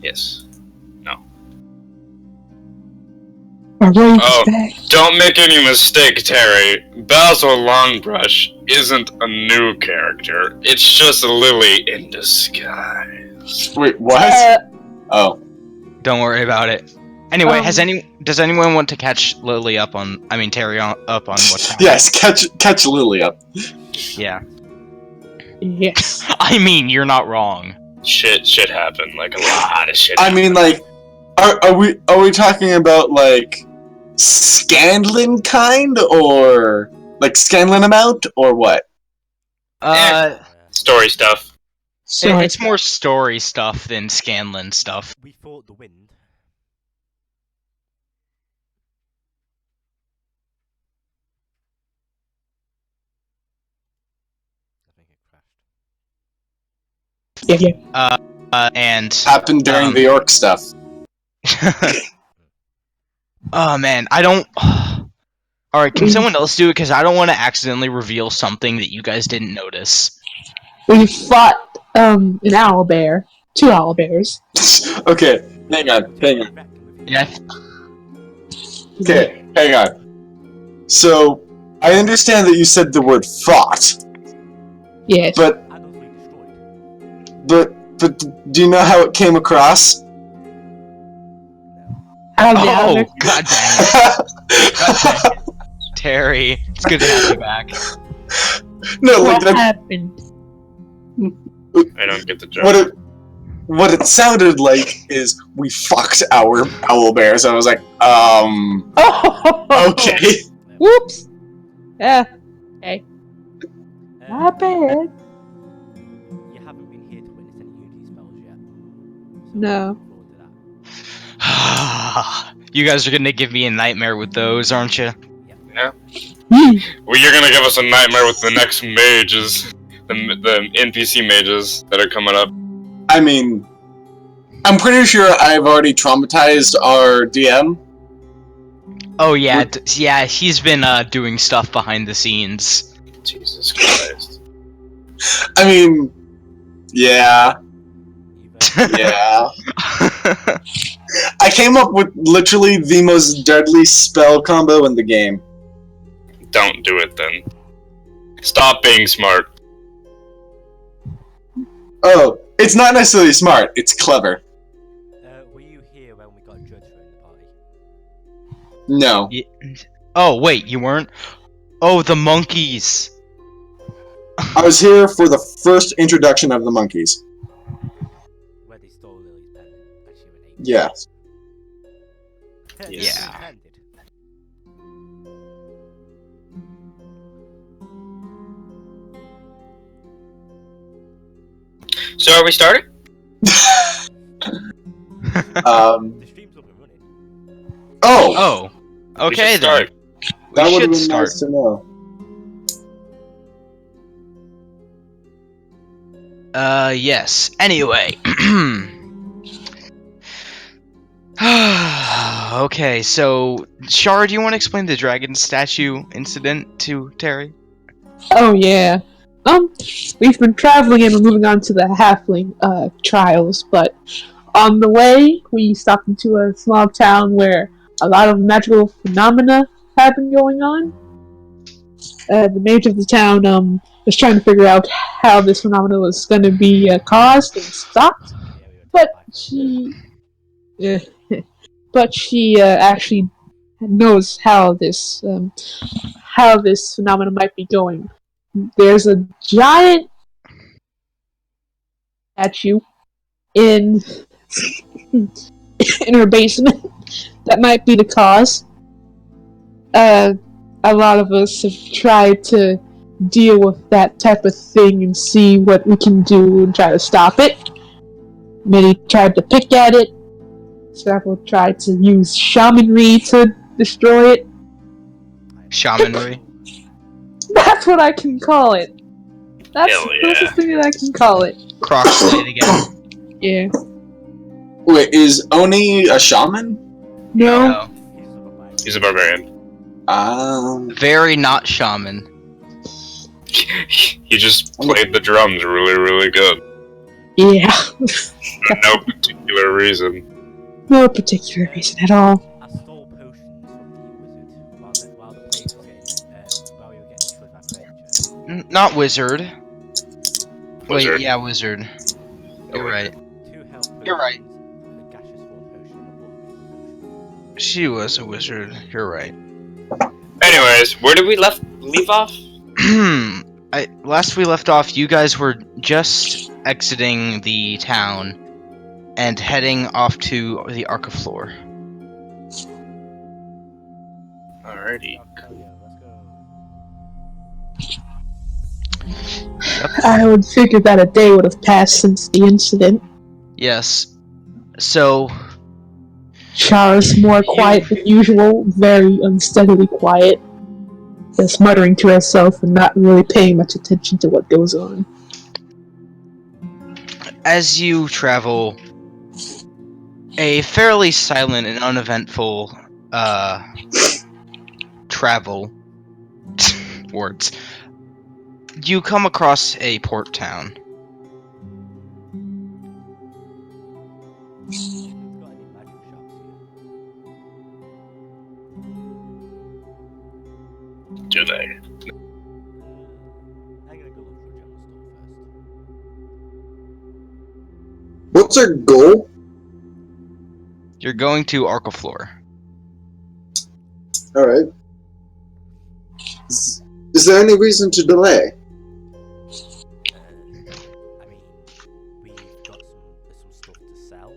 Yes. No. Oh, don't make any mistake, Terry. Basil Longbrush isn't a new character. It's just Lily in disguise. Wait, what? Oh. Don't worry about it. Anyway, does anyone want to catch Lily up on? I mean, Terry up on what's happening? Yes, catch Lily up. Yeah. Yes. I mean, you're not wrong. Shit happened. Like a lot of shit. I mean, like, are we talking about like Scanlan kind, or like Scanlan amount, or what? Story stuff. It's more story stuff than Scanlan stuff. We fought the wind. I think it crashed. Yeah. And Happened during the orc stuff. oh man, I don't. All right, can someone else do it? Because I don't want to accidentally reveal something that you guys didn't notice. We fought an owlbear. 2 owlbears. Okay, hang on. Yeah. Okay, hang on. So, I understand that you said the word fought, Yes. but do you know how it came across? Oh, god dang it. Terry, it's good to have you back. No, what like happened? I don't get the joke. What it sounded like is we fucked our owlbears. I was like, okay. Whoops. Yeah. Okay. Not bad. You haven't been here to witness any unity spells yet. No. You guys are gonna give me a nightmare with those, aren't you? Yeah. Well, you're gonna give us a nightmare with the next mages, the NPC mages that are coming up. I mean, I'm pretty sure I've already traumatized our DM. Oh yeah, yeah. He's been doing stuff behind the scenes. Jesus Christ. I mean, yeah. Yeah. I came up with literally the most deadly spell combo in the game. Don't do it then. Stop being smart. Oh, it's not necessarily smart, it's clever. Were you here when we got Judge in the party? No. Oh wait, you weren't? Oh, the monkeys! I was here for the first introduction of the monkeys. Where they stole Lily's pen. Actually, when they... Yes. Yeah. So are we starting? The stream's up and running. Oh! Oh. Okay then. Start. That We would have should been nice to know. Yes. Anyway. Okay, so Shara, do you want to explain the dragon statue incident to Terry? Oh yeah. We've been traveling and we're moving on to the halfling trials, but on the way we stopped into a small town where a lot of magical phenomena have been going on. The mage of the town was trying to figure out how this phenomenon was going to be caused and stopped, but she actually knows how this phenomenon might be going. There's a giant statue in her basement that might be the cause. A lot of us have tried to deal with that type of thing and see what we can do and try to stop it. Many tried to pick at it. Several tried to use shamanry to destroy it. Shamanry? That's what I can call it. That's Hell the yeah. closest thing that I can call it. Croc Slade again. Yeah. Wait, is Oni a shaman? No. He's a barbarian. Very not shaman. He just played the drums really, really good. Yeah, No particular reason. no particular reason at all. I stole potions from the wizard while the place was while we were getting destroyed by furniture. Not wizard. Wait, Wizard. yeah, wizard. You're wizard. right. 2 health potions. You're right. A gaseous form potion and a water potion. She was a wizard. You're right. Anyways, where did we leave off? Last we left off, you guys were just exiting the town and heading off to the Arcaflor. Alrighty. Hell yeah, let's go. I would figure that a day would have passed since the incident. Yes. So, Chara's more quiet than usual, very unsteadily quiet, just muttering to herself and not really paying much attention to what goes on. as you travel, a fairly silent and uneventful travel words, you come across a port town. Got any magic shops here? Do they? I'm gonna go look for a general store first. What's our goal? You're going to Arcaflor. Alright. Is there any reason to delay? I mean, we've got some stuff to sell.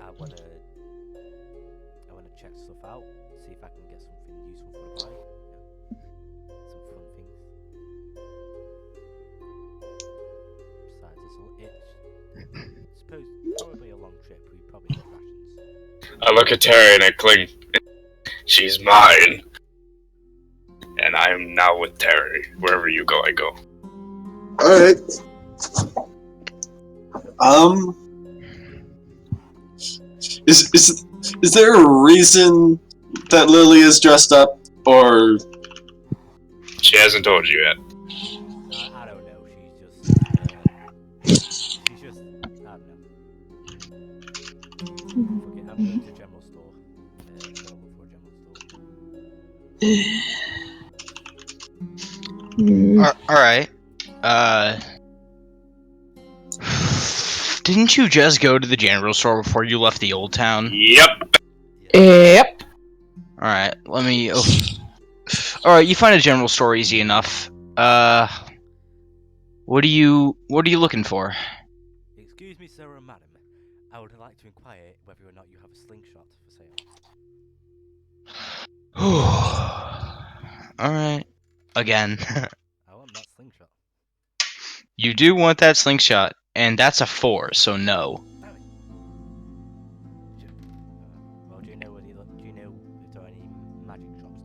I wanna check stuff out, see if I can get something useful for the buy. Some fun things. Besides, it's probably a long trip. We probably get rations. I look at Terry and I cling. She's mine. And I am now with Terry. Wherever you go, I go. Alright. Is there a reason that Lily is dressed up, or She hasn't told you yet. I don't know. She's just. I don't know. Okay, I'm going to a general store. Go look for a general store. Alright. Didn't you just go to the general store before you left the old town? Yep. Yep. Alright, let me... Oh. Alright, you find a general store easy enough. What are you looking for? Excuse me, sir and madam. I would like to inquire whether or not you have a slingshot for sale. Alright. Again. I want that slingshot. You do want that slingshot, and that's a 4, so no. Well, do you know if there are any magic shops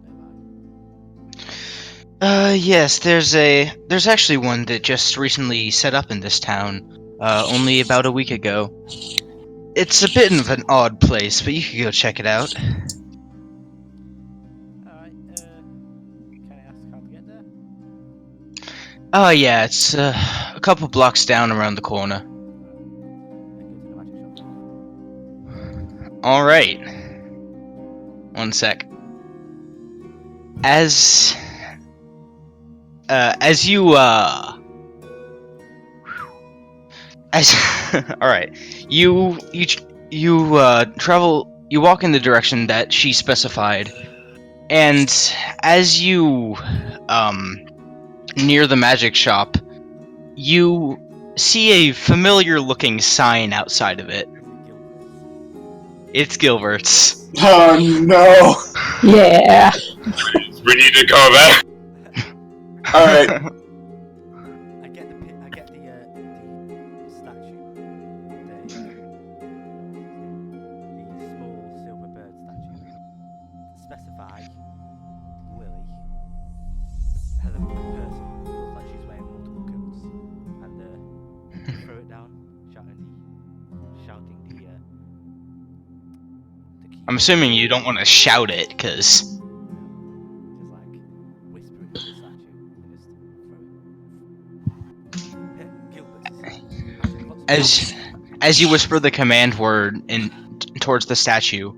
nearby? Yes, there's actually one that just recently set up in this town, only about a week ago. It's a bit of an odd place, but you could go check it out. Alright, can I ask how to get there? Oh yeah, it's a couple blocks down around the corner. I go to the magic shop. Alright. One sec. As you, alright. You travel, you walk in the direction that she specified, and as you, near the magic shop, you see a familiar-looking sign outside of it. It's Gilbert's. oh no? Yeah. We need to go back. Alright. I get the statue. The small silver bird statue. Specify Lily as a person. Looks like she's wearing multiple coats. And throw it down, shouting the key. I'm assuming you don't want to shout it, because... Just like whisper it to the statue and just throw it. Gilbert. As you whisper the command word towards the statue,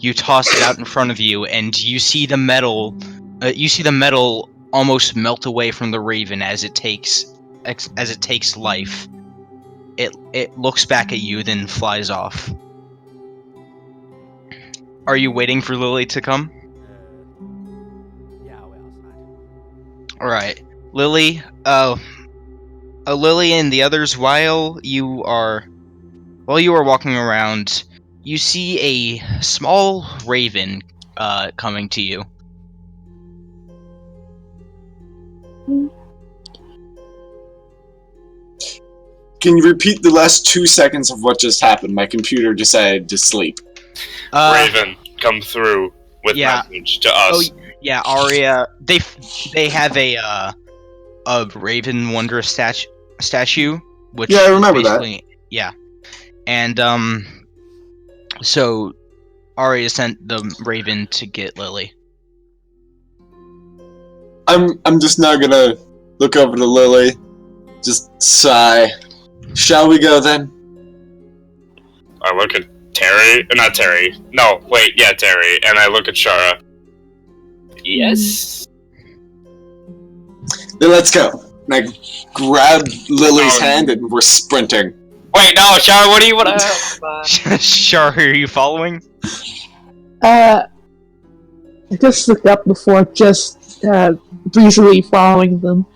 you toss it out in front of you, and you see the metal. You see the metal almost melt away from the raven as it takes life. It looks back at you, then flies off. Are you waiting for Lily to come? Yeah, I'll wait outside. All right, Lily. Lily and the others, while you are walking around, you see a small raven coming to you. Can you repeat the last 2 seconds of what just happened? My computer decided to sleep. Raven, come through with yeah. message to us. Yeah, Arya. They have a Raven Wondrous statue, which Yeah, I remember that. basically, yeah, and so Arya sent the Raven to get Lily. I'm just now gonna look over to Lily, just sigh. Shall we go then? I look at Terry, not Terry. No, wait, yeah, Terry, and I look at Shara. Yes. Then let's go. And I grab Lily's hand and we're sprinting. Wait, no, Shara, what do you want to? Sure, are you following? I just looked up before, just breezily following them.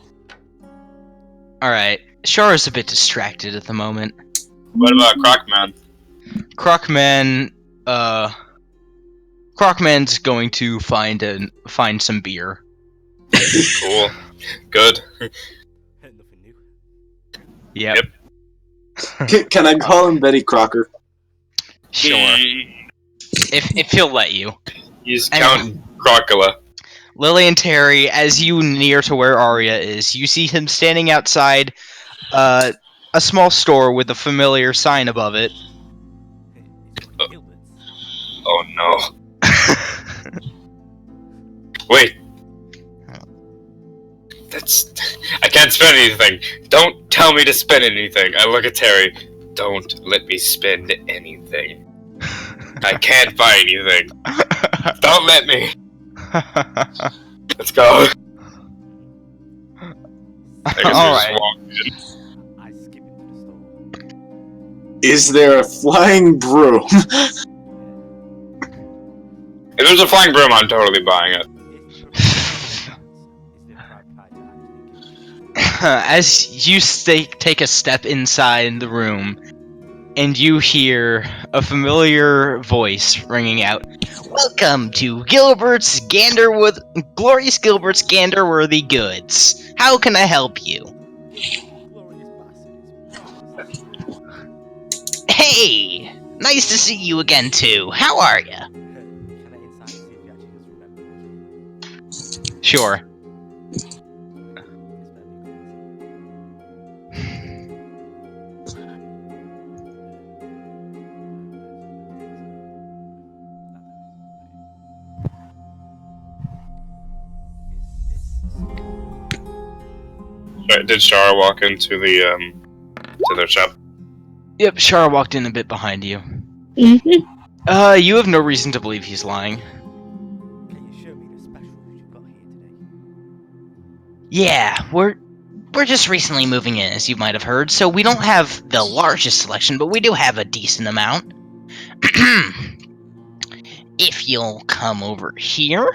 All right, Shara's a bit distracted at the moment. What about Crocman? Crocman's going to find some beer. Cool. Good. Nothing new. Yep. Can I call him Betty Crocker? Sure. If he'll let you. He's Count Crocula. Lily and Terry, as you near to where Arya is, you see him standing outside a small store with a familiar sign above it. Oh no. Wait. I can't spend anything. Don't tell me to spend anything. I look at Terry. Don't let me spend anything. I can't buy anything. Don't let me. Let's go. I guess All we right. just walk in. I skip into the store. Is there a flying broom? If there's a flying broom, I'm totally buying it. As you take a step inside the room, and you hear a familiar voice ringing out, "Welcome to Glorious Gilbert's Ganderworthy Goods. How can I help you?" Hey! Nice to see you again, too. How are ya? Can I inside see if he actually does remember me? Sure. Did Shara walk into the to their shop? Yep, Shara walked in a bit behind you. Mm-hmm. You have no reason to believe he's lying. Can you show me the specials you've got here today? Yeah, we're just recently moving in, as you might have heard, so we don't have the largest selection, but we do have a decent amount. If you'll come over here,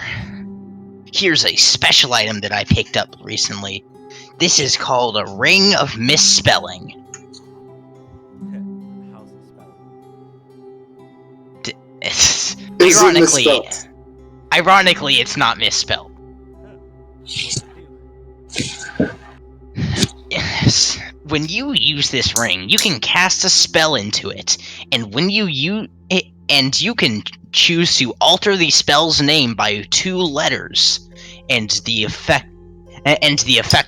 here's a special item that I picked up recently. This is called a Ring of Misspelling. How's it spelled? Is it misspelled? Ironically, it's not misspelled. Yes. When you use this ring, you can cast a spell into it, and when you use it, and you can choose to alter the spell's name by 2 letters, and the effect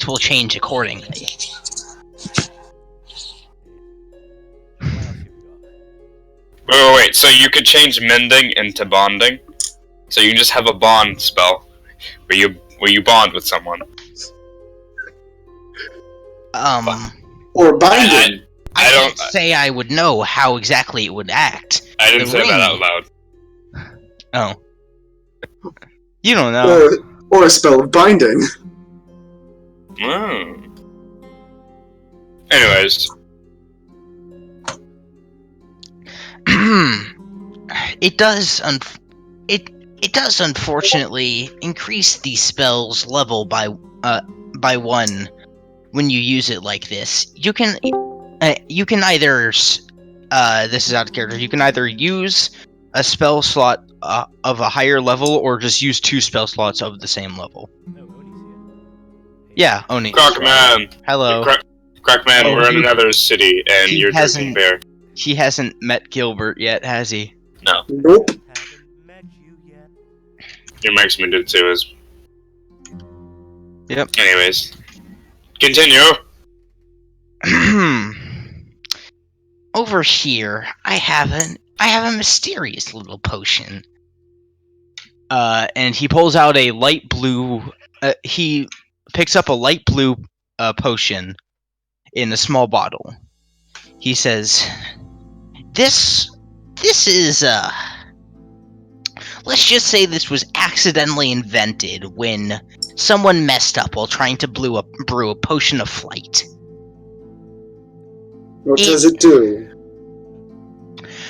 will change accordingly. What else have you got? Wait. So you could change mending into bonding. So you can just have a bond spell where you bond with someone. Or binding. I I can't don't- say I would know how exactly it would act. I didn't The say that ring. out loud. Oh. You don't know. Or a spell of binding. Hmm. Anyways, It does it does unfortunately increase the spell's level by 1 when you use it like this. You can either this is out of character. You can either use a spell slot of a higher level or just use 2 spell slots of the same level. No, Oni's here. Yeah, Oni. Crackman. Hello. Crackman, Oh, we're in another city, and he you're hasn't- drinking beer. He hasn't met Gilbert yet, has he? Nope. Haven't met you yet. Your marksman did too. Yep. Anyways, continue. Over here, I have a mysterious little potion. And he pulls out a light blue. He picks up a light blue potion in a small bottle. He says, "This is let's just say this was accidentally invented when someone messed up while trying to brew a potion of flight. What does it do?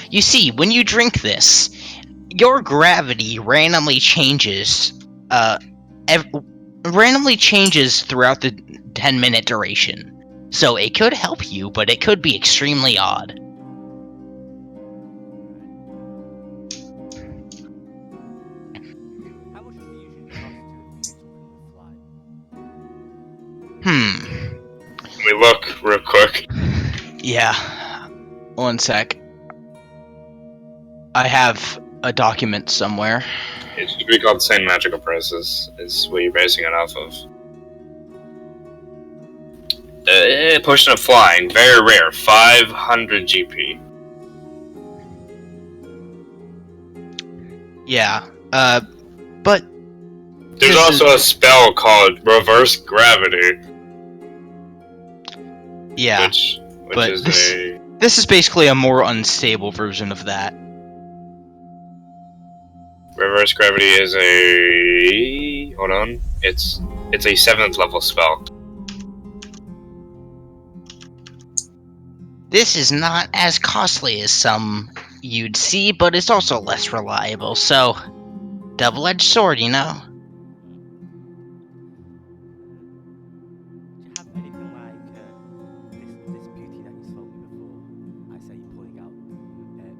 You see, when you drink this, your gravity randomly changes. Randomly changes throughout the 10-minute duration. So it could help you, but it could be extremely odd." How much does it usually cost to infuse something with fly? Let me look real quick. Yeah. One sec. I have a document somewhere. It should be called Same Magical Prices, is what you're basing it off of. Potion of Flying, very rare, 500 GP. Yeah. But There's This also a spell called Reverse Gravity, yeah, which but is this- this is basically a more unstable version of that. Reverse Gravity is a... hold on. It's a 7th level spell. This is not as costly as some you'd see, but it's also less reliable, so double-edged sword, you know? Do you have anything like this beauty that you sold me before? I say pulling out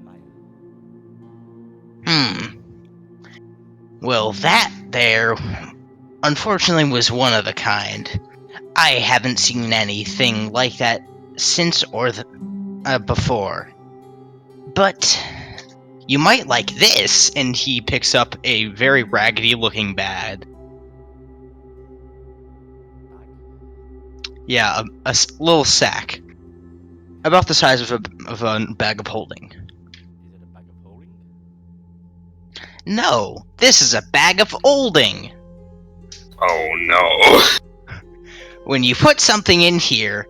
Maya. Well, that there, unfortunately, was one of a kind. I haven't seen anything like that since or before. But you might like this, and he picks up a very raggedy-looking bag. Yeah, a little sack, about the size of a bag of holding. Is it a bag of holding? No, this is a bag of holding. Oh no. When you put something in here,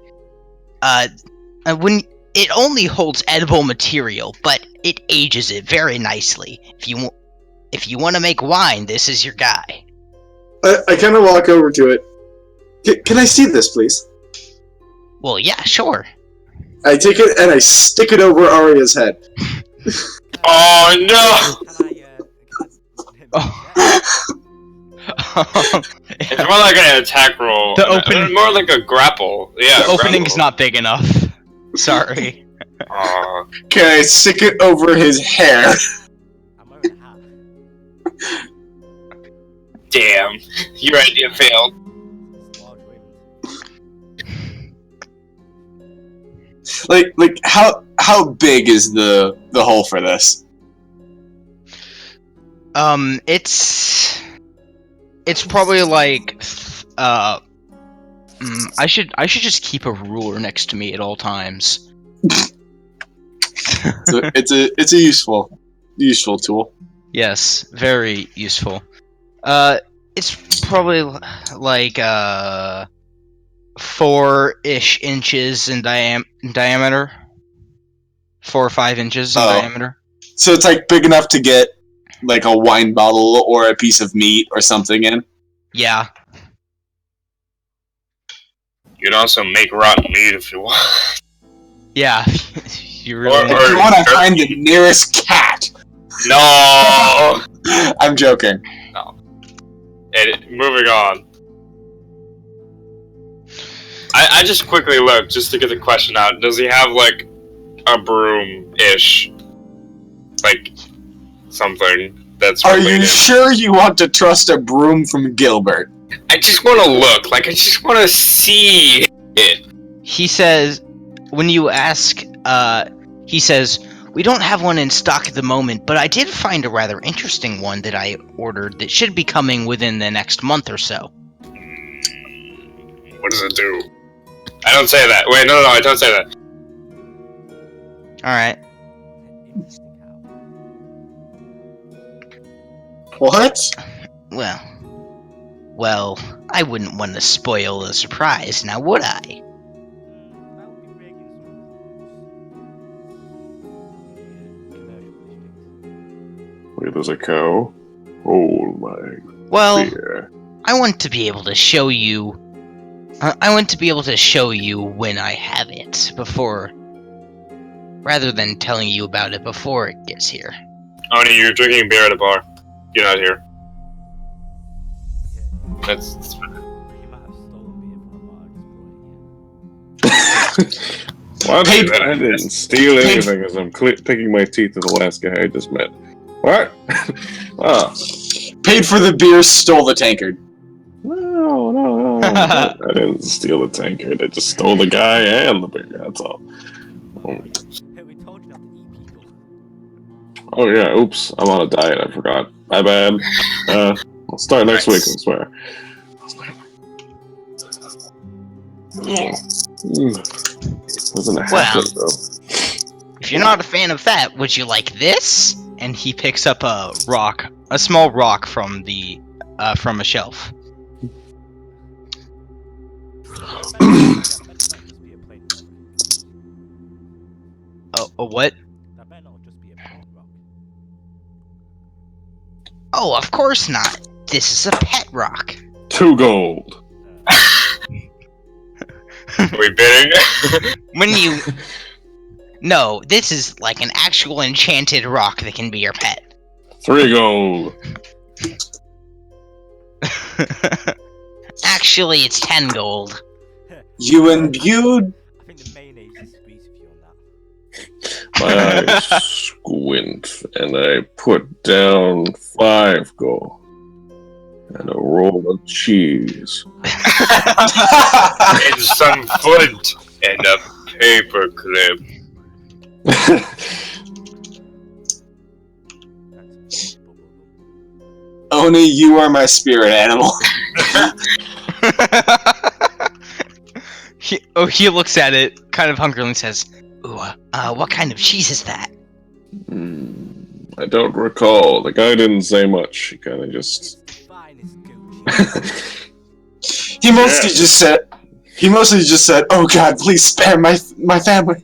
when it only holds edible material, but it ages it very nicely. If you want to make wine, this is your guy. I kind of walk over to it. Can I see this, please? Well, yeah, sure. I take it and I stick it over Arya's head. Oh no! Can I It's more like an attack roll. The opening- More like a grapple. Yeah. The opening's grapple. not big enough. Sorry. Aw. Can I stick it over his hair? I'm wearing a hat. Damn. Your idea failed. It's large wind. Like how big is the hole for this? It's probably like I should just keep a ruler next to me at all times. It's a useful tool. Yes, very useful. It's probably like 4-ish inches in in diameter. 4 or 5 inches in Oh. diameter. So it's like big enough to get like a wine bottle or a piece of meat or something in. Yeah. You can also make rotten meat if you want. Yeah. You really Or- If you want to find the nearest cat. No! I'm joking. And moving on. I just quickly looked just to get the question out. Does he have like a broom-ish? Like something that's Are related? you sure you want to trust a broom from Gilbert? I just want to look. Like I just want to see it. He says, when you ask, he says, we don't have one in stock at the moment, but I did find a rather interesting one that I ordered that should be coming within the next month or so. What does it do? I don't say that. Wait, no, I don't say that. Alright. Interesting how. What? Well, I wouldn't want to spoil the surprise, now would I? That would be breaking some commercial districts. Wait, there's a cow? Oh my Well, dear. I want to be able to show you. I want to be able to show you when I have it before, rather than telling you about it before it gets here. Oni, you're drinking beer at a bar. Get out of here. Yeah, That's you might have stolen beer from a bar and just brought it here. What? I didn't steal anything as I'm picking my teeth to the last guy I just met. What? Oh. Paid for the beer, stole the tankard. No. I didn't steal the tankard. I just stole the guy and the beer, that's all. Hey, we told you not to eat people. Oh yeah, oops. I'm on a diet, I forgot. My bad. I'll start next week, I swear. Wasn't a Well. halfling, though. If you're not a fan of that, would you like this? And he picks up a rock, a small rock from a shelf. That better not just be a plain rock. A what? That better not just be a plain rock. Oh, of course not. This is a pet rock. 2 gold. Are we bidding? When you... No, this is like an actual enchanted rock that can be your pet. 3 gold. Actually, it's 10 gold. You imbued. I think the mayonnaise disagrees with you on that. My eyes squint, and I put down 5 gold. And a roll of cheese. And some foot and a paper clip. That's bubblegum. Oni, you are my spirit animal. He looks at it, kind of hungrily, and says, "Ooh, what kind of cheese is that?" I don't recall. The guy didn't say much. He kind of just... Finest goat cheese. He mostly just said, "Oh God, please spare my family."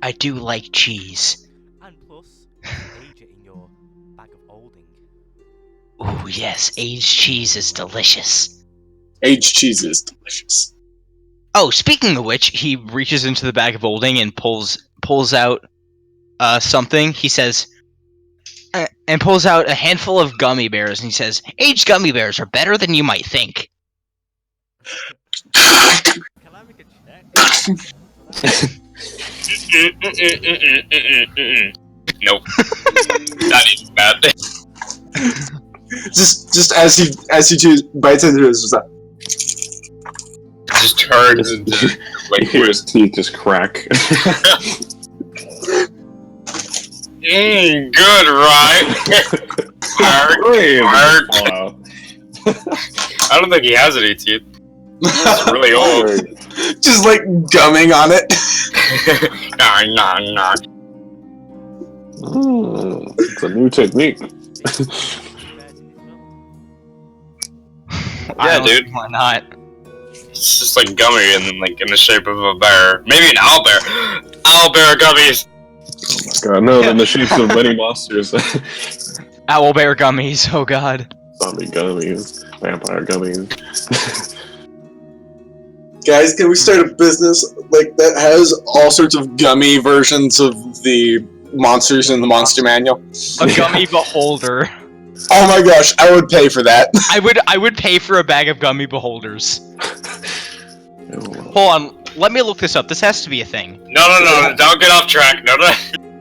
I do like cheese. And plus, you can age it in your bag of holding. Ooh, yes, aged cheese is delicious. Aged cheese is delicious. Oh, speaking of which, he reaches into the bag of holding and pulls out something. He says, and pulls out a handful of gummy bears, and he says, "Aged gummy bears are better than you might think." Can I make a check? Nope. Not even that. Just as he bites into it, it's just like, Just turns into You like hear his teeth just crack. good, right? Great. Arg. Wow. I don't think he has any teeth. He's really old. just like gumming on it. Nah. It's a new technique. I don't dude. see why not? It's just like gummy and like in the shape of a bear. Maybe an owlbear. Owlbear gummies. Oh my god, no, in the shapes of many monsters. Owlbear gummies. Oh god. Zombie gummies, vampire gummies. Guys, can we start a business like that has all sorts of gummy versions of the monsters in the monster manual? A gummy beholder. Oh my gosh, I would pay for that. I would pay for a bag of gummy beholders. Ew. Hold on, let me look this up. This has to be a thing. No, don't get off track. No.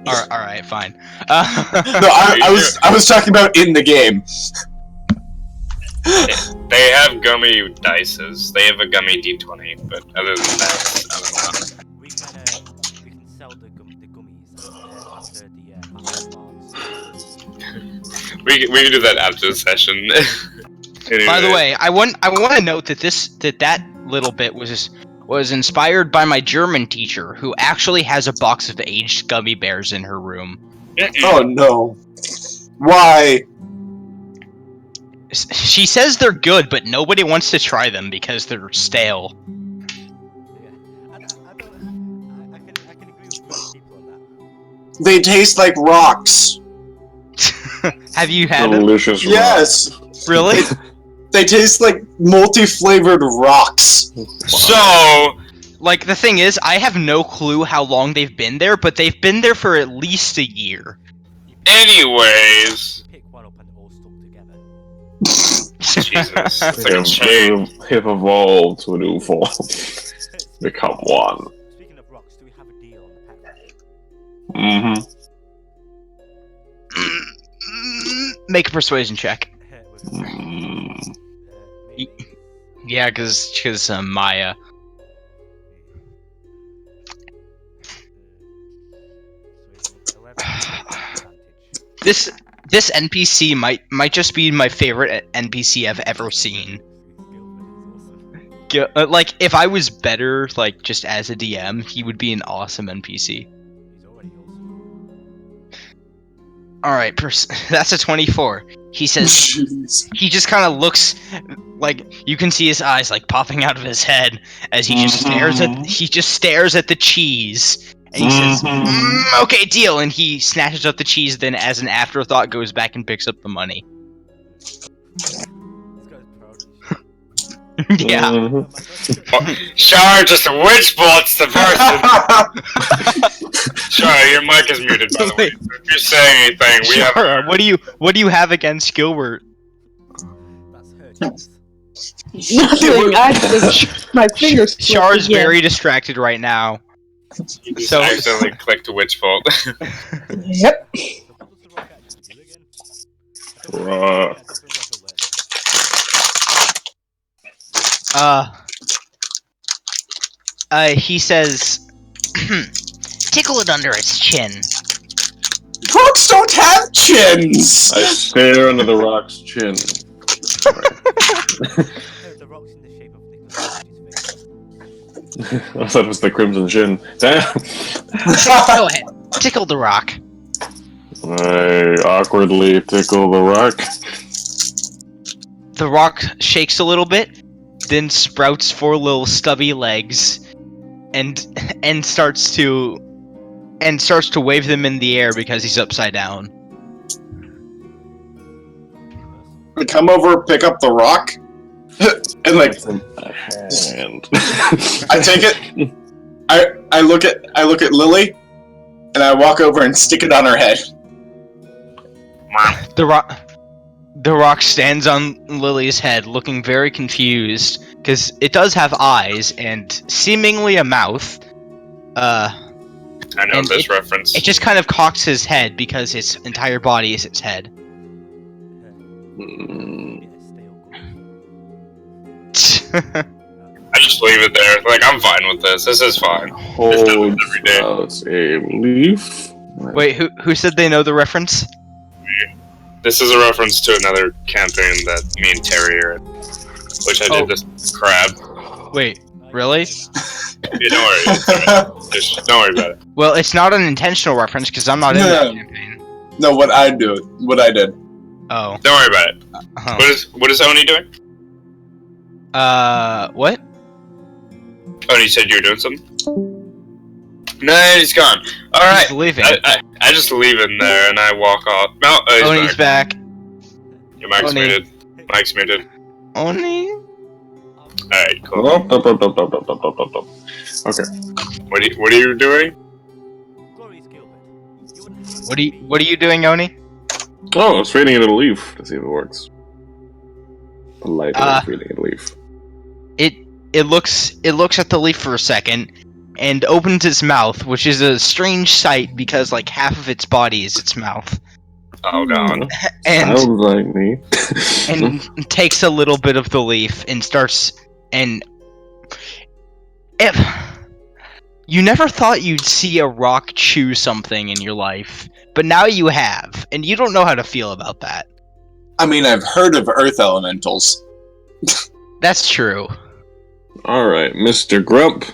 Alright, fine. No, I was talking about in the game. They have gummy dices. They have a gummy D20, but other than that, I don't know. We can sell the gummies after the We can do that after the session. Anyway. By the way, I want to note that that little bit was inspired by my German teacher, who actually has a box of aged gummy bears in her room. Oh no. Why? She says they're good, but nobody wants to try them because they're stale. I can agree with most people on that. They taste like rocks. Have you had them? Delicious. Yes. Really? They taste like multi-flavored rocks. So, Like, the thing is, I have no clue how long they've been there, but they've been there for at least a year. anyways, Pick one up and all stuck together. Jesus, it's like a chain. They've evolved to a new form. Become one. Speaking of rocks, do we have a deal on the pet rock? Mm-hmm. Make a persuasion check. With Mm. maybe. Yeah, because Maya. So 11 advantage. This NPC might just be my favorite NPC I've ever seen. Like, if I was better, like, just as a DM, he would be an awesome NPC. He's already awesome. Alright, that's a 24. He says, Jeez. he just kind of looks, like, you can see his eyes, like, popping out of his head as he just stares at the cheese. And he says, okay, deal, and he snatches up the cheese, then as an afterthought goes back and picks up the money. This guy's proud. Yeah. Shar just witch bolts the person. Shar, your mic is muted, by the way. If you're saying anything, we have. Sure. What do you have against Gilbert? That's her choice. Nothing. I just my fingers. Char is again. very distracted right now. You just So- accidentally clicked witch bolt. Yep. So what does the rock actually do again? I don't Rock. think I ever learned. He says, tickle it under its chin. Rocks don't have chins. I stare under the rock's chin. The rock's in the shape of Nicolas Cage's face. I thought it was the Crimson Chin. Damn! Go ahead, tickle the rock. I awkwardly tickle the rock. The rock shakes a little bit, then sprouts 4 little stubby legs, and starts to wave them in the air because he's upside down. I come over, pick up the rock, and like And I take it. I look at Lily, and I walk over and stick it on her head. The rock stands on Lily's head, looking very confused, because it does have eyes and seemingly a mouth. I know And this reference. It just kind of cocks his head because its entire body is its head. Mm, I just leave it there. Like, I'm fine with this. This is fine. hold every day. out a leaf. Wait, who said they know the reference? This is a reference to another campaign that me and Terry are in, which I did this crab. Wait, really? Yeah, don't worry. It's alright. Just don't worry about it. Well, it's not an intentional reference because I'm not in that campaign. No, what I did. Oh. Don't worry about it. Uh-huh. What is Oni doing? What? Oh, you said you were doing something? No, he's gone. Alright. He's leaving. I just leave him there and I walk off. No, oh, Oni's back. Your mic's Oni. muted. Mic's muted. Oni? Alright, cool. Up. Okay. What are you doing? Glorious Gilbert. You wouldn't have What are you doing, Oni? Oh, I was feeding it a leaf to see if it works. Politely feeding it a leaf. It looks at the leaf for a second and opens its mouth, which is a strange sight because like half of its body is its mouth. Oh god. And Sounds like me. and takes a little bit of the leaf and starts and you never thought you'd see a rock chew something in your life, but now you have, and you don't know how to feel about that. I mean, I've heard of earth elementals. That's true. All right, Mr. Grump,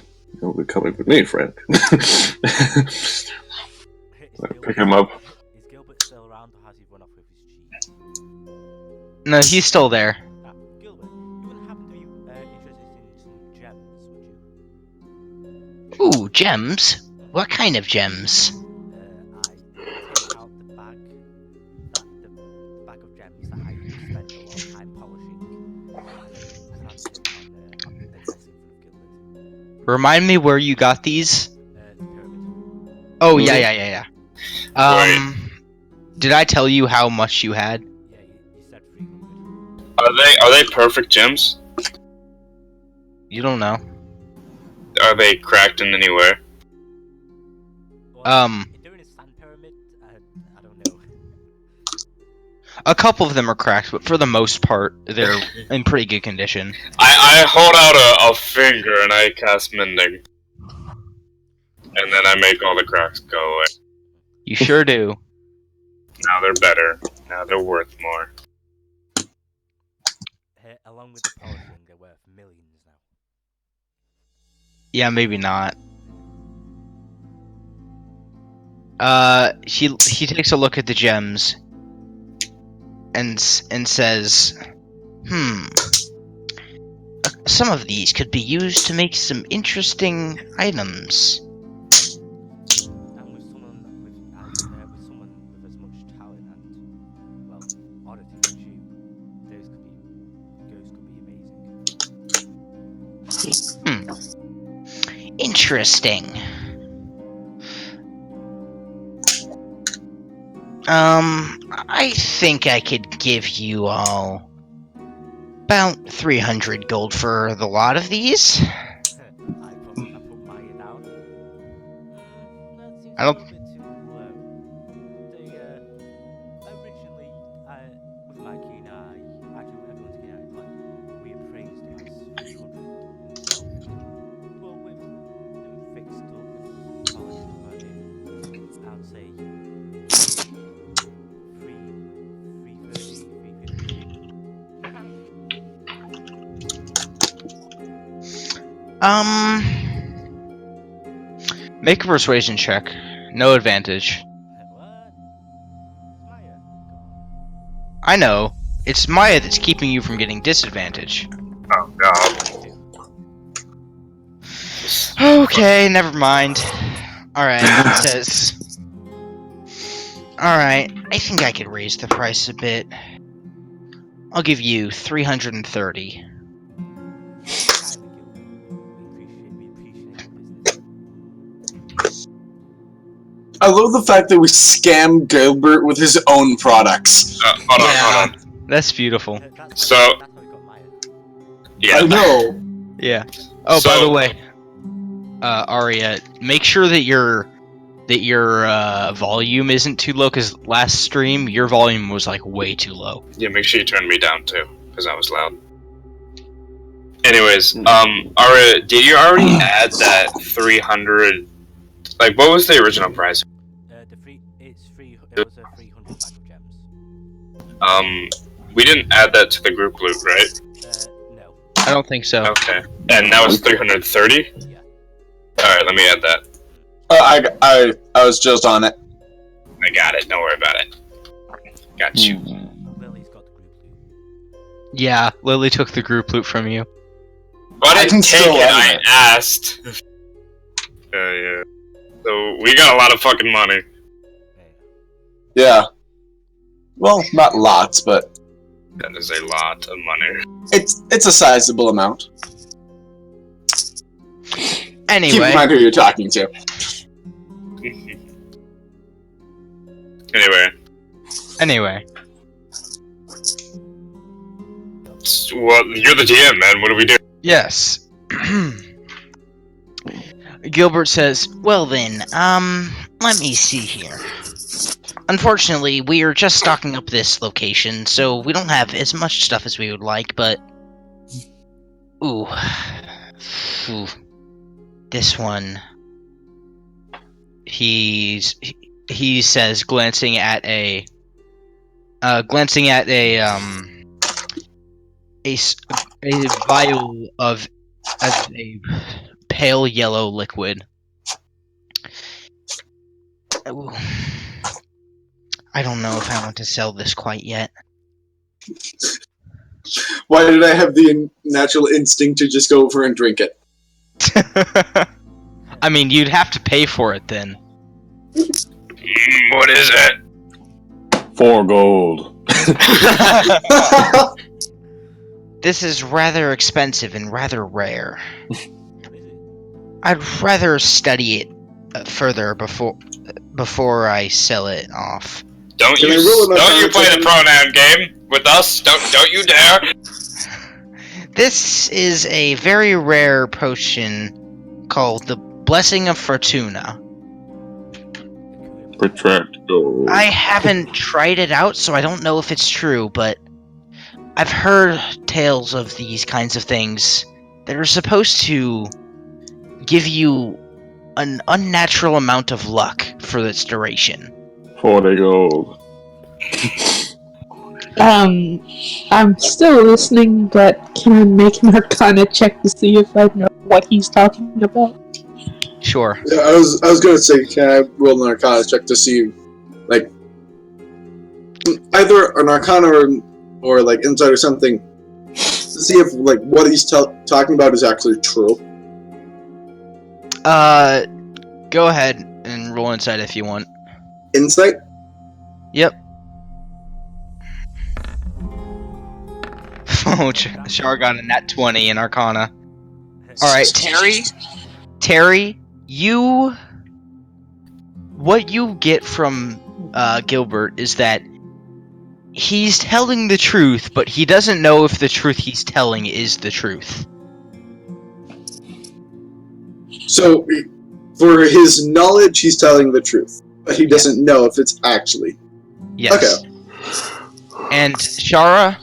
you'll be coming with me, friend. Is Pick him up. Is Gilbert still around, or has he run off with his cheese? No, he's still there. Gilbert, you wouldn't happen to be interested in some gems, would you? Ooh, gems? What kind of gems? I take out the bag of gems that I spent a lot of time polishing. And I plant it on the desk in front of Gilbert. Remind me where you got these? The pyramid. Oh, yeah. Did I tell you how much you had? Yeah, you said 300. Are they perfect gems? You don't know. Are they cracked in anywhere? Well, doing a sand pyramid, I don't know. A couple of them are cracked, but for the most part, they're in pretty good condition. I hold out a finger and I cast mending. And then I make all the cracks go away. You sure do. Now they're better. Now they're worth more. Along with the polishing, they're worth millions now. Yeah, maybe not. He takes a look at the gems and says, some of these could be used to make some interesting items. And with someone with as much talent and well, oddity as you, those could be amazing. Interesting. I think I could give you all about 300 gold for the lot of these. I put mine down. That seems I don't- a little bit too low. Originally, with my keen eye, actually everyone's keen eye, like, we appraised it as 300 But with them fixed up and polished up, I'd say 330, 350. Make a persuasion check. No advantage. What? Maya, God. I know. It's Maya that's keeping you from getting disadvantage. Oh god. Okay, never mind. Alright, it says... Alright, I think I could raise the price a bit. I'll give you 330. I love the fact that we scam Gilbert with his own products. Hold on. That's beautiful. So- That's how we got Maya. Yeah. I know. Yeah. Oh, by So- the way, Arya, make sure that your volume isn't too low, because last stream your volume was like way too low. Yeah, make sure you turn me down too, because I was loud. Anyways, Ara, did you already add that 300? Like, what was the original price? It was a 300 bag of gems. We didn't add that to the group loot, right? No. I don't think so. Okay. And that was 330? Yeah. Alright, let me add that. I was just on it. I got it, don't worry about it. Got you. Lily's got the group loot. Yeah, Lily took the group loot from you. Why I can still take it. I edit it. asked. Yeah. So we got a lot of fucking money. Yeah. Well, not lots, but That is a lot of money. it's a sizable amount. Keep in Anyway, mind who you're talking to. Anyway, anyway. well, you're the GM, man. What do we do? Yes. Gilbert says, "Well then, let me see here. Unfortunately, we are just stocking up this location, so we don't have as much stuff as we would like, but... Ooh. Ooh. This one..." He says, glancing at a vial of a pale yellow liquid. Ooh. I don't know if I want to sell this quite yet. Why did I have the natural instinct to just go over and drink it? I mean, you'd have to pay for it then. What is it? 4 gold. This is rather expensive and rather rare. I'd rather study it further before I sell it off. Don't Can you I roll an play Arcana the pronoun game with us? Don't you dare! This is a very rare potion called the Blessing of Fortuna. Retract gold. I haven't tried it out, so I don't know if it's true, but I've heard tales of these kinds of things that are supposed to give you an unnatural amount of luck for its duration. 40 gold. I'm still listening, but can I make an Arcana check to see if I know what he's talking about? Sure. Yeah, I was gonna say, can I roll an Arcana check to see, like, either an Arcana or like Insight or something, to see if like what he's talking about is actually true. Go ahead and roll Insight if you want. Insight? Yep. Oh, Char got a nat 20 in Arcana. Alright, Terry, what you get from Gilbert is that he's telling the truth, but he doesn't know if the truth he's telling is the truth. So, for his knowledge, he's telling the truth, but he doesn't know if it's actually. Yes. Okay. And Shara,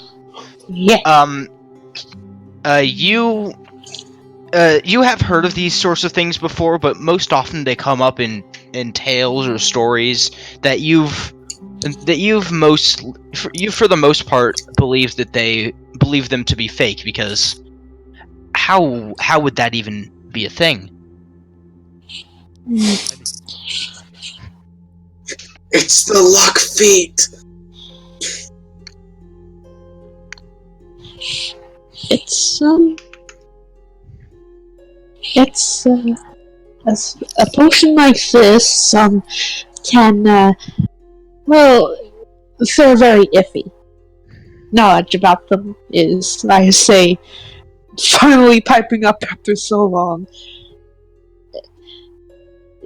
Yeah. you have heard of these sorts of things before, but most often they come up in tales or stories that you've for the most part believe them to be fake, because how would that even be a thing? It's the luck feat! It's a potion like this, can, well, they're very iffy. Knowledge about them is, I say, finally piping up after so long.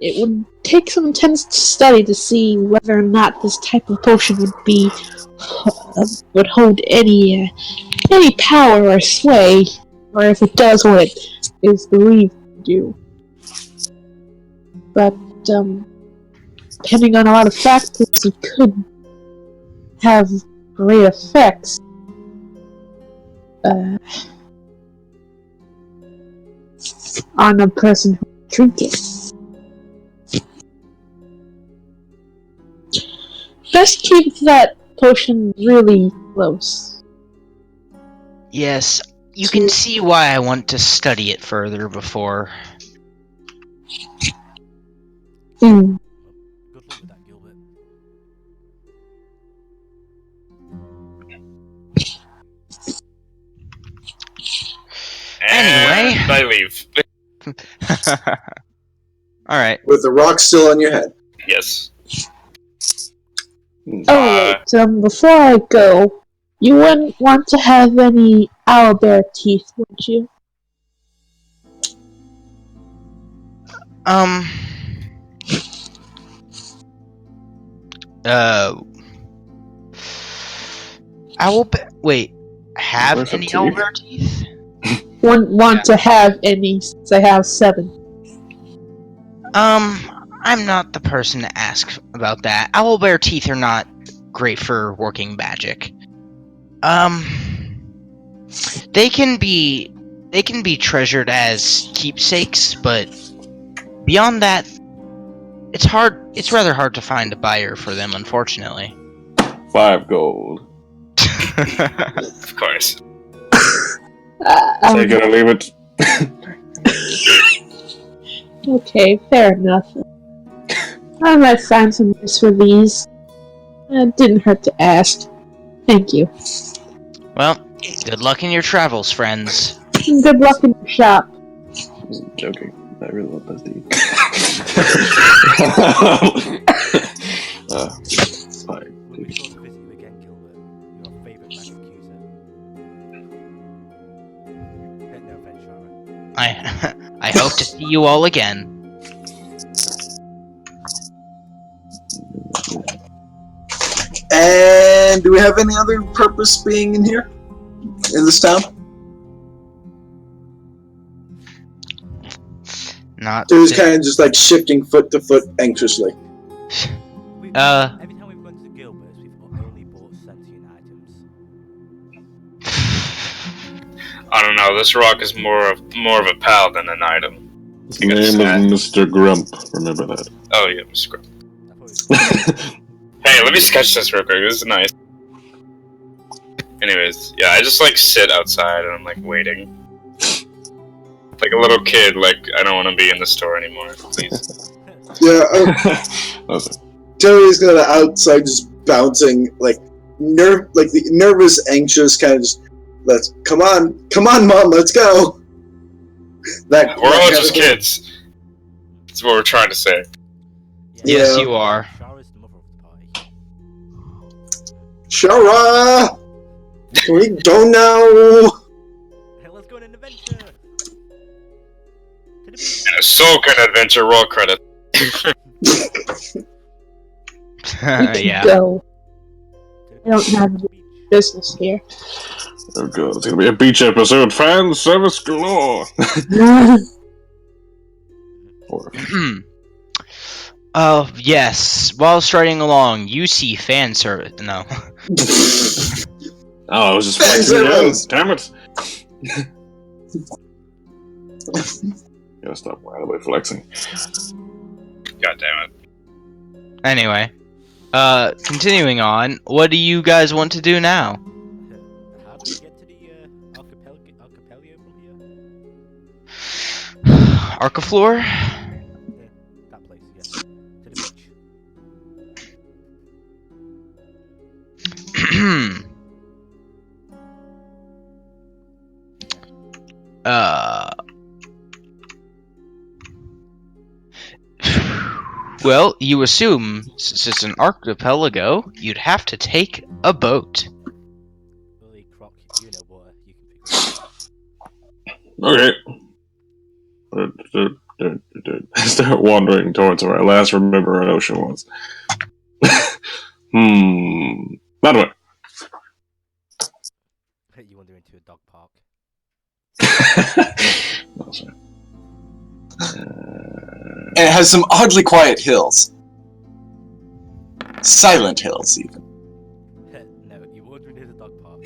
It would take some intense study to see whether or not this type of potion would hold any power or sway, or if it does what it is believed to do. But, depending on a lot of factors, it could have great effects. On a person who drink it. Best keep that potion really close. Yes, you can see why I want to study it further before. Hmm. Good luck with that, Gilbert. Anyway, I leave. Alright. With the rock still on your head. Yes. Alright, before I go, you wouldn't want to have any owlbear teeth, would you? Wait, have Where's the any teeth? owlbear teeth? Wouldn't want to have any since I have 7. I'm not the person to ask about that. Owlbear teeth are not great for working magic. They can be treasured as keepsakes, but beyond that, it's rather hard to find a buyer for them, unfortunately. 5 gold. Of course. Take it or leave it. Okay, fair enough. I might find some use for these. It didn't hurt to ask. Thank you. Well, good luck in your travels, friends. And good luck in your shop. Joking. I really love those teeth. It's fine. We'll be sure to visit you again, Gilbert. Your favourite magic user. No offense, Shara. I hope to see you all again. And do we have any other purpose being in here? In this town? Not. It was kind of just like shifting foot to foot anxiously. Every time we've gone to Gilbert's, we've only bought sentient items. I don't know. This rock is more of a pal than an item. His name is Mr. Grump. Remember that. Oh yeah, Mr. Grump. I thought it was Hey, let me sketch this real quick. This is nice. Anyways, yeah, I just like sit outside and I'm like waiting. Like a little kid, like I don't want to be in the store anymore. Please. Yeah, Listen. Terry's kind of outside just bouncing, like the nervous, anxious kind of just, come on, Mom, let's go. We're all just kids. That's what we're trying to say. Yes, Yeah. you are. Shara's the mother of the party. Shara! Can we go now? Hey, let's go on an adventure! To the beach! And a Asalkan adventure roll credit. We can Yeah. go. To the I don't beach. have To the beach. business here. Oh god, it's gonna be a beach episode. Fan service galore. Or- Oh, yes. While striding along, you see fan service. No. Oh, I was just Fan flexing again. service. Damn it. Gotta stop randomly flexing. God damn it. Anyway. Continuing on, what do you guys want to do now? How do we get to the archipelago from here? Arcaflor? Yeah, that place, yeah. To the beach. Well, you assume, since it's an archipelago, you'd have to take a boat. Holy crock, you know water. You can figure it out. Okay. I start wandering towards where I last remember an ocean was. That way. You wander into a dog park. No, sorry. And it has some oddly quiet hills. Silent hills, even. No, you wander into the dog park.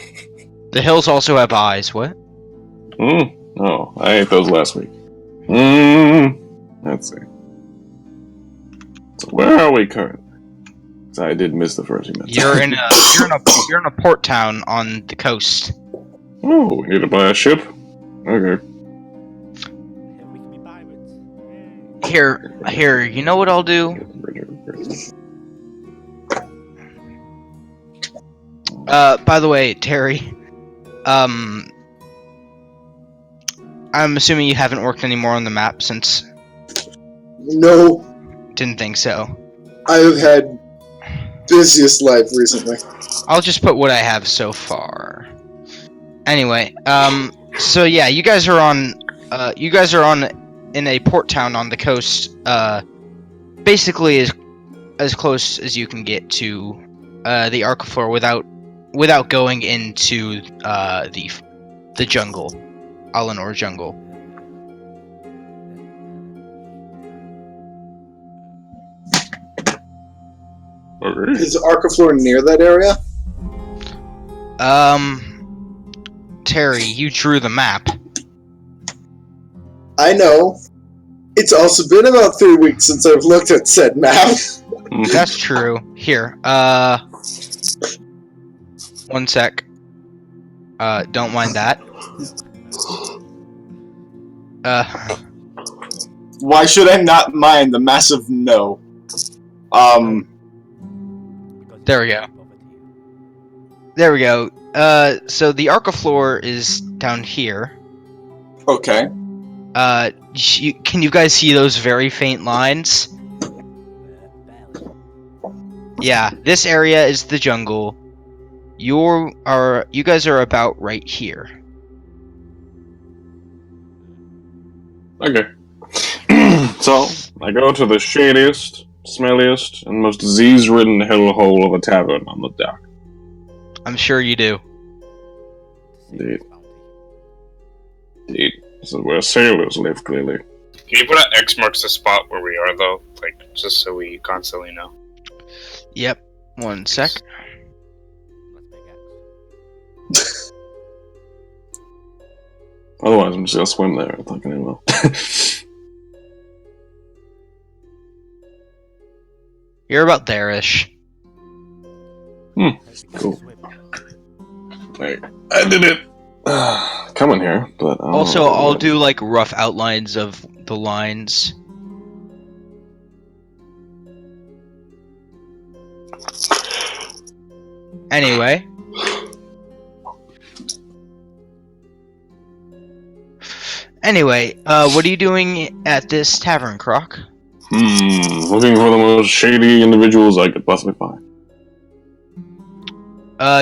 The hills also have eyes, what? Oh, I ate those last week. Let's see. So where are we currently? 'Cause I did miss the first few minutes. You're in a port town on the coast. Oh, we need to buy a ship? Okay. We can be pirates. Yay. Here, you know what I'll do? By the way, Terry, I'm assuming you haven't worked any more on the map since. No, Didn't think so. I've had busiest life recently. I'll just put what I have so far. Anyway, so yeah, you guys are on in a port town on the coast, basically as close as you can get to the Arcaflor without going into the jungle, Alinor jungle. Okay. Is Arcaflor near that area? Terry, you drew the map. I know. It's also been about 3 weeks since I've looked at said map. That's true. Here, 1 sec. Don't mind that. Why should I not mind the massive no? There we go. There we go. So the Arcaflor is down here. Okay. Can you guys see those very faint lines? Barely. Yeah, this area is the jungle. You guys are about right here. Okay. So, I go to the shadiest, smelliest, and most disease-ridden hellhole of a tavern on the dock. I'm sure you do. Indeed. Indeed. This is where sailors live, clearly. Can you put an X marks the spot where we are, though? Like, just so we constantly know. Yep. 1 sec. Let's make X. Otherwise, I'm just gonna swim there. I think I will. You're about there-ish. Cool. Wait, I did it. Coming here, but Also, I'll do like rough outlines of the lines. Anyway. What are you doing at this tavern, Croc? Looking for the most shady individuals I could possibly find.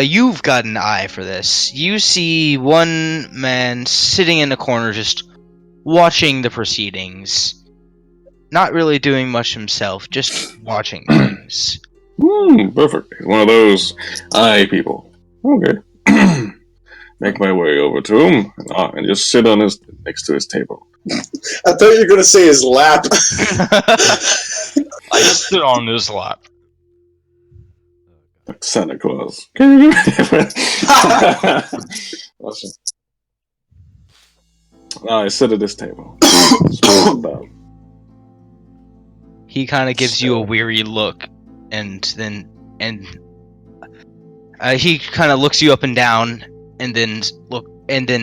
You've got an eye for this. You see one man sitting in a corner just watching the proceedings. Not really doing much himself, just watching things. Perfect. He's one of those eye people. Okay. Make my way over to him and just sit on next to his table. I thought you were gonna say his lap. I sit on his lap. Like Santa Claus. Can you do different? Awesome. Now I sit at this table. He kind of gives you a weary look, and he kind of looks you up and down, and then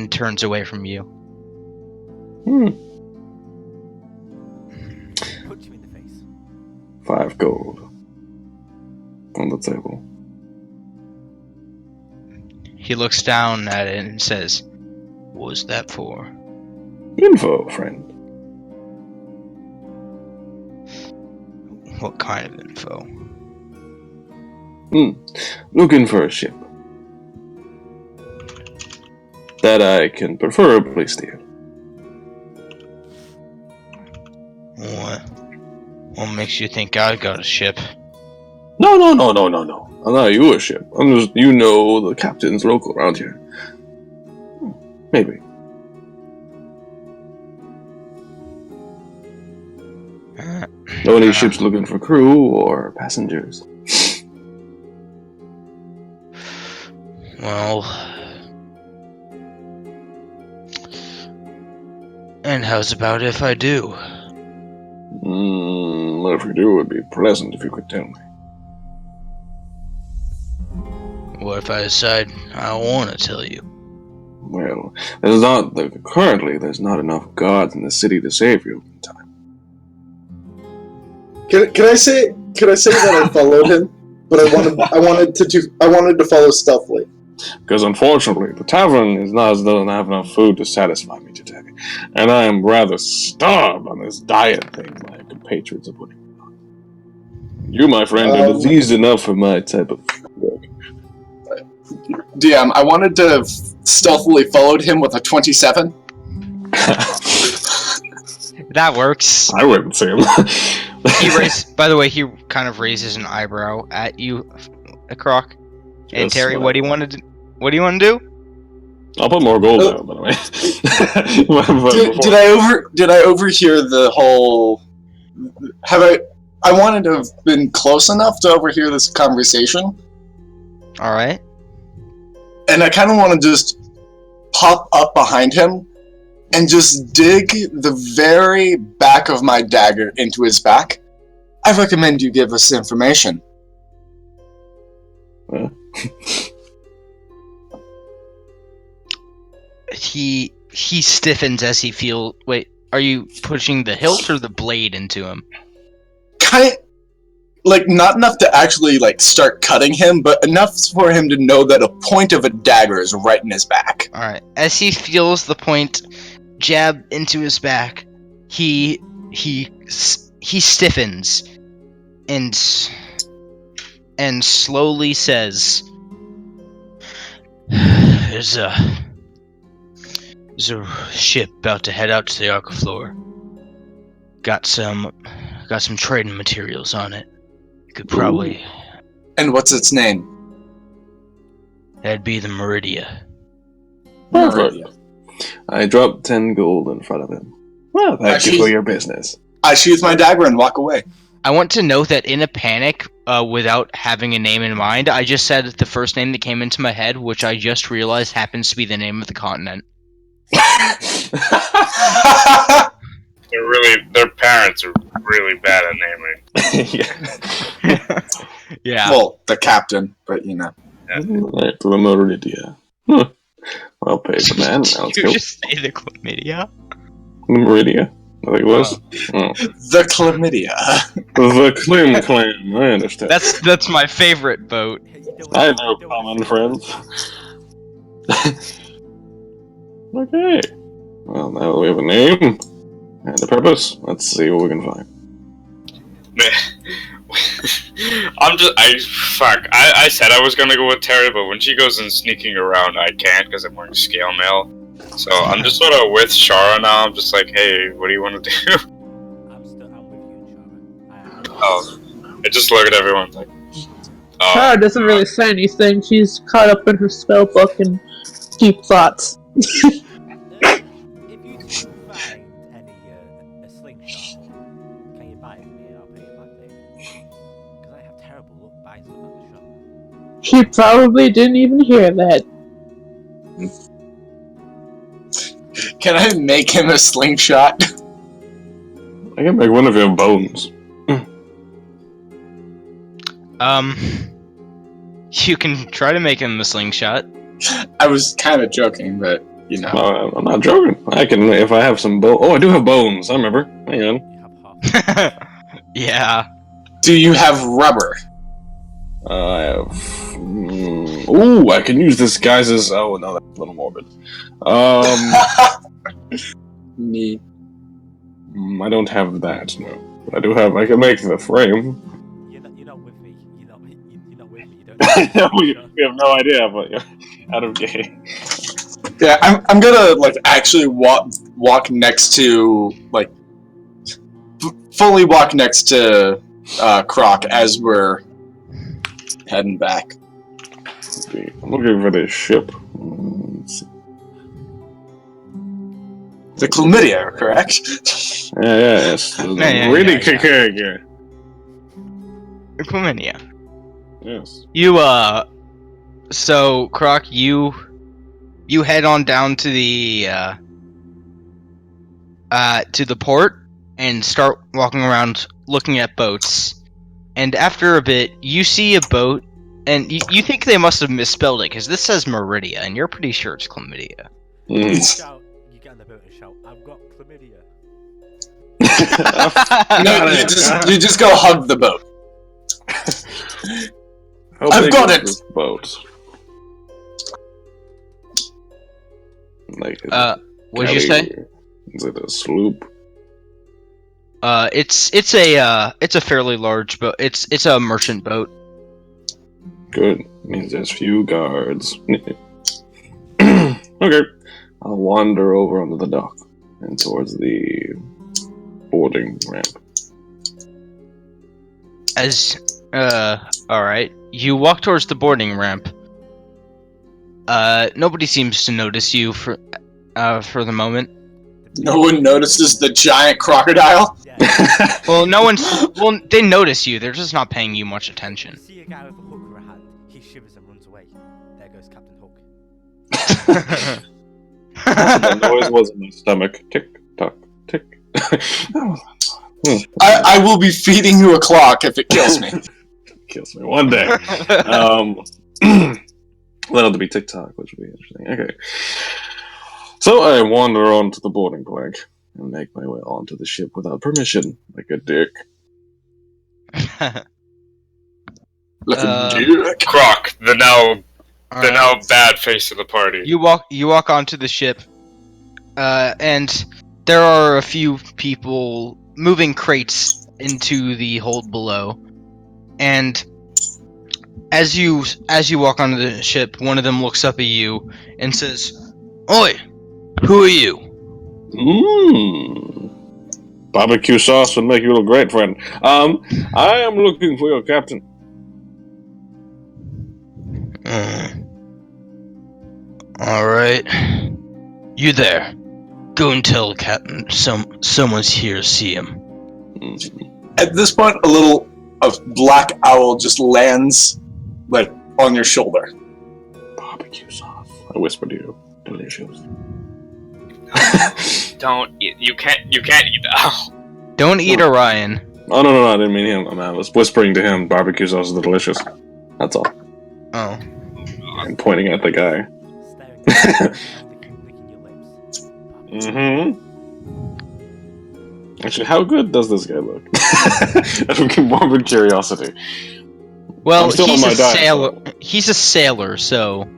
turns away from you. Punch you in the face. 5 gold on the table. He looks down at it and says, "What was that for?" Info, friend. What kind of info? Looking for a ship that I can preferably steal. What makes you think I got a ship? No. I'm not you a ship. I'm just, the captain's local around here. Maybe. Know any ships looking for crew or passengers? Well, and how's about if I do? Well, if you do, it would be pleasant if you could tell me. What if I decide I want to tell you? Well, currently there's not enough guards in the city to save you in time. Can I say that I followed him, but I wanted to follow stealthily. Because unfortunately, the tavern doesn't have enough food to satisfy me today. and I am rather starved on this diet thing my compatriots are putting me on. You, my friend, are diseased enough for my type of work. DM, I wanted to have stealthily followed him with a 27. That works. I wouldn't say By the way, he kind of raises an eyebrow at you, Croc. And Terry, what do you want to do? What do you want to do? I'll put more gold down, by the way. Did I overhear the whole? I wanted to have been close enough to overhear this conversation. All right. And I kind of want to just pop up behind him and just dig the very back of my dagger into his back. I recommend you give us information. He stiffens as he feels. Wait, are you pushing the hilt or the blade into him? Kind like not enough to actually like start cutting him, but enough for him to know that a point of a dagger is right in his back. All right. As he feels the point jab into his back, he stiffens and slowly says, There's a ship about to head out to the Arcaflor. Got some trading materials on it. You could probably... And what's its name? That'd be the Meridia. Perfect. I dropped 10 gold in front of him. Well, thank you for your business. I sheath my dagger and walk away. I want to note that in a panic, without having a name in mind, I just said the first name that came into my head, which I just realized happens to be the name of the continent. Their parents are really bad at naming. Yeah. Well, the captain, but you know. Right, to the Meridia. Well paid, man. Now let's Did go. you just say the chlamydia? The Meridia? I think it was. The chlamydia. The Clim Clan, I understand. That's my favorite boat. I know common friends. Okay. Well, now we have a name and a purpose. Let's see what we can find. I said I was gonna go with Terry, but when she goes and sneaking around, I can't because I'm wearing scale mail. So I'm just sort of with Shara now. I'm just like, hey, what do you want to do? I'm with you, Sharon. I just look at everyone like, Tara doesn't really say anything. She's caught up in her spell book and deep thoughts. If you do find any a slingshot, can you buy it from me and I'll pay you back later? Because I have terrible luck buying stuff at the shop. She probably didn't even hear that. Can I make him a slingshot? I can make one if you have bones. You can try to make him a slingshot. I was kind of joking, but you know. I'm not joking. I can, if I have some bones. Oh, I do have bones. I remember. Hang on. You have half. Yeah. Do you have rubber? I have. Ooh, I can use this guys as. Oh no, that's a little morbid. Me. I don't have that. No, but I do have. I can make the frame. You're not with me. You're not with me. You don't. we have no idea, but yeah, out of game. Yeah, I'm gonna like actually walk next to like fully walk next to Croc as we're heading back. I'm looking for this ship. Let's see. The chlamydia, correct? Yes. Really good. Chlamydia. Yes. You so Croc, you head on down to the port and start walking around looking at boats. And after a bit, you see a boat, and you think they must have misspelled it because this says Meridia, and you're pretty sure it's chlamydia. Shout, you get on the boat and shout, I've got chlamydia. No, you just go hug the boat. I've got it. This boat. Like, What did you say? Is it a sloop? It's a fairly large boat. It's a merchant boat. Good. Means there's few guards. Okay. I'll wander over onto the dock and towards the boarding ramp. Alright. You walk towards the boarding ramp. Nobody seems to notice you for the moment. No one notices the giant crocodile. Yeah. Well, they notice you. They're just not paying you much You attention. see a guy with a hook for a hand. He shivers and runs away. There goes Captain Hook. The noise was in my stomach. Tick tock, tick. I will be feeding you a clock if it kills me. Kills me one day. That'll be TikTok, which would be interesting. Okay. So I wander onto the boarding plank and make my way onto the ship without permission, like a dick. Like a Uh, dick. Croc, the now Alright. bad face of the party. You walk onto the ship, and there are a few people moving crates into the hold below. And as you walk onto the ship, one of them looks up at you and says, "Oi, who are you?" Mmm. Barbecue sauce would make you look great, friend. I am looking for your captain. All right, you there? Go and tell Captain someone's here to see him. At this point, a black owl just lands, like, on your shoulder. Barbecue sauce. I whisper to you. Delicious. Don't eat. You can't eat that. Don't eat Orion. Oh, no, I didn't mean him. I was whispering to him, barbecue sauce is delicious. That's all. Oh. And pointing at the guy. Staring at you, licking your lips. Mm-hmm. Actually, how good does this guy look? Out of morbid curiosity. Well, I'm still he's on my a diet, sailor. He's a sailor, so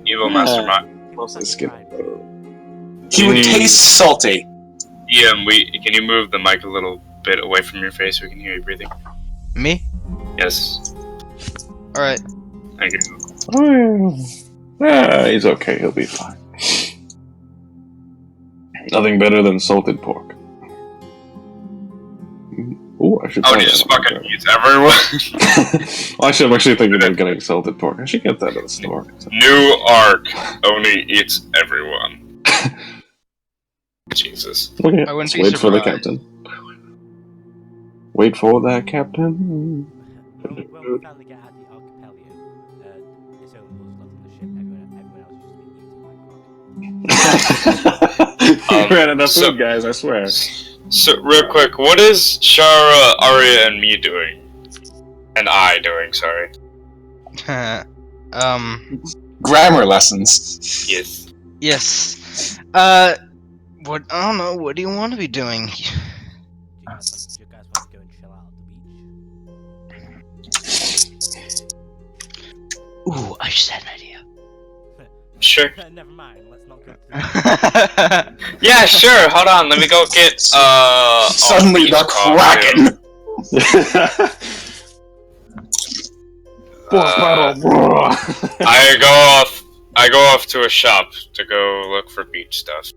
Evil Mastermind. He looks like he's Skin. crying. He would taste salty. Ian, can you move the mic a little bit away from your face so we can hear you breathing? me. Yes. All right. Thank you. He's okay. He'll be fine. Nothing better than salted pork. Ooh, I should Oh, try you that just one. fucking use everyone. Well, actually, I'm actually thinking of getting salted pork. I should get that at the store. New arc only eats everyone. Jesus. Okay, I wouldn't let's be wait for the surprised. captain. Wait for that captain. When we finally get out the archipelago, it's only us left on the ship. Everyone else has just been eaten by You ran enough so- food, guys, I swear. So, real quick, what is Shara, Arya, and me doing? And I doing, sorry. Grammar lessons. Yes. Yes. What? I don't know. What do you want to be doing? Do you guys want to go and chill out at the beach? Ooh, I just had an idea. Sure. Never mind. Let's not go. Yeah, sure. Hold on. Let me go get, Suddenly the Kraken! I go off to a shop to go look for beach stuff.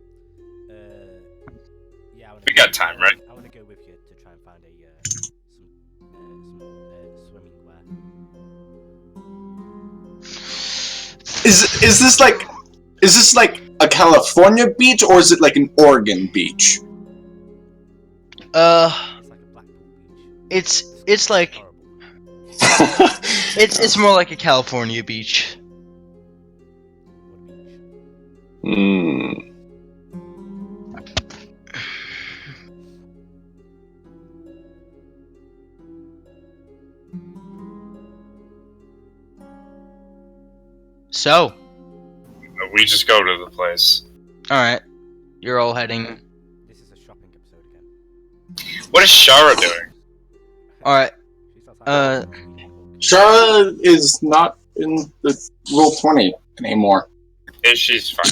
Yeah. We got time, right? I want to go with you to try and find some swimming wear. Is this like a California beach, or is it like an Oregon beach? It's like a Blackpool beach. It's like Horrible. it's more like a California beach. What beach? So, We just go to the place. all right, you're all heading. This is a shopping episode again. What is Shara doing? All right. She's outside. Shara is not in the Roll20 anymore. She's fine.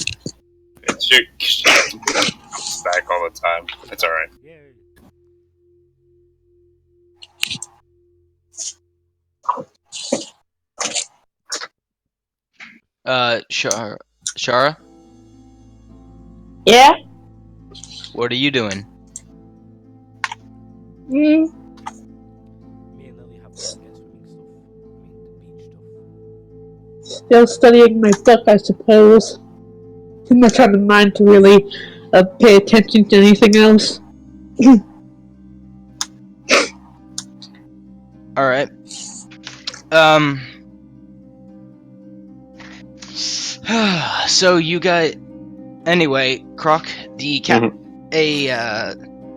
She comes back all the time. It's alright. Yay. Shara, Yeah? what are you doing? Mm, Me and Lily have to get swimming stuff. I mean, the beach stuff. still studying my book, I suppose. Too much on the mind to really pay attention to anything else. All right. So you got. Anyway, Croc, the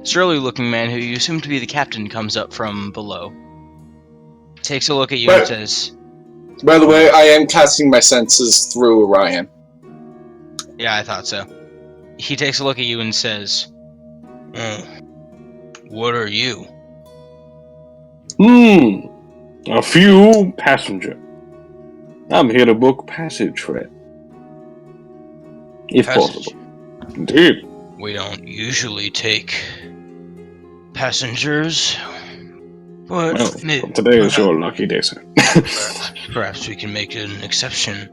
surly-looking man who you assume to be the captain comes up from below. Takes a look at you and But- says, By the way, I am casting my senses through Orion. "Yeah, I thought so." He takes a look at you and says, "What are you?" A few passenger. I'm here to book passage for it. If possible. Indeed. We don't usually take passengers, but Well, today is your lucky day, sir. perhaps we can make an exception.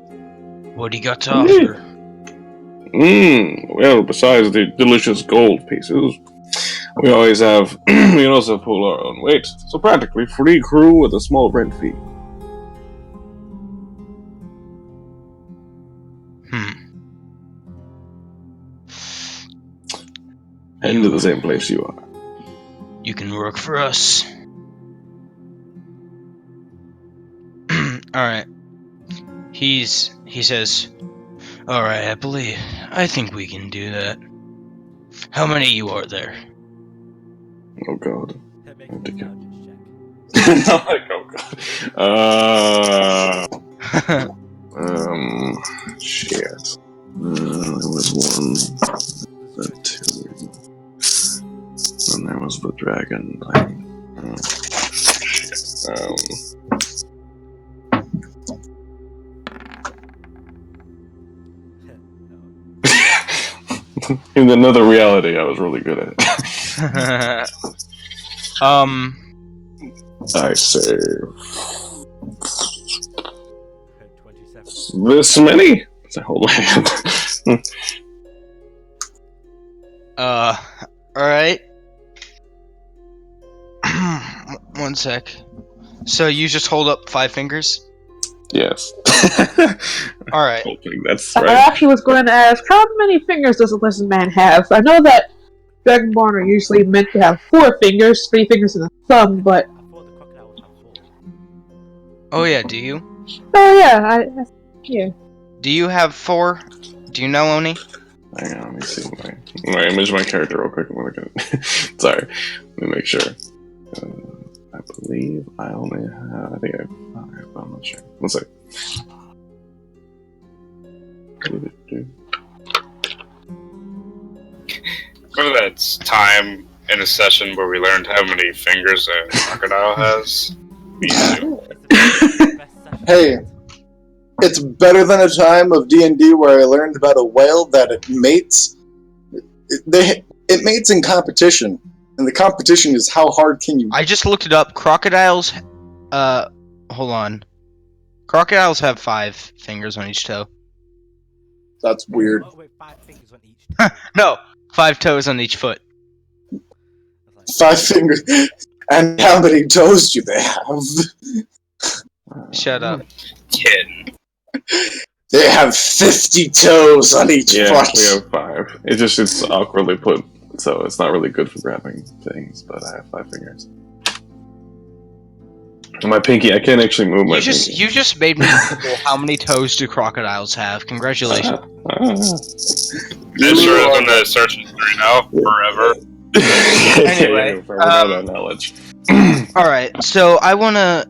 What do you got to Indeed. offer? Well, besides the delicious gold pieces, we always have, we can also pull our own weight. So practically free crew with a small rent fee. Heading to the same place you are. You can work for us. Alright. He says, "Alright, I think we can do that. How many of you are there?" Oh god. Make an intelligence check. No, like, oh god. Shit. There was one, then two, and there was the dragon thing. In another reality, I was really good at it. I say 27. this many. So hold my hand. Alright. One sec. So you just hold up 5 fingers? Yes. Alright. Hoping that's I right. actually was going to ask, how many fingers does a lizard man have? I know that Dragonborn are usually meant to have 4 fingers, 3 fingers and a thumb, but... I thought the crocodile would have 4. Oh yeah, do you? Oh yeah, yeah. Do you have 4? Do you know, Oni? Hang on, let me see my image my character real quick. I'm gonna sorry, let me make sure. I believe I only have. I think I have 5, but I'm not sure. One sec. Remember that time in a session where we learned how many fingers a crocodile has? Hey, it's better than a time of D&D where I learned about a whale that it mates. It mates in competition, and the competition is how hard can you. I just looked it up. Crocodiles, hold on. Crocodiles have 5 fingers on each toe. That's weird. Oh, wait, 5 fingers on each. No, 5 toes on each foot. 5 fingers. And how many toes do they have? Shut up. 10. They have 50 toes on each Yeah, foot. we have 5. It's awkwardly put, so it's not really good for grabbing things. But I have 5 fingers. And my pinky, I can't actually move my pinky. You just made me Google how many toes do crocodiles have. Congratulations. I'm sure I'm gonna search it right now forever. Anyway, yeah, forever know that knowledge. Alright, so I want to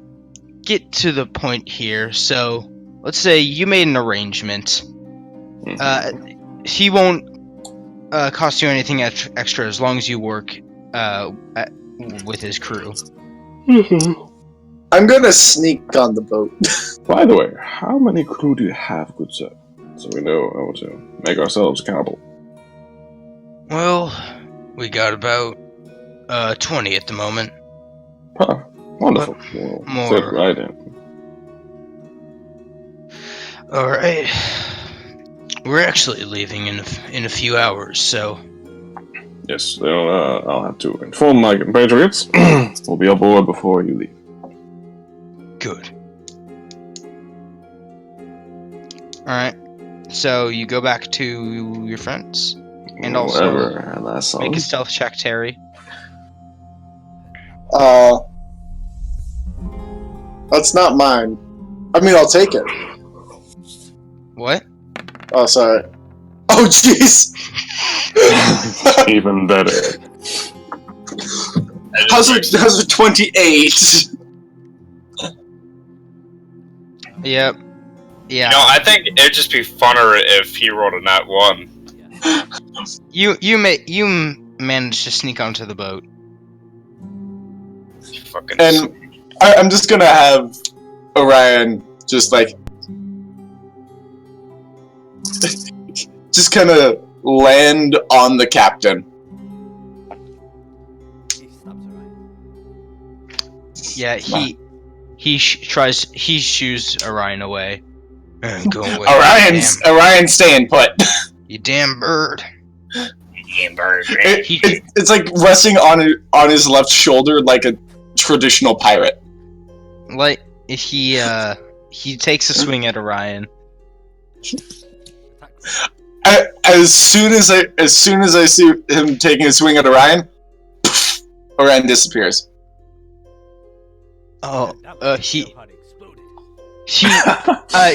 get to the point here. So, let's say you made an arrangement. He won't cost you anything extra as long as you work with his crew. I'm gonna sneak on the boat. By the way, how many crew do you have, good sir? So we know how to make ourselves accountable. Well, we got about 20 at the moment. Huh. Wonderful. Well, More. fit right in. All right. We're actually leaving in a few hours, so Yes, I'll have to inform my compatriots. We'll be aboard before you leave. good. All right. So you go back to your friends, and also Whatever, last make a song. stealth check, Terry. That's not mine. I mean, I'll take it. What? Oh, sorry. Oh, jeez. Even better. How's it 28? Yep. Yeah. No, I think it'd just be funner if he rolled a nat 1. You managed to sneak onto the boat. Fucking And I'm just gonna have Orion just like just kind of land on the captain. He stabs her right. Yeah, he shoos Orion away. Go away. Orion's staying put. You damn bird. It's like resting on his left shoulder like a traditional pirate. Like he takes a swing at Orion. As soon as I see him taking a swing at Orion, Orion disappears. Oh, That was he so hard it exploded.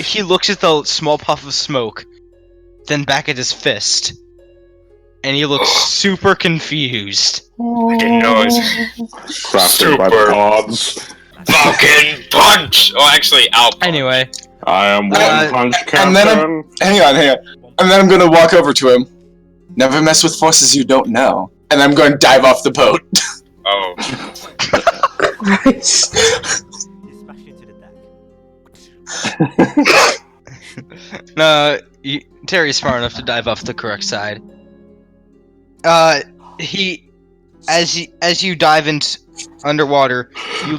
he looks at the small puff of smoke, then back at his fist, and he looks super confused. fucking noise. Crafted by Super. gods. Fucking punch! Oh, actually, I'll punch. Anyway, I am one punch and then captain. hang on. And then I'm gonna walk over to him. Never mess with forces you don't know. And I'm going to dive off the boat. Oh. Christ. You smash into the deck. no, Terry's smart enough to dive off the correct side. As you dive into underwater, you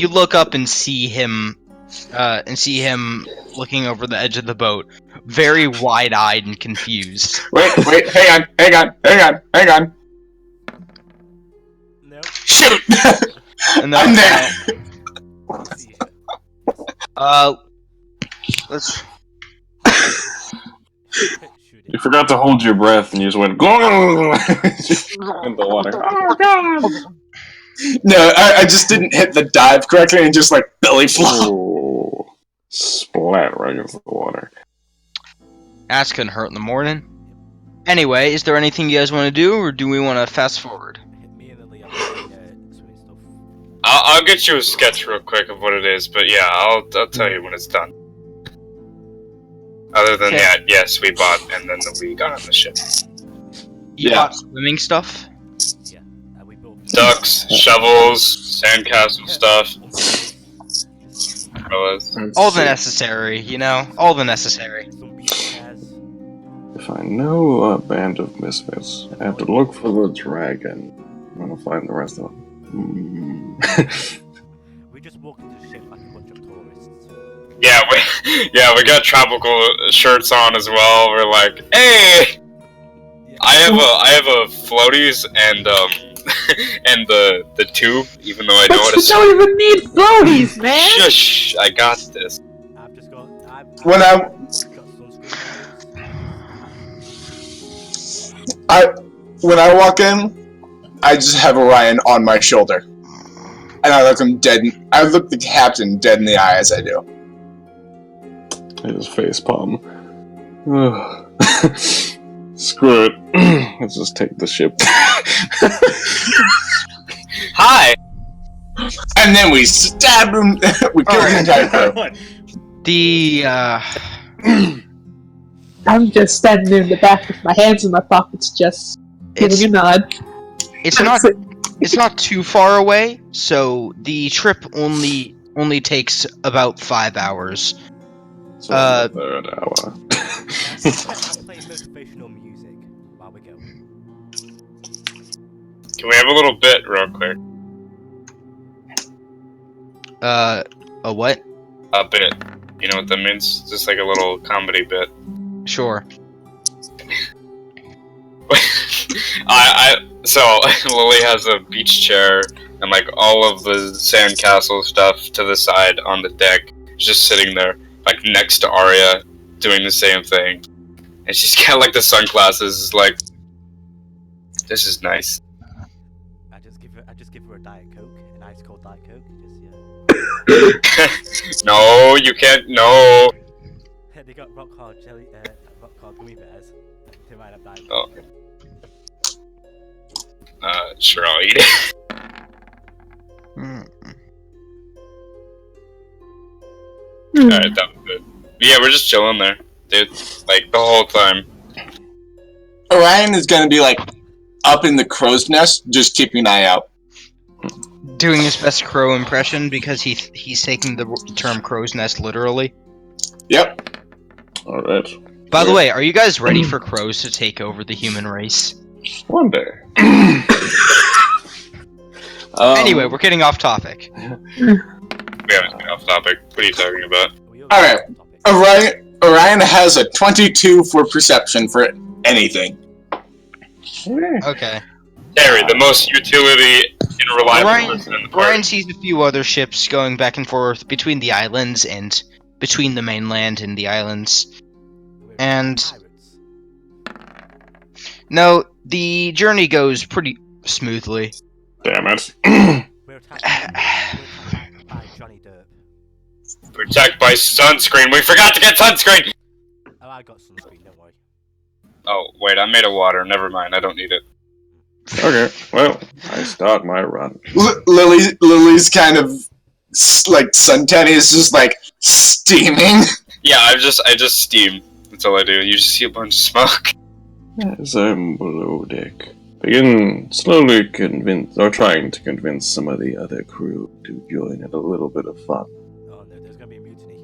look up and see him looking over the edge of the boat, very wide-eyed and confused. Wait, hang on. No. Shoot! And then, I'm there. let's. You forgot to hold your breath and you just went in the water. No, I just didn't hit the dive correctly and just like belly flop. Oh, splat right into the water. That's gonna hurt in the morning. Anyway, is there anything you guys want to do, or do we want to fast forward? Me and Lily are doing swimming stuff. I'll get you a sketch real quick of what it is, but yeah, I'll tell you when it's done. Other than Okay. that, yes, we bought, and then we got on the ship. You Yeah. bought swimming stuff. Yeah. We built Ducks, shovels, sandcastle stuff. Umbrellas. All the necessary, all the necessary. some beach chairs. If I know a band of misfits, I have to look for the dragon. I'm gonna find the rest of them. We just walked into the ship like a bunch of tourists. Yeah, we got tropical shirts on as well. We're like, hey, I have a floaties and and the tube, even though I know But what you it's. don't even need floaties, man! Shush! I got this. I've just got. When I've got sunscreen. when I walk in, I just have Orion on my shoulder, and I look the captain dead in the eye as I do. His face palm. Screw it. Let's just take the ship. Hi. And then we stab him. We kill the entire crew. I'm just standing there in the back with my hands in my pockets, just giving a nod. It's not too far away, so the trip only takes about 5 hours. So the third hour. I'm playing motivational music while we go. Can we have a little bit real quick? A what? A bit. You know what that means? Just like a little comedy bit. Sure. So Lily has a beach chair and like all of the sandcastle stuff to the side on the deck, just sitting there, like next to Arya, doing the same thing. And she's got like the sunglasses, like, this is nice. I just give her a Diet Coke, an ice cold Diet Coke. Just No, you can't. No. they got rock hard gummy bears. They might have Diet Oh. Coke. Sure, I'll eat it. Alright, that was good. Yeah, we're just chilling there, dude. Like, the whole time. Orion is gonna be like up in the crow's nest, just keeping an eye out. Doing his best crow impression because he's taking the term crow's nest literally. Yep. Alright. By the way, are you guys ready for crows to take over the human race? One day. Anyway, we're getting off topic. We haven't been off topic. What are you talking about? Alright. Orion has a 22 for perception for anything. Okay. Terry, the most utility and reliable person in the Brian party. sees a few other ships going back and forth between the islands and between the mainland and the islands. And Pirates. no, the journey goes pretty smoothly. Damn it. We're attacked by Johnny Derp. Protect by sunscreen. We forgot to get sunscreen! Oh, I got sunscreen, don't worry. Oh, wait, I'm made of water. Never mind, I don't need it. Okay, well, I start my run. Lily's kind of like suntan is just like steaming. Yeah, I just steam. That's all I do. You just see a bunch of smoke. As I'm below deck, begin slowly trying to convince some of the other crew to join in a little bit of fun. Oh no, there's gonna be a mutiny.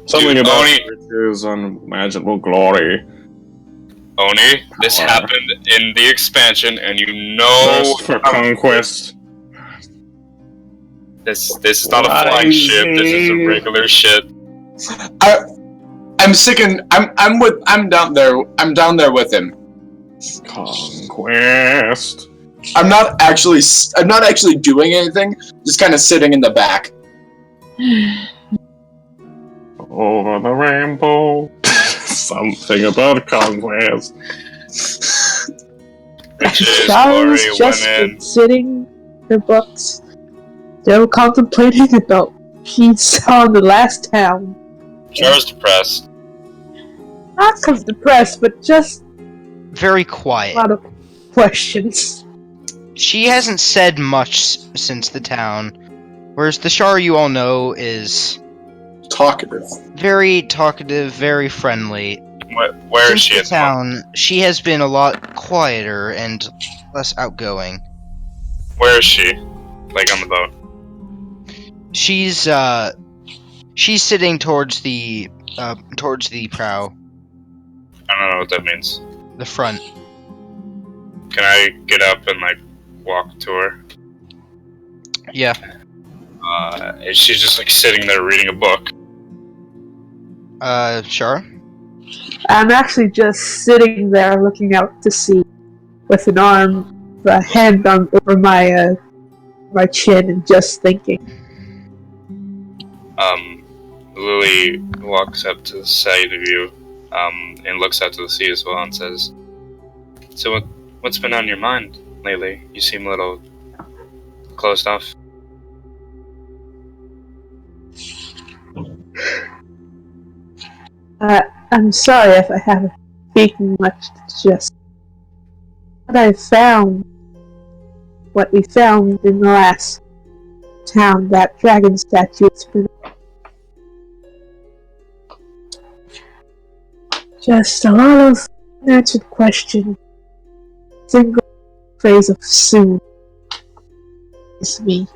Something Dude, about Oni- riches, unimaginable glory. Oni, this Power. happened in the expansion, and you know Quest for conquest. this is not a flying ship. This is a regular ship. I'm sick and I'm down there with him. Conquest. I'm not actually doing anything, just kind of sitting in the back. Over the rainbow. Something about conquest. Riches, Charles glory, just women. been sitting in the books, still contemplating about he saw in the last town. Charles depressed. Not because depressed, but just Very a quiet. lot of questions. She hasn't said much since the town, whereas the Shar you all know is Talkative. very talkative, very friendly. Where is Since she the at the moment? town, she has been a lot quieter and less outgoing. Where is she? Like on the boat. She's sitting towards the prow, I don't know what that means. the front. Can I get up and like walk to her? Yeah. And she's just like sitting there reading a book. Shar? I'm actually just sitting there looking out to sea with a hand on over my chin and just thinking. Lily walks up to the side of you, and looks out to the sea as well and says, "So what's been on your mind lately? You seem a little closed off." I'm sorry if I haven't speaking much, it's just what we found in the last town, that dragon statue. It's been just a lot of unanswered questions. Single phrase of soon is me.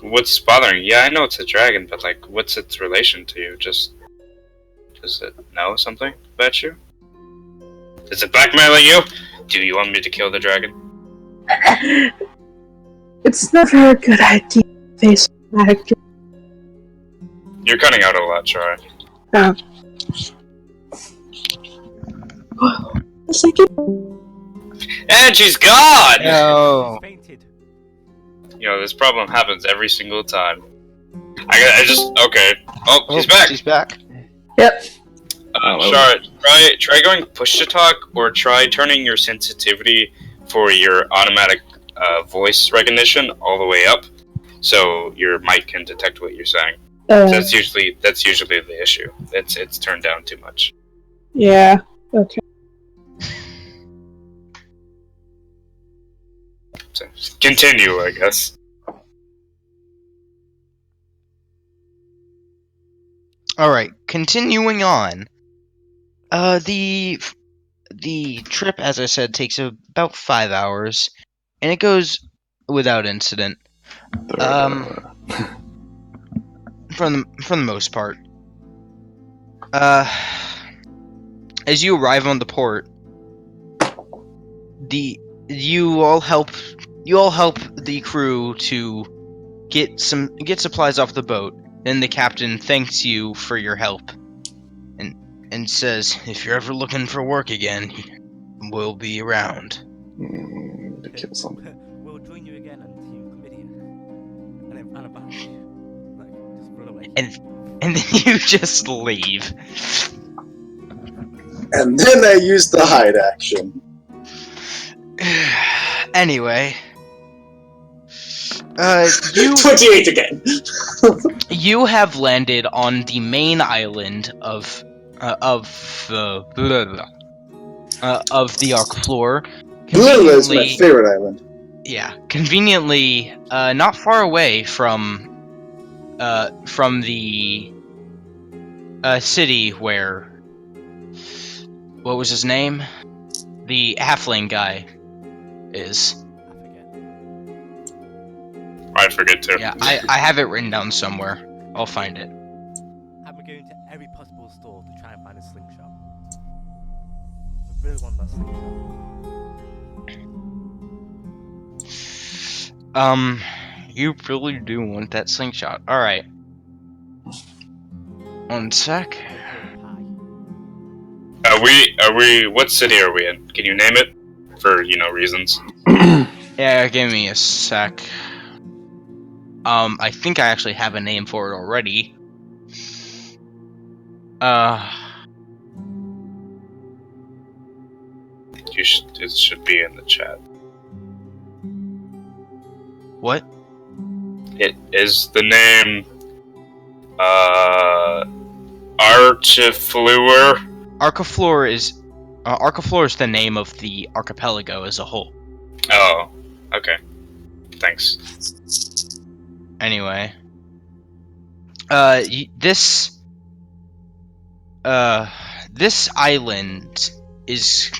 What's bothering you? Yeah, I know it's a dragon, but like, what's its relation to you? Does it know something? at you? Is it blackmailing you? Do you want me to kill the dragon? It's never a good idea to face automatic. You're cutting out a lot, Troy. A second. And she's gone! No. She's fainted. You know, this problem happens every single time. I just... Okay. Oh, she's back! She's back. Yep. Charlotte, try going push-to-talk, or try turning your sensitivity for your automatic voice recognition all the way up, so your mic can detect what you're saying. That's usually the issue. It's turned down too much. Yeah. Okay. So continue, I guess. All right, continuing on. The trip, as I said, takes about 5 hours, and it goes without incident. From the most part. As you arrive on the port, you all help the crew to get supplies off the boat. Then the captain thanks you for your help, and says, "If you're ever looking for work again, we'll be around." To kill something. We'll join you again on Team Chlamydia. And then unabashed. Like, just run away. And then you just leave. And then I used the hide action. Anyway, you 28 again. you have landed on the main island of the Arc Floor. Blue is my Conveniently, favorite island. yeah, conveniently, not far away from the city where, what was his name? The halfling guy is. I forget. I forget too. Yeah, I have it written down somewhere. I'll find it. I'm going to every possible store to try and find a slingshot. I really want that slingshot. You really do want that slingshot. Alright. One sec. Are we, what city are we in? Can you name it? For, reasons. Yeah, give me a sec. I think I actually have a name for it already. It should be in the chat. What? It is the name, Archifluer. Arcaflor is the name of the archipelago as a whole. Oh, okay. Thanks. Anyway, this island is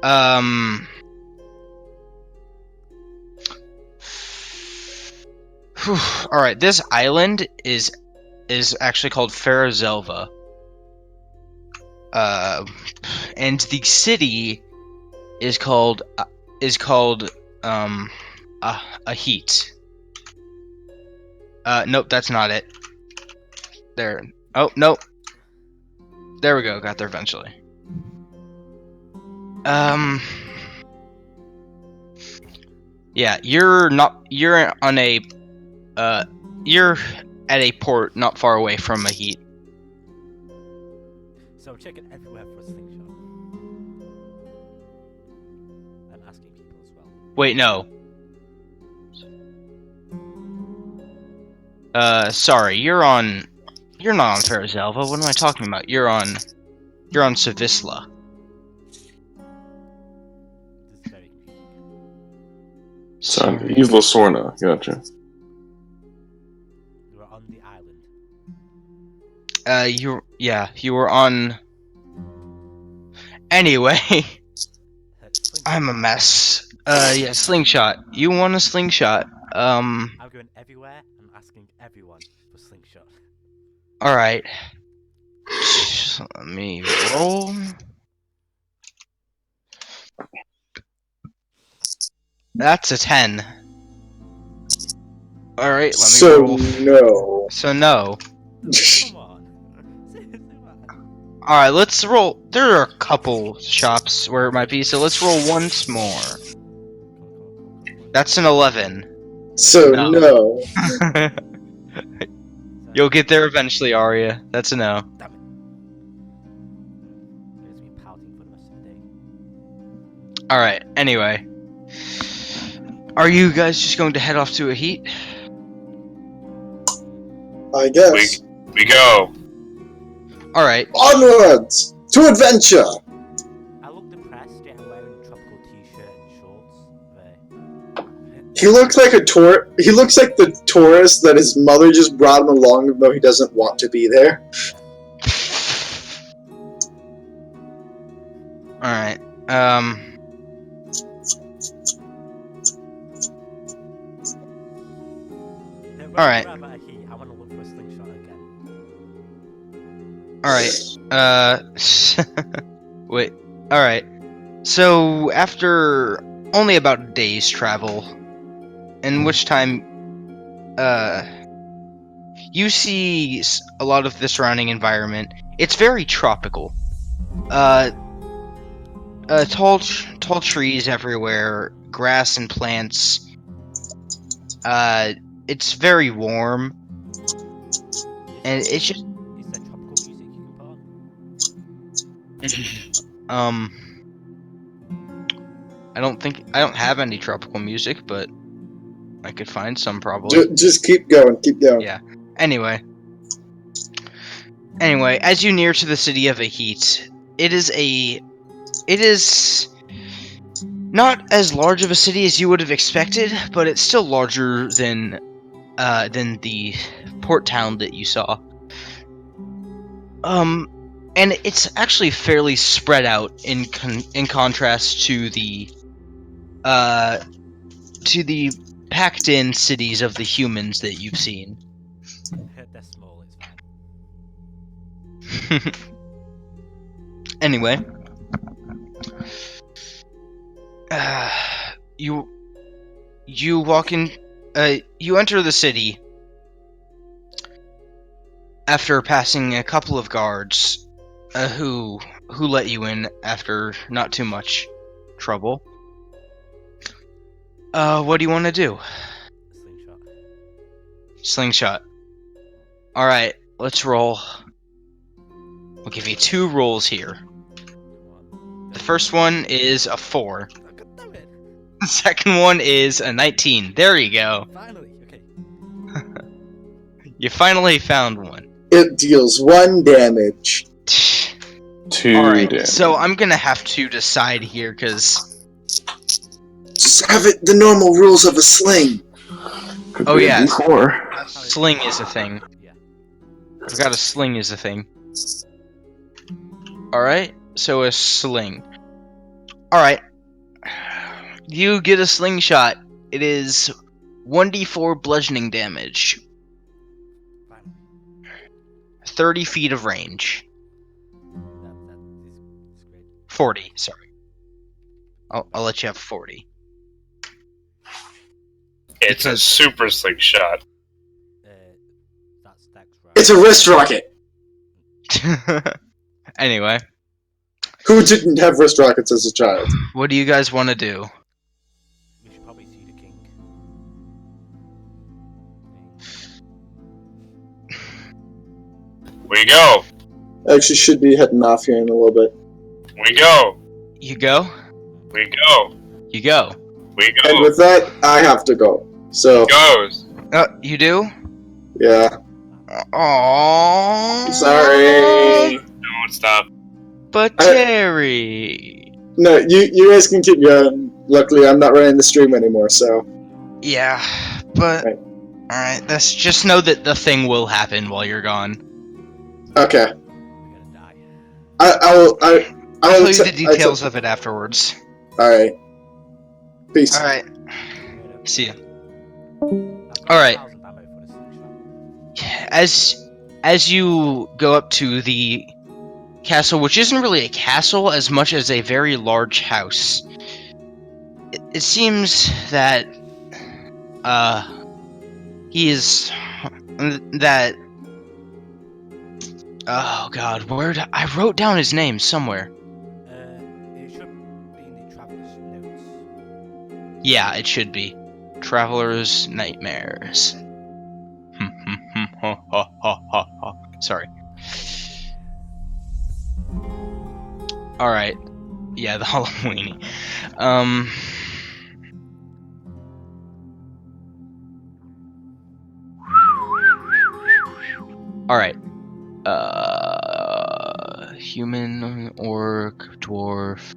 all right. This island is actually called Farazelva. And the city is called Ahit. Nope, that's not it. There. Oh, nope. There we go. Got there eventually. Yeah, you're at a port not far away from Ahit. So I'm checking everywhere for a slingshot. And asking people as well. Wait, no. Sorry, you're not on Farazelva. What am I talking about? You're on Savisla. This is very confusing. So, Isla Sorna, gotcha. We're on the island. You were on. Anyway, Slingshot. I'm a mess. Yeah, slingshot. You want a slingshot? I'm going everywhere and asking everyone for slingshot. All right. Let me roll. That's a 10. Alright, let me So roll. no. So no. Come on. Seriously, man. Alright, let's roll. There are a couple shops where it might be, so let's roll once more. That's an 11. So No. no. You'll get there eventually, Arya. That's a no. Damn it. You're just been pouting for the rest of the day. Alright, anyway. Are you guys just going to head off to a heat? I guess. We go. Alright. Onwards to adventure. I look depressed, yet I'm wearing tropical t-shirt and shorts. He looks like He looks like the tourist that his mother just brought him along, even though he doesn't want to be there. Alright. Alright. I want to look for a slingshot again. Alright. Wait. Alright. So, after only about a day's travel, in which time, you see a lot of the surrounding environment. It's very tropical. Tall trees everywhere, grass and plants. It's very warm, and it's just Is there tropical music you can put on? I don't have any tropical music, but I could find some probably. Just keep going, keep going. Yeah. Anyway, as you near to the city of Ahit, it is not as large of a city as you would have expected, but it's still larger than the port town that you saw. And it's actually fairly spread out in contrast to the packed-in cities of the humans that you've seen. They're small, it's fine. Anyway, you walk in. You enter the city after passing a couple of guards, who let you in after not too much trouble. What do you want to do? Slingshot. Slingshot. Alright, let's roll. We'll give you 2 rolls here. Come on. The first one is a 4. Oh, God damn it. The second one is a 19. There you go. Finally, okay. You finally found one. It deals 1 damage. 2 Alright, damage. so I'm gonna have to decide here, because... Just have it the normal rules of a sling. Could Oh, be a yeah. D4. Sling is a thing. Yeah. I forgot a sling is a thing. Alright, so a sling. Alright. You get a slingshot. It is 1d4 bludgeoning damage. Finally. 30 feet of range. That is great. 40, sorry. I'll let you have 40. It's a super slingshot. That's right. It's a wrist rocket. Anyway, Who didn't have wrist rockets as a child? what do you guys want to do? We should probably see the king. We go. Actually, should be heading off here in a little bit. We go. You go? We go. You go. We And go. with that, I have to go. So, Goes. You do? yeah. Aww. Sorry. Don't stop. But Terry. No, you guys can keep going. Luckily, I'm not running the stream anymore, so. Yeah, but Right. alright. That's just know that the thing will happen while you're gone. Okay. We're gonna die. I'll tell you the details of it afterwards. Alright. Peace. Alright. See ya. I've got Alright. 1,000 ammo for the slingshot. As as you go up to the castle, which isn't really a castle as much as a very large house, it seems that he is that. Oh God, I wrote down his name somewhere. It should be in the traveller's notes. Yeah, it should be. Traveler's Nightmares. Sorry. Alright. Yeah, the Halloweeny. Alright. Human, orc, dwarf.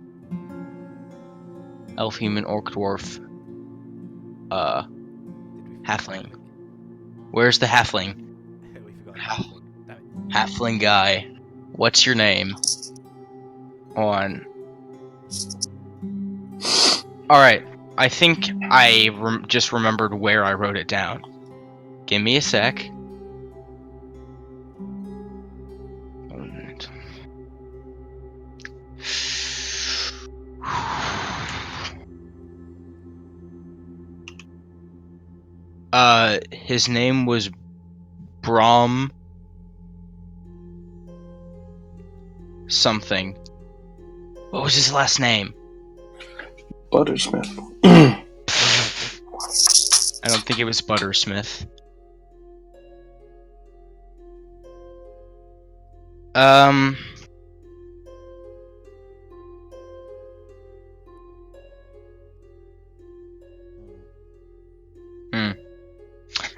Elf, human, orc, dwarf. Halfling. Where's the halfling? We forgot halfling. Damn it. Halfling guy. What's your name? On. Alright. I think I just remembered where I wrote it down. Give me a sec. His name was Brom something. What was his last name? Buttersmith. I don't think it was Buttersmith.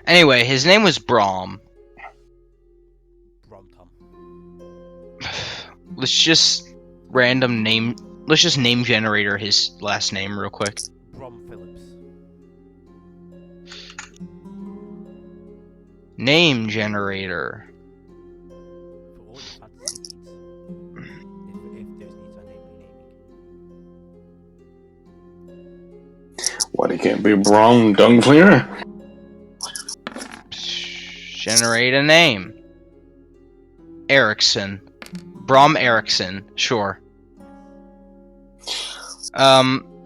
Anyway, his name was Brom. Bromtom. Let's just name generator his last name real quick. Brom Phillips. Name generator. For all your fantasy needs. If those needs are namely naming. What, he can't be Brom Dung Cleaner? Generate a name. Erickson. Brom Erickson, sure.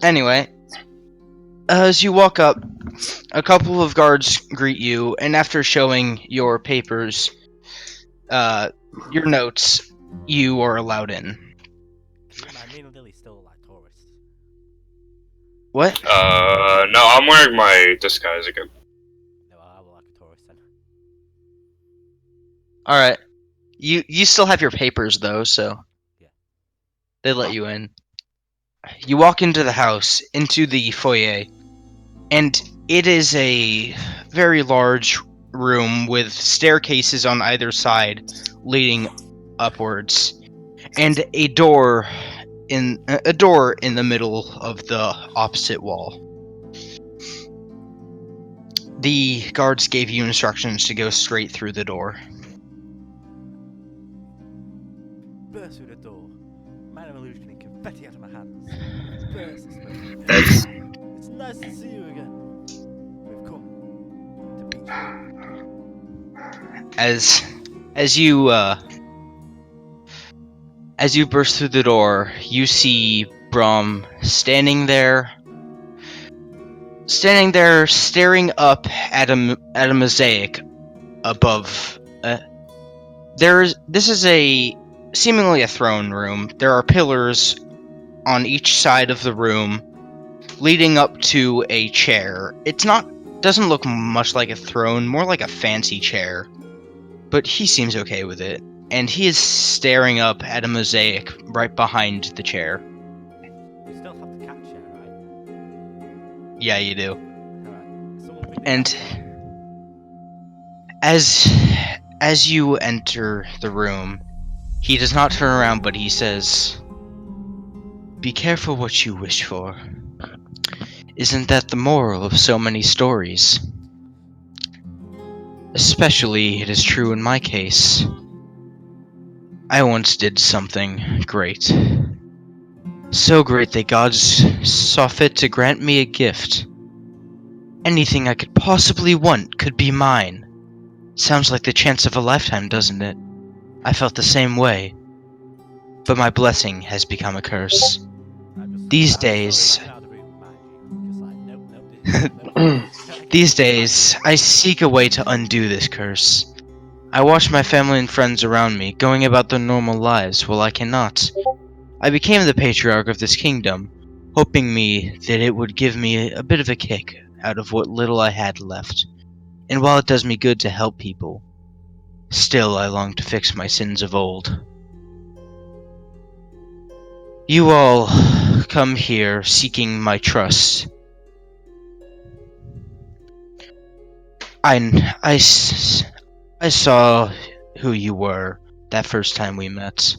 Anyway. As you walk up, a couple of guards greet you, and after showing your papers, your notes, you are allowed in. Me and Lily still like tourists. What? No, I'm wearing my disguise again. No, I will like a tourist then. Alright. You still have your papers though, so Yeah. they let you in. You walk into the house, into the foyer, and it is a very large room with staircases on either side leading upwards, and a door in the middle of the opposite wall. The guards gave you instructions to go straight through the door. Burst through the door. Man of illusion and confetti out of my hands. Burst this way. That's It's nice to see you again. We've come to beat you. As you burst through the door, you see Brom standing there staring up at a mosaic above. This is seemingly a throne room. There are pillars on each side of the room leading up to a chair. Doesn't look much like a throne, more like a fancy chair. But he seems okay with it. And he is staring up at a mosaic right behind the chair. We still have the cat chair, right? Yeah, you do. Alright. Someone pick the And cat as you enter the room, he does not turn around, but he says, "Be careful what you wish for. Isn't that the moral of so many stories? Especially it is true in my case. I once did something great. So great that gods saw fit to grant me a gift. Anything I could possibly want could be mine. Sounds like the chance of a lifetime, doesn't it? I felt the same way. But my blessing has become a curse. These days, these days, I seek a way to undo this curse. I watch my family and friends around me going about their normal lives while I cannot. I became the patriarch of this kingdom, hoping that it would give me a bit of a kick out of what little I had left. And while it does me good to help people, still I long to fix my sins of old. You all come here seeking my trust. I saw who you were that first time we met.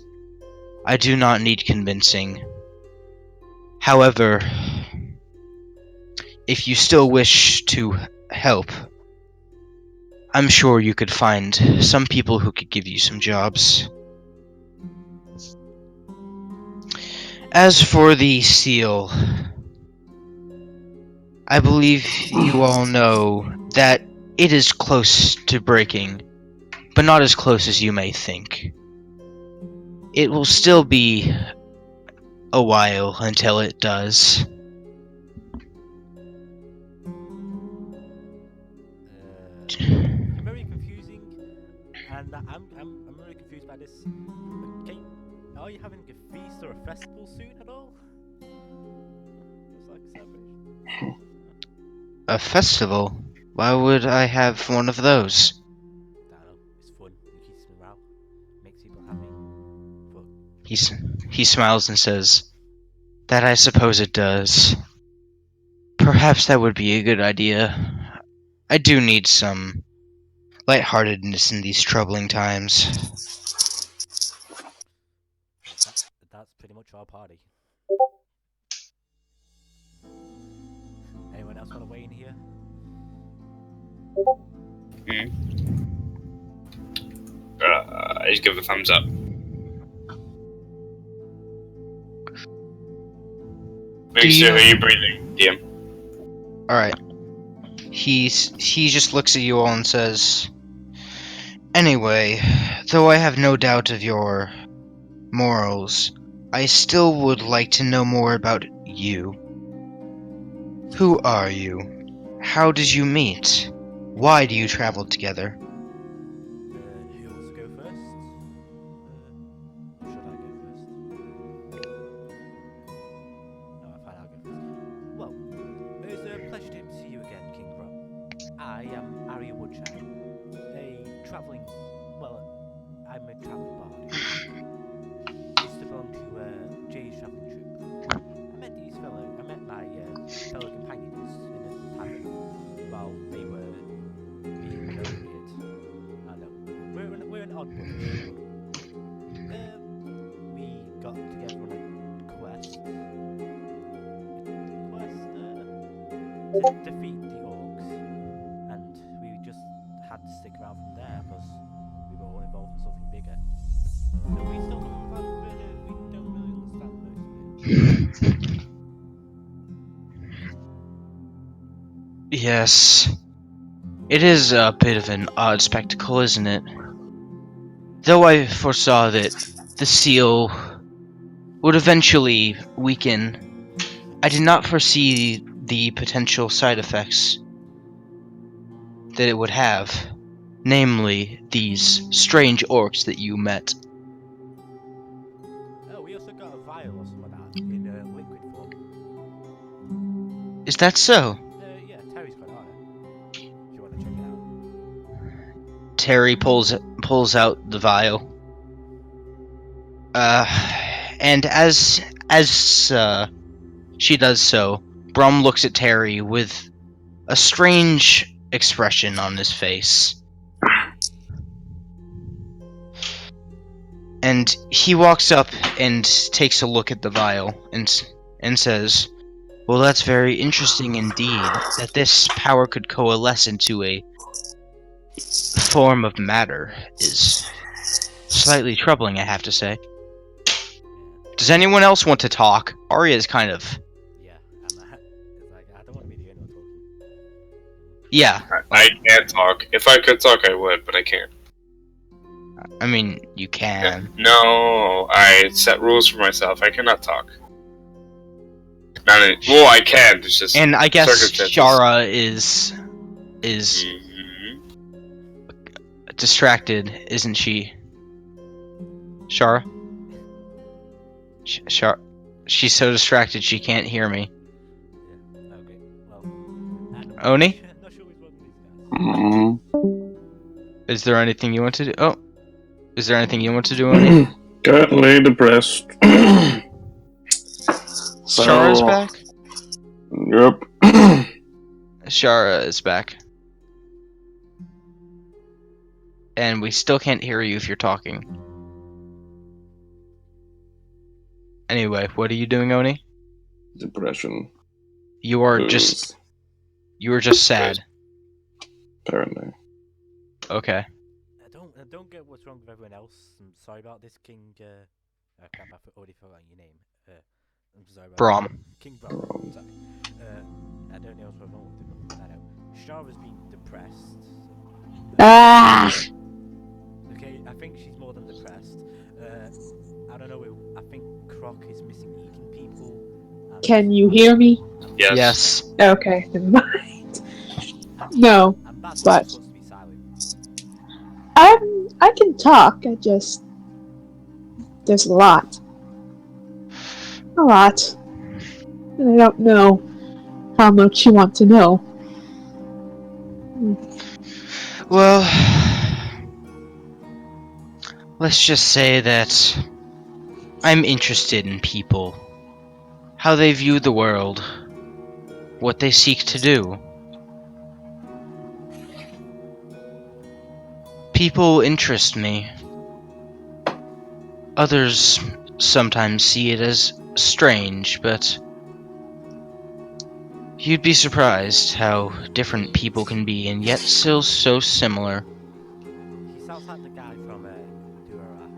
I do not need convincing. However, if you still wish to help, I'm sure you could find some people who could give you some jobs. As for the seal, I believe you all know that it is close to breaking, but not as close as you may think. It will still be a while until it does. Very confusing, and I'm very confused by this. Are you having a feast or a festival soon at all? It's like a celebration. A festival? Why would I have one of those? I don't know. It's fun. It keeps morale. Makes people happy. But He smiles and says, "That I suppose it does. Perhaps that would be a good idea. I do need some lightheartedness in these troubling times." that's pretty much our party. Anyone else want to weigh in here? I just give a thumbs up. Make sure you're breathing, DM. Alright. He just looks at you all and says, "Anyway, though I have no doubt of your morals, I still would like to know more about you. Who are you? How did you meet? Why do you travel together?" Who wants to go first? Or should I go first? No, fine, I'll go first. Well, it was a pleasure to see you again, King Brom. I am Arya Woodshire, I'm a travelling bard. Used to belong to Jay's travelling troupe. I met my fellow companions in a tavern while they were being very weird. I know. We're an odd bunch. We got together on a quest. To defeat the orcs, and we just had to stick around from there because we were all involved in something bigger. So we still don't really understand most of it. Yes. It is a bit of an odd spectacle, isn't it? Though I foresaw that the seal would eventually weaken, I did not foresee the potential side effects that it would have. Namely, these strange orcs that you met. Oh, we also got a vial or something like that in liquid form. Is that so? Yeah, Terry's got it on it. If you want to check it out. Terry pulls out the vial. And as she does so, Brom looks at Terry with a strange expression on his face. And he walks up and takes a look at the vial and says, "Well, that's very interesting indeed, that this power could coalesce into a form of matter is slightly troubling, I have to say. Does anyone else want to talk?" Arya is kind of... Yeah, it's like, I don't want to be the only one talking. Yeah. I can't talk. If I could talk, I would, but I can't. I mean, you can. No, I set rules for myself. I cannot talk. Well, I can. It's just And I guess circumstances. Shara is Mhm. distracted, isn't she? Shara? Shara? She's so distracted she can't hear me. Yeah. Okay. Well. Oni? Not sure which one of these guys. Is there anything you want to do? Oh. Is there anything you want to do, Oni? Currently depressed. So, Shara's back? Yep. Shara is back. And we still can't hear you if you're talking. Anyway, what are you doing, Oni? Depression. You are Booze, just sad. apparently. Okay. I don't get what's wrong with everyone else. I'm sorry about this, King. Crap, I already forgot your name. I'm sorry about Brom. King Brom. Sorry. I don't know what's wrong with him. I know. Shara's been depressed. Ah! Okay, I think she's more than depressed. I don't know. I think Croc is missing eating people. Can you hear me? Yes. Okay, never mind. No, And that's but- supposed to be silent. I can talk. There's a lot. A lot. And I don't know how much you want to know. Well, let's just say that I'm interested in people. How they view the world. What they seek to do. People interest me. Others sometimes see it as strange, but you'd be surprised how different people can be and yet still so similar. He sounds like the guy from Durara.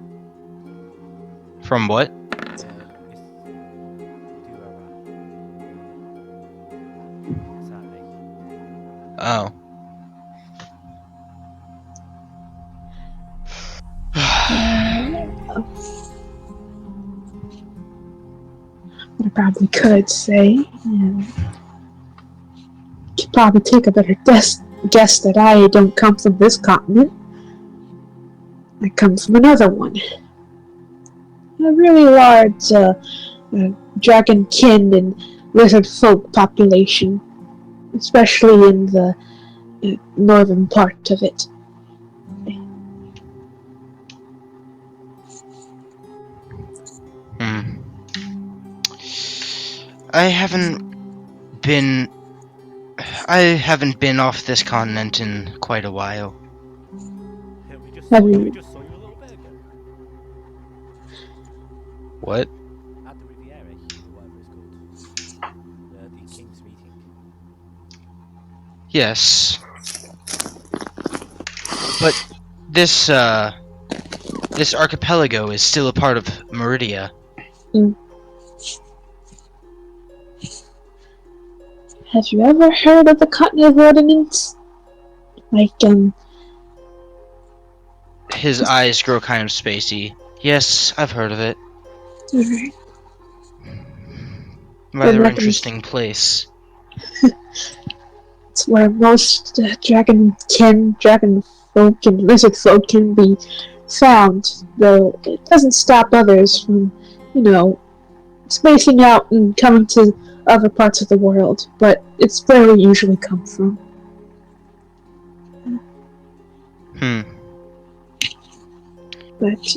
From what? It's Durara. Is that me? Oh. I probably could say. And could probably take a better guess that I don't come from this continent. I come from another one. A really large dragonkin and lizard folk population, especially in the northern part of it. I haven't been off this continent in quite a while. Yeah, we just Have saw, you- we just saw you a little bit ago. What? At the Riviera, or whatever it's called. The King's meeting. Yes. But this archipelago is still a part of Meridia. Have you ever heard of the Continent of Ordinance? His eyes grow kind of spacey. Yes, I've heard of it. Alright. Rather let me- interesting place. It's where most dragon folk and lizard folk can be found, though it doesn't stop others from, spacing out and coming to other parts of the world, but it's where we usually come from. But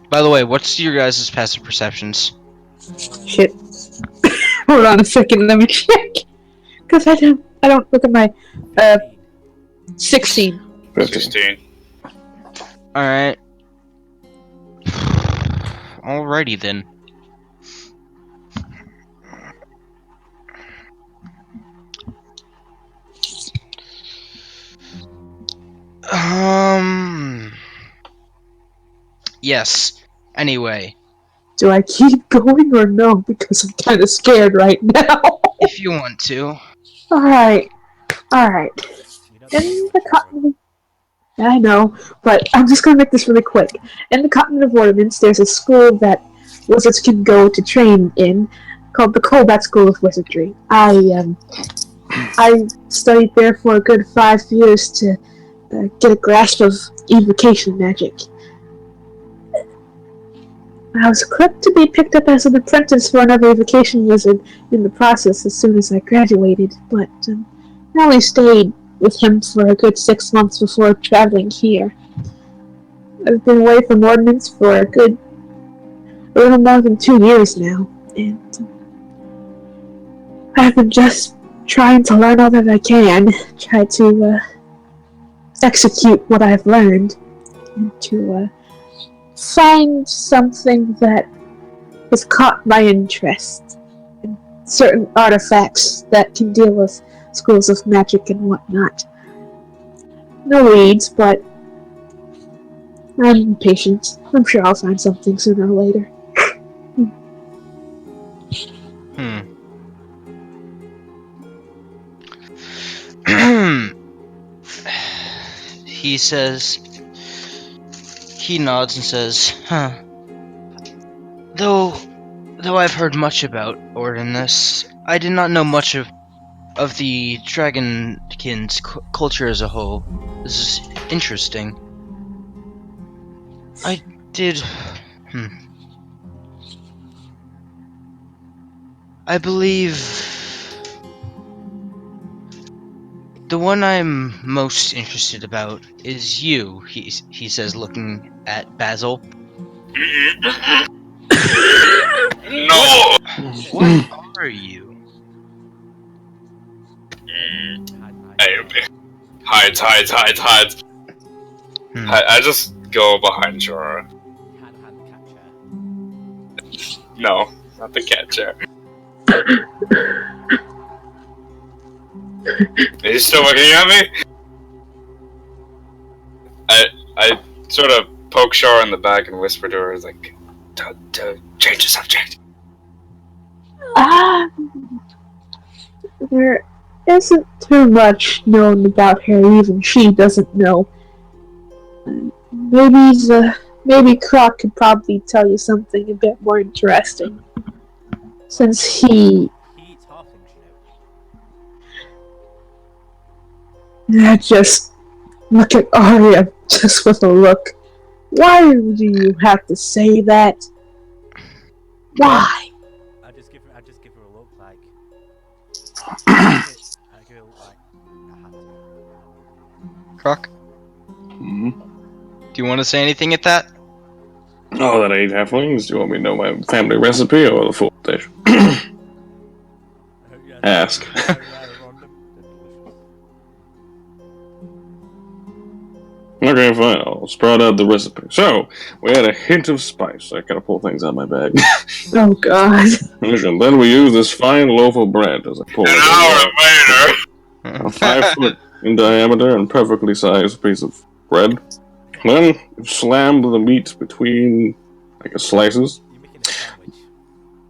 By the way, what's your guys' passive perceptions? shit. Hold on a second, let me check. Cause I don't look at my 16. 16. Alright. Alrighty then. Yes. Anyway. Do I keep going or no? Because I'm kind of scared right now. If you want to. Alright. Alright. You know In the continent. I know, but I'm just gonna make this really quick. In the continent of Ornaments, there's a school that wizards can go to train in, called the Colbat School of Wizardry. I studied there for a good 5 years to get a grasp of evocation magic. I was quick to be picked up as an apprentice for another evocation wizard in the process as soon as I graduated, but I only stayed with him for a good 6 months before traveling here. I've been away from Ordnance for a little more than 2 years now, and I've been just trying to learn all that I can, try to execute what I've learned, and to find something that has caught my interest, and certain artifacts that can deal with schools of magic and whatnot. No leads, but I'm impatient. I'm sure I'll find something sooner or later. He says. He nods and says, "Huh. Though I've heard much about Ordinus, I did not know much of the Dragonkin's culture as a whole. This is interesting. I did. I believe the one I'm most interested about is you," he says, looking at Basil. No! What are you? Hide. I just go behind Jorah. Hand the catcher. No, not the cat chair. Are you still looking at me? I sort of poke Shara in the back and whisper to her, like, to change the subject. There isn't too much known about her, even she doesn't know. Maybe Croc could probably tell you something a bit more interesting. Since he eats halflings, you I just look at Arya just with a look. Why do you have to say that? Why? I just give her a look like. I give her a look like. I have to. Croc, Mhm. do you want to say anything at that? Oh, that I eat halflings? Do you want me to know my family recipe or the full dish? Ask. Okay, fine. I'll sprout out the recipe. So, we had a hint of spice. I gotta pull things out of my bag. Oh God. And then we use this fine loaf of bread as I pull An it. hour later! A 5 foot in diameter and perfectly sized piece of bread. Then slam the meat between slices. You're making a sandwich.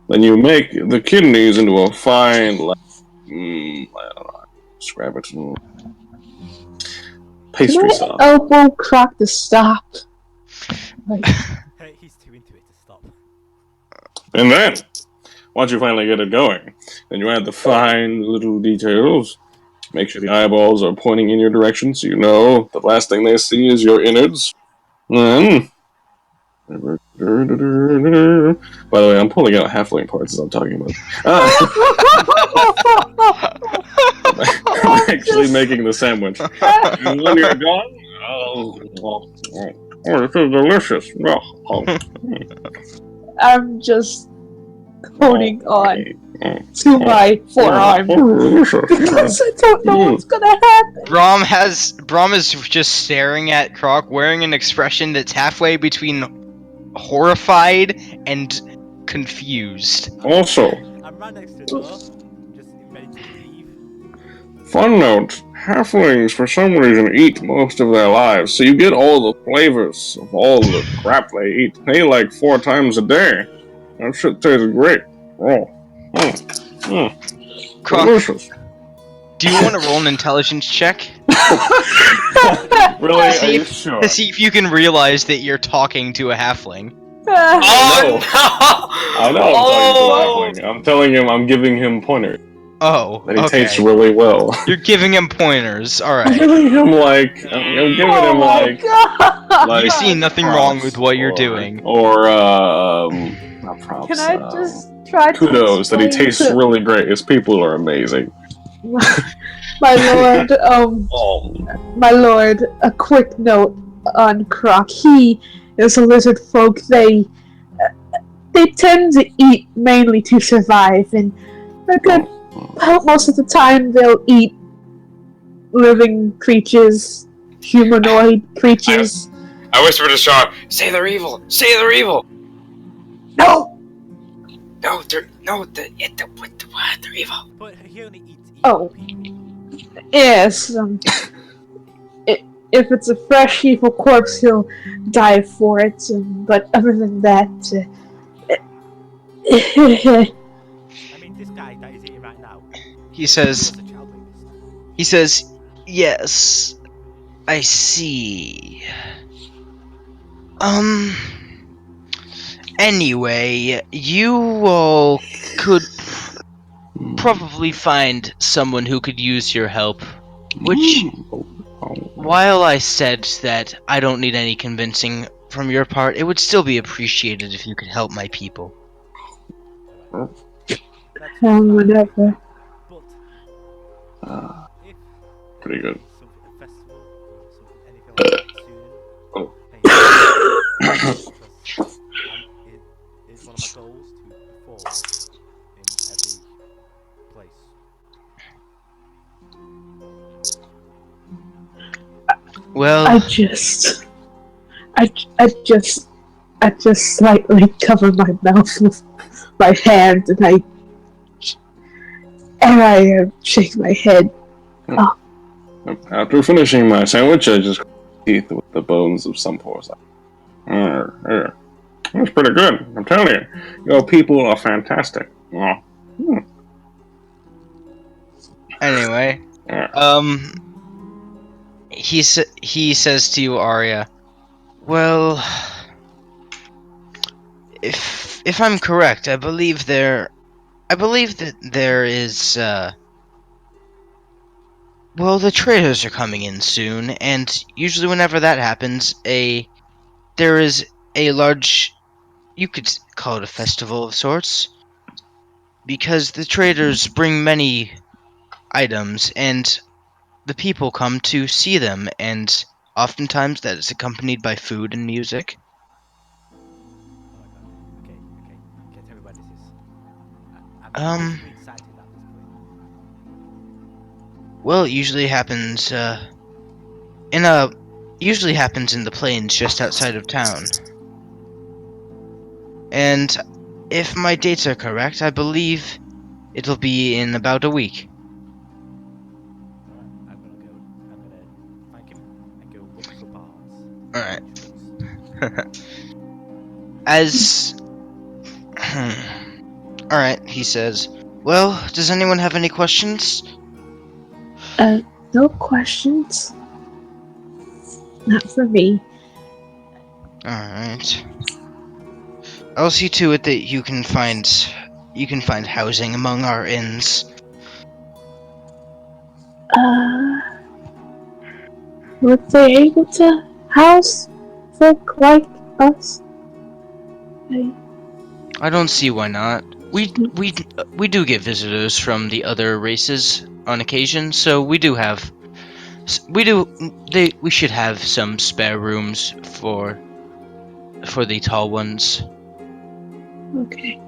Then you make the kidneys into a fine, I don't know, describe it. Pastry Can I sauce. elbow Croc to stop? Like, He's too into it to stop. And then, once you finally get it going, then you add the fine little details. Make sure the eyeballs are pointing in your direction so you know the last thing they see is your innards. Then... By the way, I'm pulling out halfling parts as I'm talking about. I'm actually making the sandwich. And when you're done, this is delicious. I'm just holding on to my forearm because I don't know what's gonna happen. Brom is just staring at Croc, wearing an expression that's halfway between horrified and confused. Also, I'm right next to the door, just ready to leave. fun note, halflings for some reason eat most of their lives, so you get all the flavors of all the crap they eat. They eat like 4 times a day. That shit tastes great. Croc, Delicious. do you want to roll an intelligence check Really? See Are you if- sure? to see if you can realize that you're talking to a halfling? Oh I know I'm Oh! talking to a halfling. I'm telling him I'm giving him pointers Oh, that he tastes okay. really well. You're giving him pointers. All I'm right. giving him I'm giving him like You see nothing wrong with props what you're or- doing. Or not props. Can I just try to kudos that he explain tastes to really great. His people are amazing. my lord, Oh, my lord, a quick note on Croc. He is a lizard folk. They tend to eat mainly to survive, and a good most of the time they'll eat living creatures, humanoid creatures. I whisper to Shar, say they're evil! Say they're evil! No! No, they're what? They're evil. But he only eats evil Oh. people. Yes, if it's a fresh evil corpse, he'll die for it, but other than that... I mean, this guy that is here right now, He says, was a child rapist. he says, yes, I see. Anyway, you all could probably find someone who could use your help. Which, while I said that I don't need any convincing from your part, it would still be appreciated if you could help my people. That's fine. whatever. But if pretty good. something, a festival or something, anything like that soon, Oh. because it is one of my goals to perform in every place. Well, I just slightly cover my mouth with my hand, and I shake my head. After finishing my sandwich, I just teeth with the bones of some poor side. That's pretty good. I'm telling you, your people are fantastic. anyway, he says to you, Arya, well, if I'm correct, I believe that there is, well, the traders are coming in soon, and usually whenever that happens, there is a large, you could call it a festival of sorts, because the traders bring many items, and the people come to see them, and oftentimes that is accompanied by food and music. Oh my god. Okay. Tell me where this is. I'm too excited at this point. Well, it usually happens, usually happens in the plains just outside of town. And if my dates are correct, I believe it'll be in about a week. Alright, I'm gonna thank him and go look for bars. Alright. As... Alright, he says. Well, does anyone have any questions? No questions. Not for me. Alright. I'll see to it that you can find housing among our inns. Were they able to house folk like us? I don't see why not. We do get visitors from the other races on occasion, so we should have some spare rooms for the tall ones. Okay.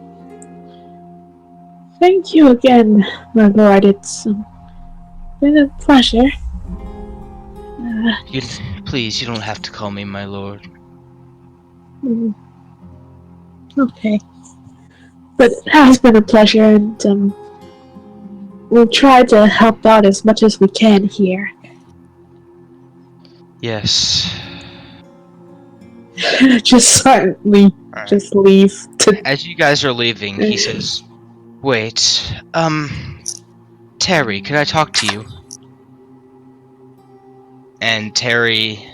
Thank you again, my lord. It's been a pleasure. Please, you don't have to call me my lord. Okay. But it has been a pleasure, and we'll try to help out as much as we can here. Yes. Just silently, Alright. just leave. As you guys are leaving, he says, "Wait, Terry, could I talk to you? And Terry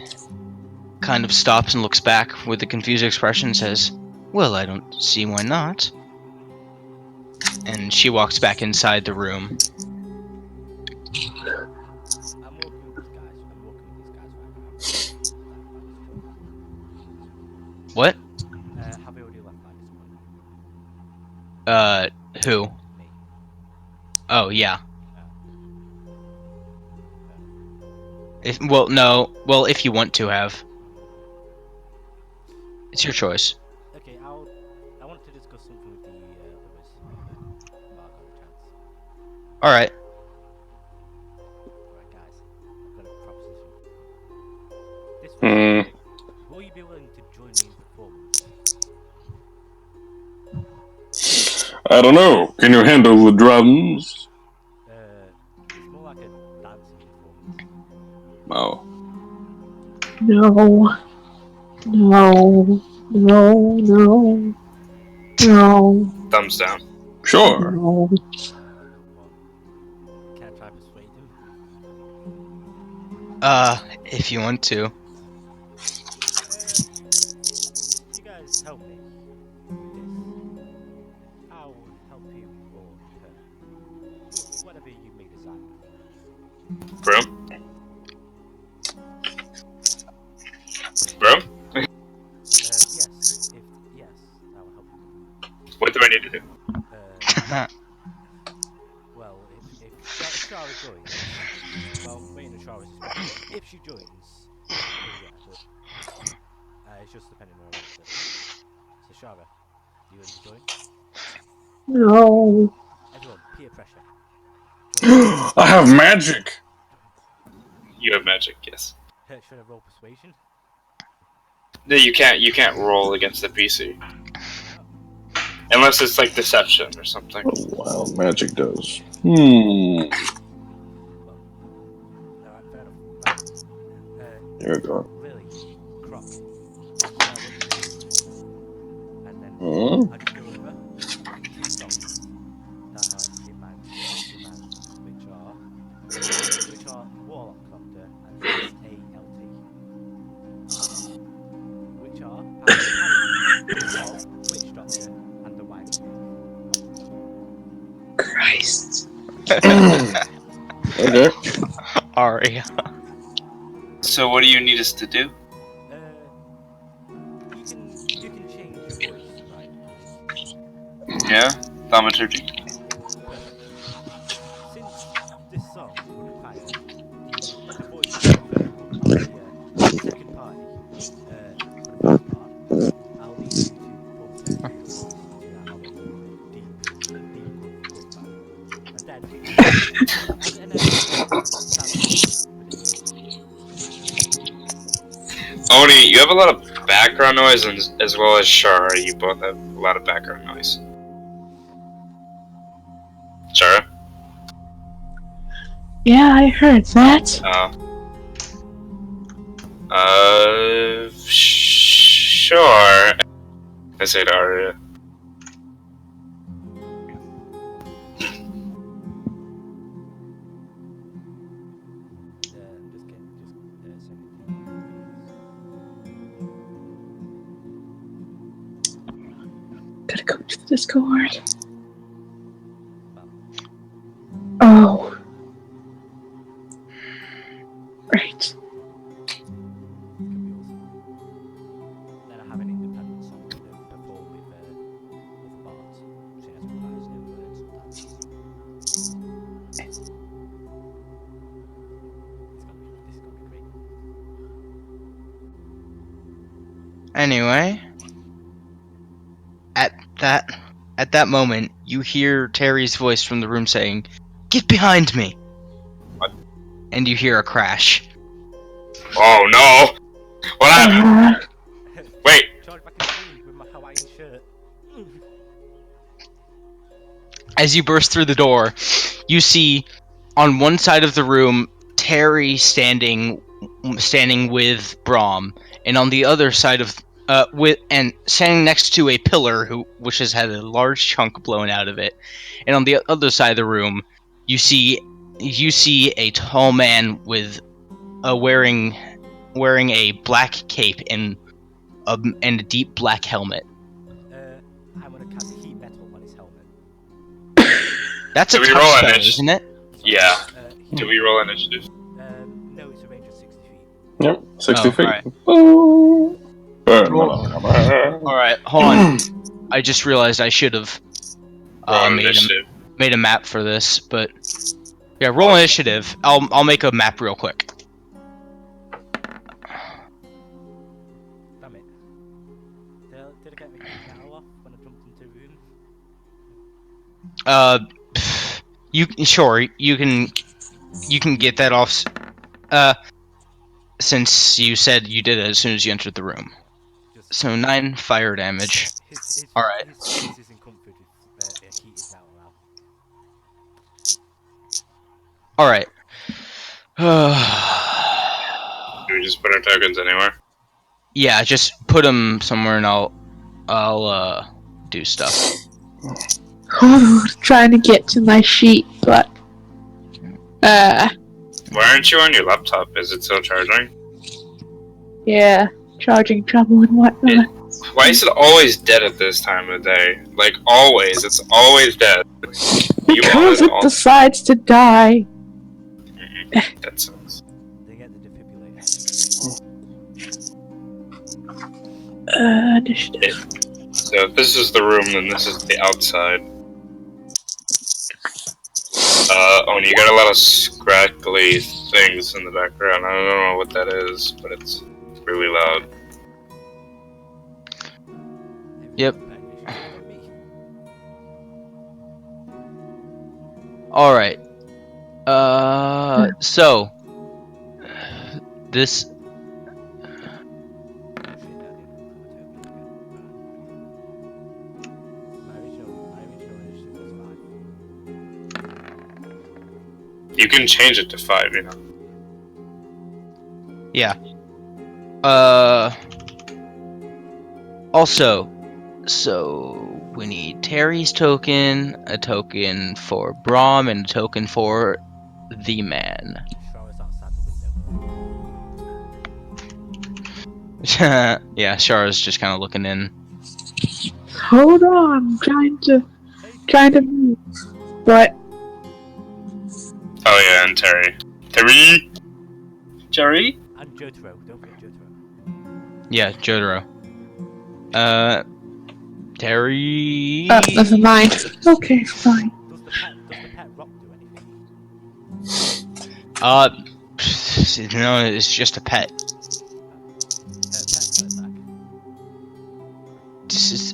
kind of stops and looks back with a confused expression and says, well, I don't see why not. And she walks back inside the room. I'm working with these guys. I'm working with these guys right now. What? Have they already left by this point? Who? Me. Oh, yeah. Well, if you want to have. It's your choice. Okay, I want to discuss something with the others. Mark on the chance. Alright. Alright, guys. I've got a proposition. This Hmm. will you be willing to join me in performance? I don't know. Can you handle the drums? It's more like a dancing performance. Oh. No. No. No. No. No. Thumbs down. Sure. No. Can I try to persuade him? If you want to. If you guys help me with this, I'll help you or her. Whatever you may decide. Broom? Broom? Yes, I will help you. What do I need to do? Well, if Shara joins, well, waiting on Shara's response. If she joins, yeah, but it's just depending on her answer. So Shara, do you want to join? No. Everyone, peer pressure. I have magic. You have magic, yes. Should I roll persuasion? No, you can't roll against the PC. Unless it's like deception or something. What wild magic does. Alright, fair enough. Right. Here we go. Lily, Croc, and then Hmm? I just go over 2 songs that are in my mind, which are Warlock Copter and SALT, which are parody of Witch Doctor and the White Snake. Christ. Okay. Aria. So what do you need us to do? You can change your voice, right? Yeah? Thaumaturgy? Perfect. Since this song would require the voices of the second party for the first part, I'll need you to perform certain voices to that of a deep gruff man. And then, start the song for this. Oni, you have a lot of background noise, and as well as Shara, you both have a lot of background noise. Shara? Yeah, I heard that. Sure. I say to Aria. Gotta go to the Discord. Oh. Right. Then I have an independent song to perform with other parts, so it requires no words sometimes. This is gonna be great. Anyway, at that moment, you hear Terry's voice from the room saying, "Get behind me!" What? And you hear a crash. Oh no! What happened? Wait! Charge back in screen with my Hawaiian shirt. As you burst through the door, you see on one side of the room Terry standing with Brahm, and on the other side of standing next to a pillar which has had a large chunk blown out of it, and on the other side of the room you see a tall man with wearing a black cape and a deep black helmet. I'm gonna cast heat metal on his helmet. That's a Do we touch roll spell, initiative? isn't it? Yeah. Heat Do we roll initiative? No, it's a range of 60 feet. Yep, 60 Oh, feet. alright. Ooh. Roll- All right, hold on. I just realized I should have Roll made initiative. a map for this, but yeah, roll initiative. I'll make a map real quick. Damn it. Did I get my heat metal off when I jumped into a room? You can get that off. Since you said you did it as soon as you entered the room. Just So 9 fire damage. his Alright. His face isn't comforted with heated metal now. Alright. Do we just put our tokens anywhere? Yeah, just put them somewhere and I'll do stuff. Trying to get to my sheet, but Why aren't you on your laptop? Is it still charging? yeah, charging trouble and whatnot. Why is it always dead at this time of day? Like always, it's always dead. You Because want it it all? decides to die. That sucks. They get the defibrillator. Initiative. So if this is the room, then this is the outside. Oh, and you got a lot of scraggly things in the background. I don't know what that is, but it's really loud. Yep. Better initiative than me. Alright. So this Oh shit, I didn't put my token again. My original initiative was 5. You can change it to 5, you know. yeah. Also, so we need Terry's token, a token for Brahm, and a token for the man. Shroud's outside the window. Yeah, Shara's just kind of looking in. Hold on, trying to move. But Oh yeah, and Terry. Terry? Terry? And Jotaro, don't forget Jotaro. Yeah, Jotaro. Terry. never mind. Okay, fine. Does the pet rock do anything? No, it's just a pet. Pet attack.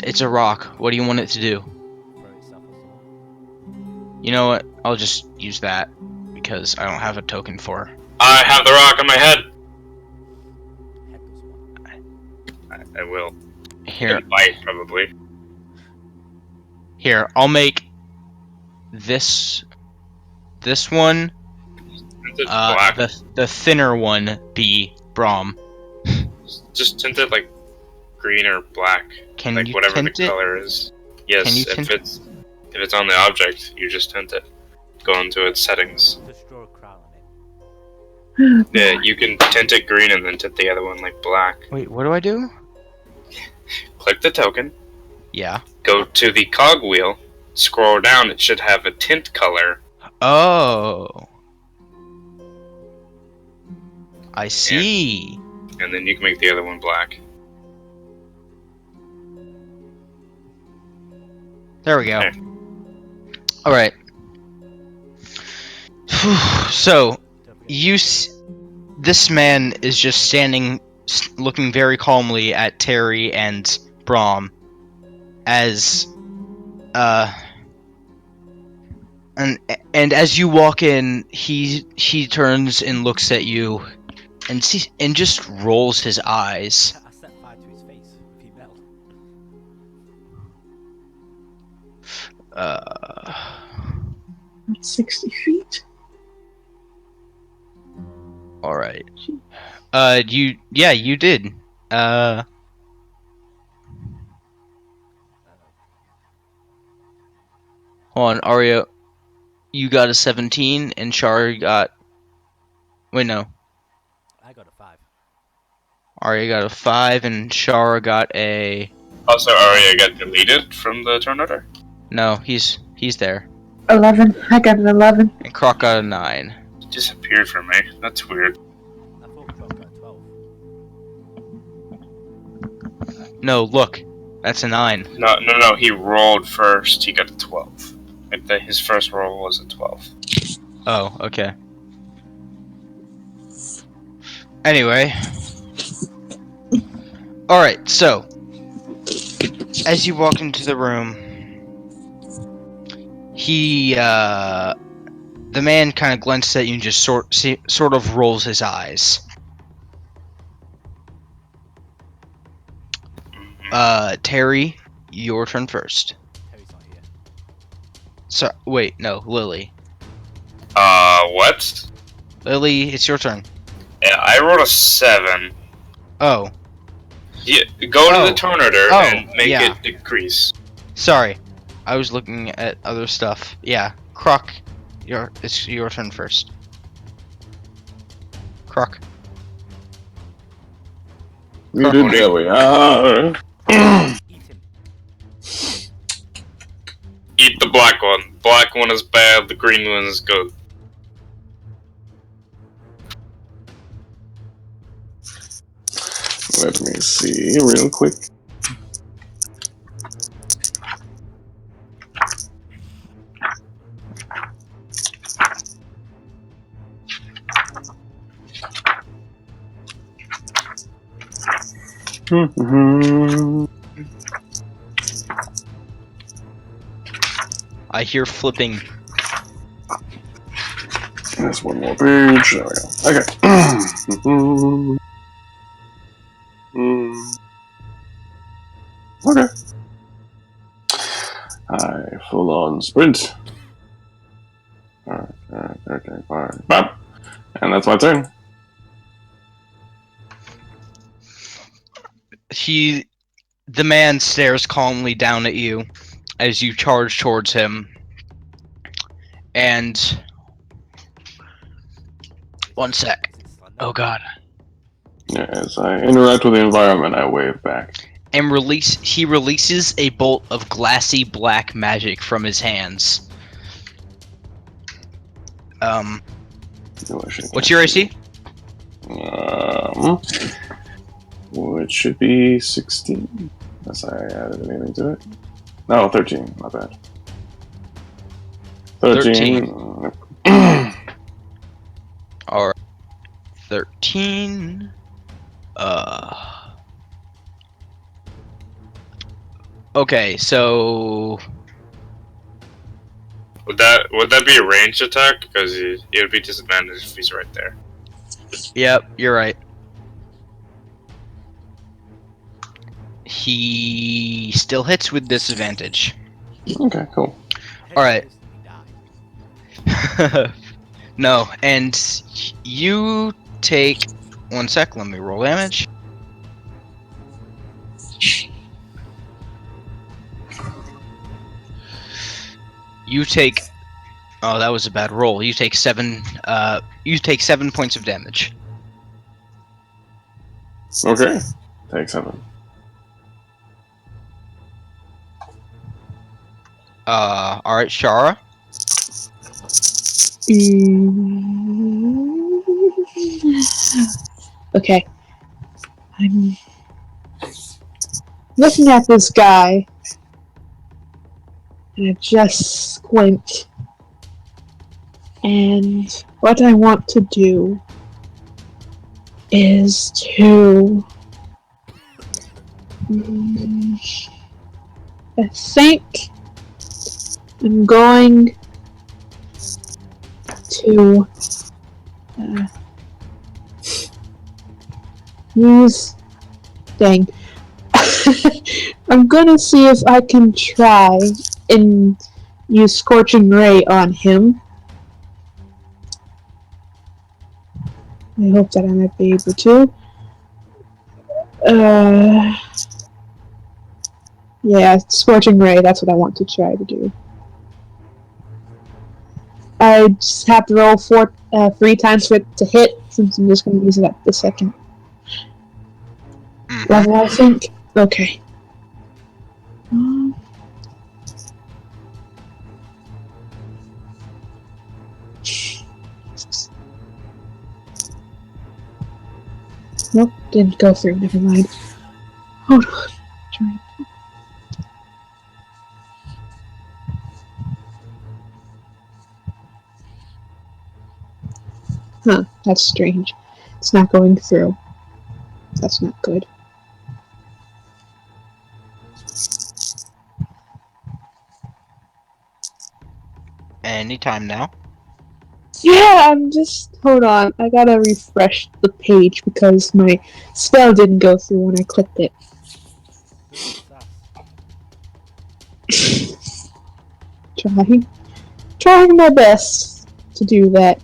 It's a rock. What do you want it to do? Throw itself or something. You know what? I'll just use that because I don't have a token for her. I have the rock on my head. Head does what? I will. Here, Bite, probably. here. I'll make this one. Tint it black. The thinner one be Brahm. Just tint it like green or black. Can Like you whatever the tint it? color is. Yes, Can you if tint- it's on the object, you just tint it. Go into its settings. Just draw a crown on it. Yeah, you can tint it green and then tint the other one like black. Wait, what do I do? Click the token, Yeah. go to the cogwheel, scroll down, it should have a tint color. Oh. I see. And then you can make the other one black. There we go. Okay. All right. So, Don't forget this man is just standing, looking very calmly at Terry and Brahm, as, and as you walk in, he turns and looks at you, and just rolls his eyes. I set fire to his face with heat metal. 60 feet. All right. You did. Hold on, Ario. You got a 17, and Shari got. Wait, no. I got a 5. Arya got a 5, and Shara got a. Also, Arya got deleted from the tornado. No, he's there. 11. I got an 11. And Croc got a 9. He disappeared from me. That's weird. I thought Croc got a 12. No, look. That's a 9. No. He rolled first. He got a 12. His first roll was a 12. Oh, okay. Anyway. Alright, so. As you walk into the room, the man kind of glances at you and just sort of rolls his eyes. Terry, your turn first. Terry's not here. So, wait, no, Lily. What? Lily, it's your turn. Yeah, I rolled a 7. Oh, Yeah, go Oh. to the tornado Oh, and make yeah. it decrease. sorry. I was looking at other stuff. Yeah, Croc, it's your turn first. Croc. There we are. Eat him. Eat the black one. Black one is bad, the green one is good. Let me see real quick. I hear flipping. There's one more page. There we go. Okay. Okay. I full on sprint. Alright, okay, fine. Bop! And that's my turn. The man stares calmly down at you as you charge towards him. And 1 sec. Is it Slender? Oh god. As I interact with the environment, I wave back. And he releases a bolt of glassy black magic from his hands. What's your AC? Which should be 16, unless I added anything to it. No, 13, my bad. 13. Alright. 13. Okay, so Would that be a ranged attack? Because it would be disadvantaged if he's right there. yep, you're right. He still hits with disadvantage. Okay, cool. Alright. Die. No, and you take 1 sec, let me roll damage. You take oh, that was a bad roll. You take 7 points of damage. Okay. Take 7. Alright, Shara. Okay. I'm looking at this guy, and I just squint. And what I want to do is to. I think I'm going to use. Dang. I'm gonna see if I can try and use Scorching Ray on him. I hope that I might be able to. Yeah, Scorching Ray, that's what I want to try to do. I just have to roll 3 times for it to hit, since I'm just going to use it at the second Mhm. level, I think. Okay. Nope, didn't go through. Never mind. Hold on. Huh, that's strange. It's not going through. That's not good. Anytime now. Yeah, I'm just. Hold on. I gotta refresh the page because my spell didn't go through when I clicked it. Ooh, sass. Trying my best to do that.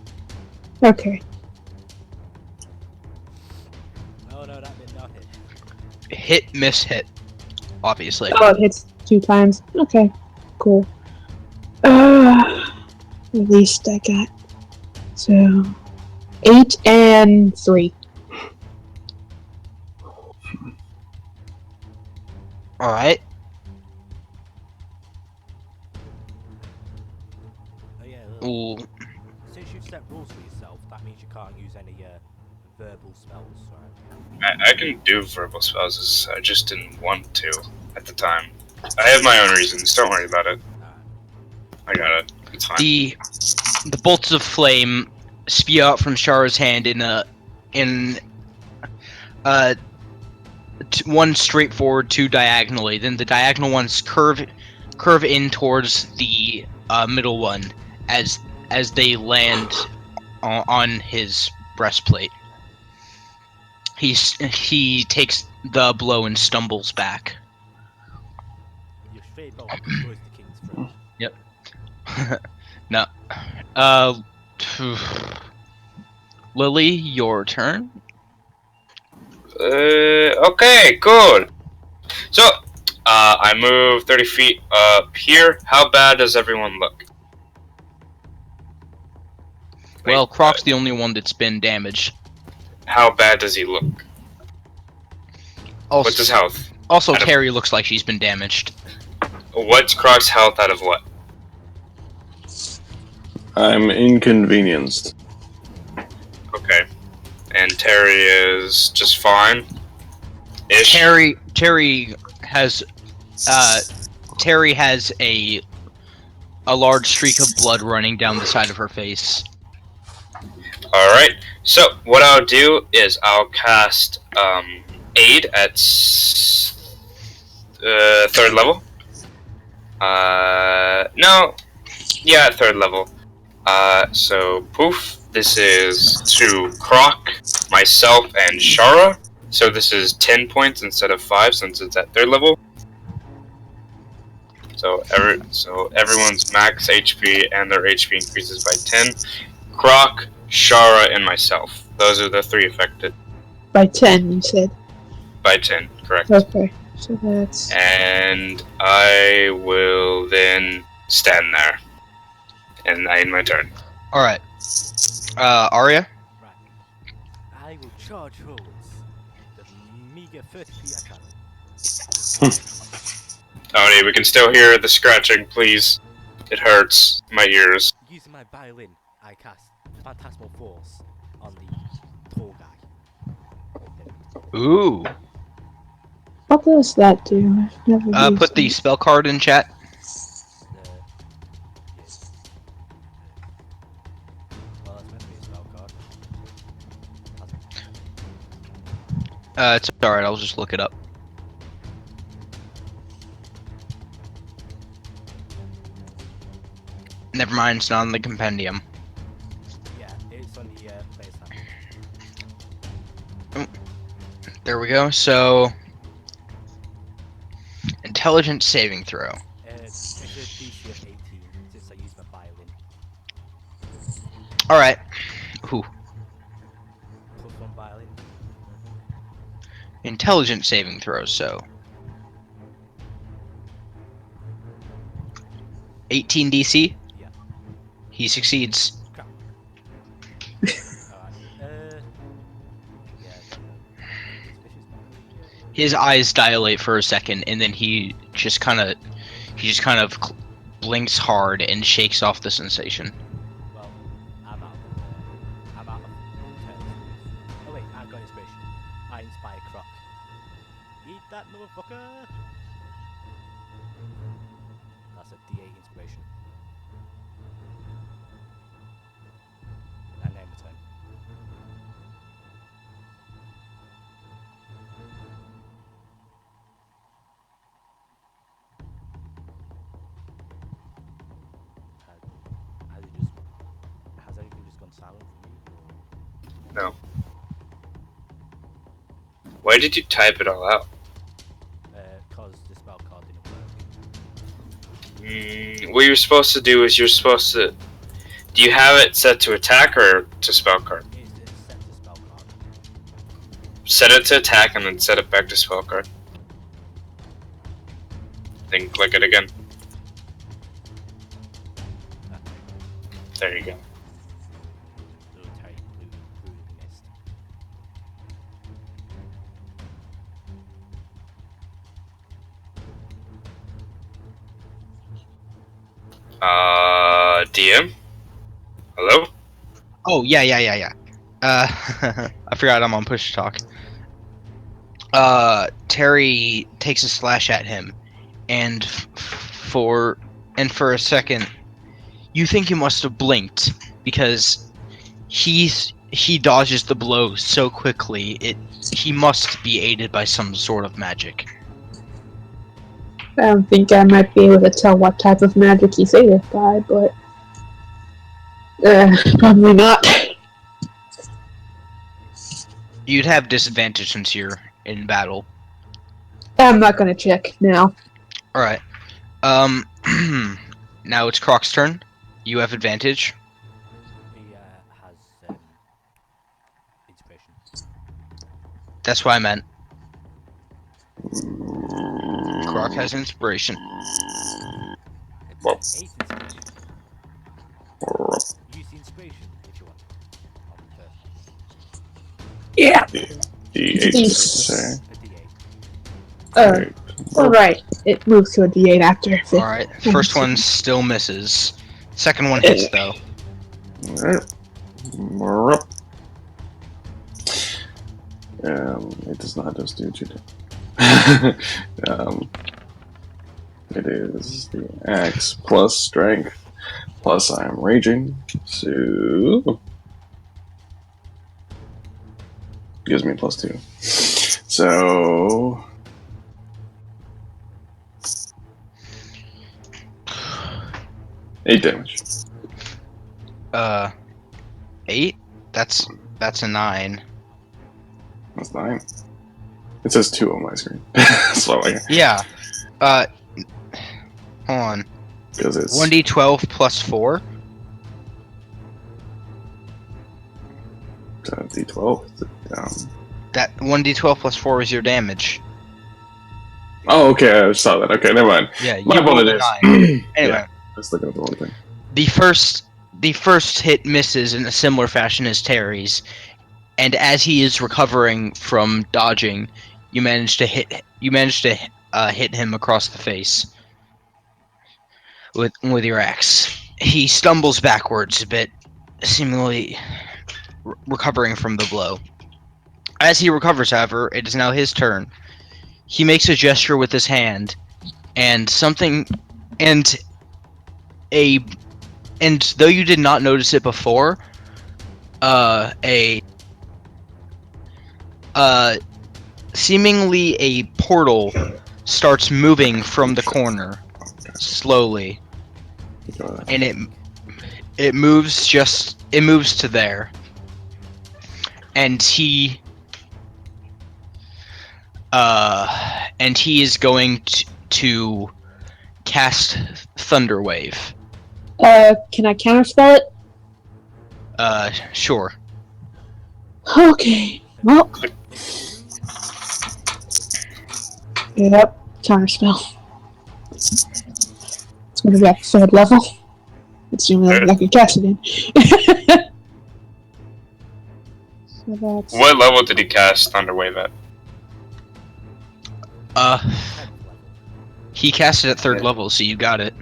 Okay. Oh no, that did not hit. Hit, miss, hit. Obviously. Oh, it hits 2 times. Okay, cool. At least I got so 8 and 3. Alright. Oh yeah, Ooh. since you've set rules for yourself, that means you can't use any verbal spells, right? I can do verbal spells, I just didn't want to at the time. I have my own reasons, don't worry about it. I got it. It's fine. The bolts of flame spew out from Shara's hand in one straight forward, 2 diagonally. Then the diagonal ones curve in towards the middle one as they land on his breastplate. He takes the blow and stumbles back. Your straight bolt destroys the king's throne. No. Lily, your turn. Okay, cool. So, I move 30 feet up here. How bad does everyone look? Well, Croc's the only one that's been damaged. How bad does he look? What's his health? Also, Out of- Terry looks like she's been damaged. What's Croc's health out of what? I'm inconvenienced. Okay. And Terry is just fine? Ish? Terry has a large streak of blood running down the side of her face. Alright, so what I'll do is I'll cast Aid at 3rd level. No. Yeah, at 3rd level. So poof. This is to Croc, myself, and Shara. So this is 10 points instead of 5 since it's at 3rd level. So everyone's max HP and their HP increases by 10. Croc, Shara, and myself. Those are the 3 affected. By 10, you said. By 10, correct. Okay, so that's. And I will then stand there. And I end my turn. Alright. Arya? Right. I will charge forwards. The meager 30 feet I can. Tony, we can still hear the scratching, please. It hurts my ears. Using my violin, I cast Phantasmal Force on the tall guy. Ooh. What does that do? I've never used Put the it. spell card in chat. Well, that's meant to be a spell card. It's alright, I'll just look it up. Never mind, it's not on the compendium. Yeah, it's on the player's handbook. There we go, so... Intelligence saving throw. It's a DC of 18 since I used my violin. Alright. Ooh. +1 violin. Intelligence saving throws, so... 18 DC? Yeah. He succeeds. Crap. Alright. Yeah, no. It's vicious back. His eyes dilate for a second, and then he just kind of blinks hard and shakes off the sensation. Well, I'm out of terms. Oh wait, I've got inspiration. I inspire Croc. Eat that motherfucker! That's a D8 inspiration. And then return. Has everything just gone silent for me? No. Why did you type it all out? Cause the spell card didn't work. What you're supposed to do is you're supposed to. Do you have it set to attack or to spell card? It's set to spell card. Set it to attack and then set it back to spell card. Then click it again. There you go. Little tiny blue mist. DM? Hello? Oh, yeah. I forgot I'm on push talk. Terry takes a slash at him, and for a second, you think he must have blinked because he dodges the blow so quickly. He must be aided by some sort of magic. I don't think I might be able to tell what type of magic he's aided by, but probably not. You'd have disadvantage since you're in battle. I'm not gonna check now. All right. Now it's Croc's turn. You have advantage. He has inspiration. That's what I meant. Croc has inspiration. Well. 8 inspiration. Use the inspiration if you want. On the first Yeah. D8. These. Say. a D8. Alright. It moves to a D8 after. All right. First one still misses. Second one hits though. Alright. We're up. It does not just do 2 it is the axe plus strength plus I'm raging, so gives me +2. So 8 damage. 8? That's a 9. That's 9. It says 2 on my screen. So like, Yeah. Hold on. because it's 1d12 plus 4. D12. That 1d12 plus 4 is your damage. Oh, okay, I saw that. Okay, never mind. Yeah, you My rolled a apologies. 9. Anyway, Yeah, I was looking at the wrong thing. the first hit misses in a similar fashion as Terry's, and as he is recovering from dodging, you manage to hit him across the face with your axe. He stumbles backwards a bit, seemingly recovering from the blow. As he recovers, however, it is now his turn. He makes a gesture with his hand, and though you did not notice it before, seemingly a portal starts moving from the corner slowly, and it moves to there, and he is going to cast Thunderwave. Can I counterspell it? Sure. Okay. Well. Yep. Counterspell. It's gonna be at 3rd level. It's the only level I can cast it in. So that's... What level did he cast Thunderwave at? 10th level. He cast it at 3rd level, so you got it.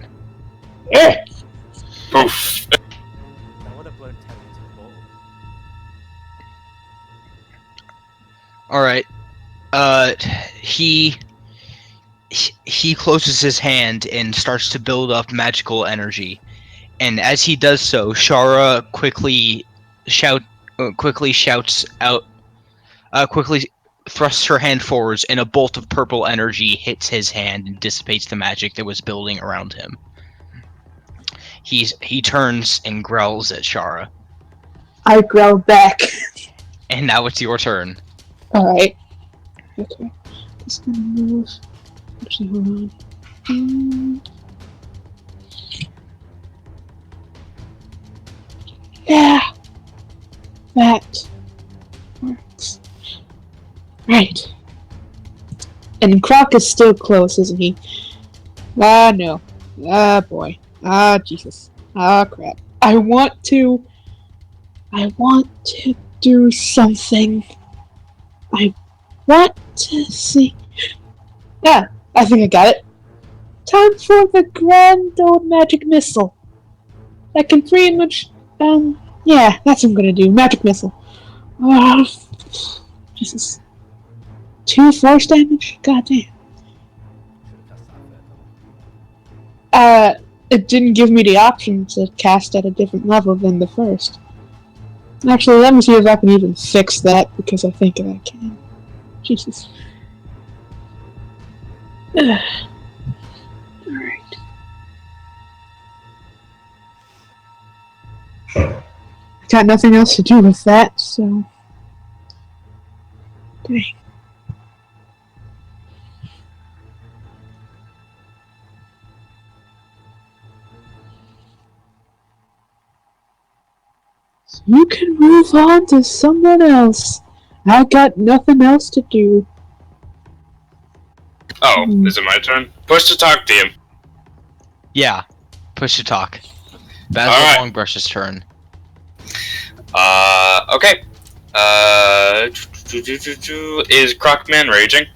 Poof. I would have blown 10 into the bottle. Alright. He closes his hand and starts to build up magical energy. And as he does so, Shara quickly thrusts her hand forwards, and a bolt of purple energy hits his hand and dissipates the magic that was building around him. He turns and growls at Shara. I growl back. And now it's your turn. Alright. Okay. Just gonna move. Actually, hold on. Yeah. That works. Right. And Croc is still close, isn't he? Ah, no. Ah, boy. Ah, Jesus. Ah, crap. I want to do something. I want to see. Yeah, I think I got it. Time for the grand old magic missile. I can pretty much, yeah, that's what I'm gonna do. Magic missile. Oh, Jesus. 2 force damage? God damn. Should have cast that at 3rd level. It didn't give me the option to cast at a different level than the first. Actually, let me see if I can even fix that, because I think I can. Jesus. Alright. Got nothing else to do with that, so... Dang. So you can move on to someone else. I got nothing else to do. Oh, is it my turn? Push to talk to him. Yeah. Push to talk. Basil Alright. Longbrush's turn. Okay. Is Crocman raging?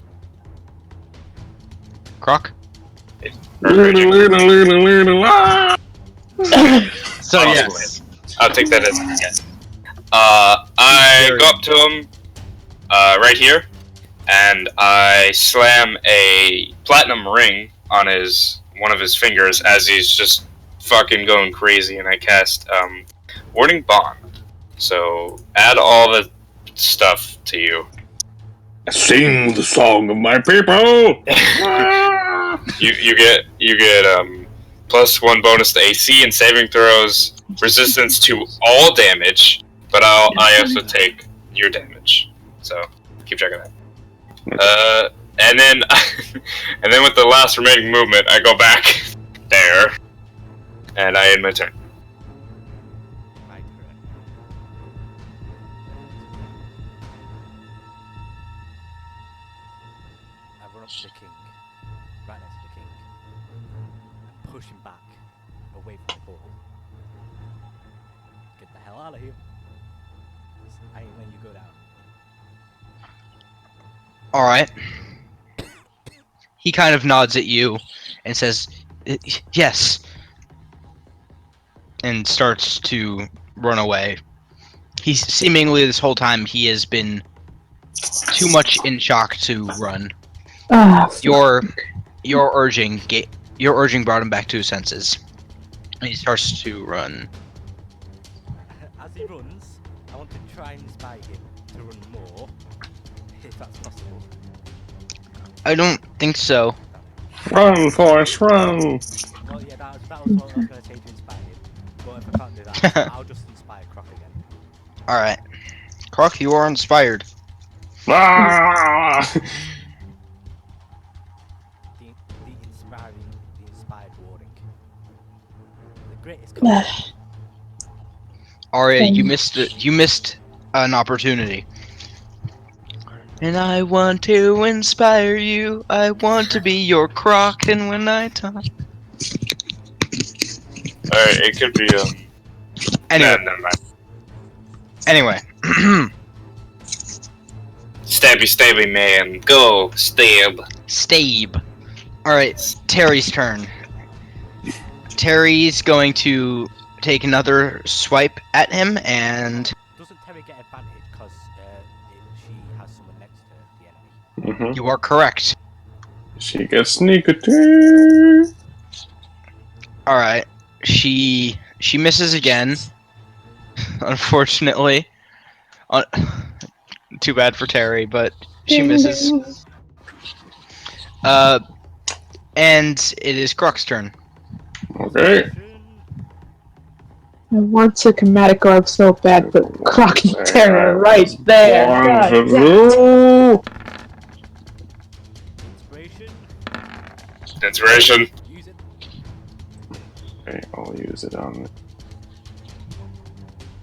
Croc? Or raging? So Oh, yes. I'll take that as a yes. I go up to him, right here, and I slam a platinum ring on one of his fingers as he's just fucking going crazy, and I cast, Warding Bond. So, add all the stuff to you. Sing the song of my people. You get +1 bonus to AC and saving throws, resistance to all damage, but I also take your damage. So keep track of that. And then and then with the last remaining movement, I go back there, and I end my turn. Right, correct. I run up to the king, right next to the king, and push him back away from the ball. Get the hell out of here. I ain't letting you go down. Alright. He kind of nods at you and says, yes. And starts to run away. He's seemingly this whole time he has been too much in shock to run. Your urging brought him back to his senses. And he starts to run. As he runs, I want to try and inspire him to run more, if that's possible. I don't think so. Run, Forrest, run! Well, yeah, that was what I was going to take to inspire him. But if I can't do that, I'll just inspire Croc again. Alright. Croc, you are inspired. Ah! The inspired warding. The greatest combo. Arya, you missed an opportunity. And I want to inspire you. I want to be your Croc, and when I talk. Alright, it could be, Anyway, nah, never mind. anyway. Stabby, stabby, man. Go, stab. Stabe. Alright, Terry's turn. Terry's going to take another swipe at him, and Doesn't Terry get advantage because she has someone next to the enemy? Mm-hmm. you are correct. She gets sneak attack. Alright, she misses again, unfortunately. Too bad for Terry, but she misses. And it is Croc's turn. Okay. I want to chromatic orb so bad, but Croc and Terror right there. God One to damn. do. Inspiration. Inspiration. Use it. Okay, I'll use it on.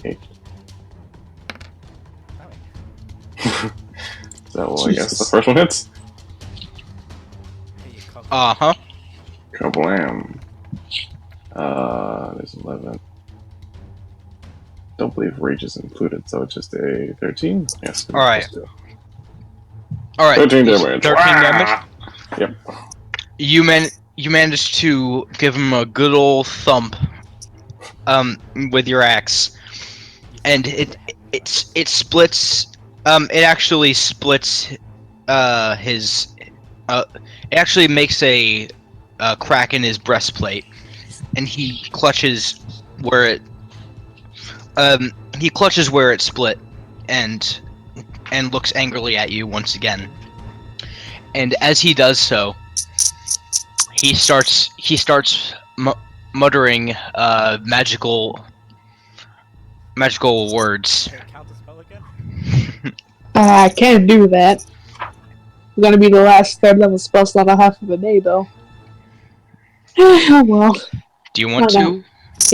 Okay. So well, I guess the Jesus. first one hits. Hit your cock. Uh-huh. Kablam. There's 11. Don't believe rage is included, so it's just a 13. Yes. Alright. Alright. 13 damage. 13 damage. Yep. You managed to give him a good old thump with your axe. And it splits it actually splits his it actually makes a crack in his breastplate, and he clutches where it split, and looks angrily at you once again. And as he does so, he starts muttering magical words. Can I counter spell again? I can't do that. It's gonna be the last 3rd level spell slot I have for the day, though. Oh well. Do you want No. to?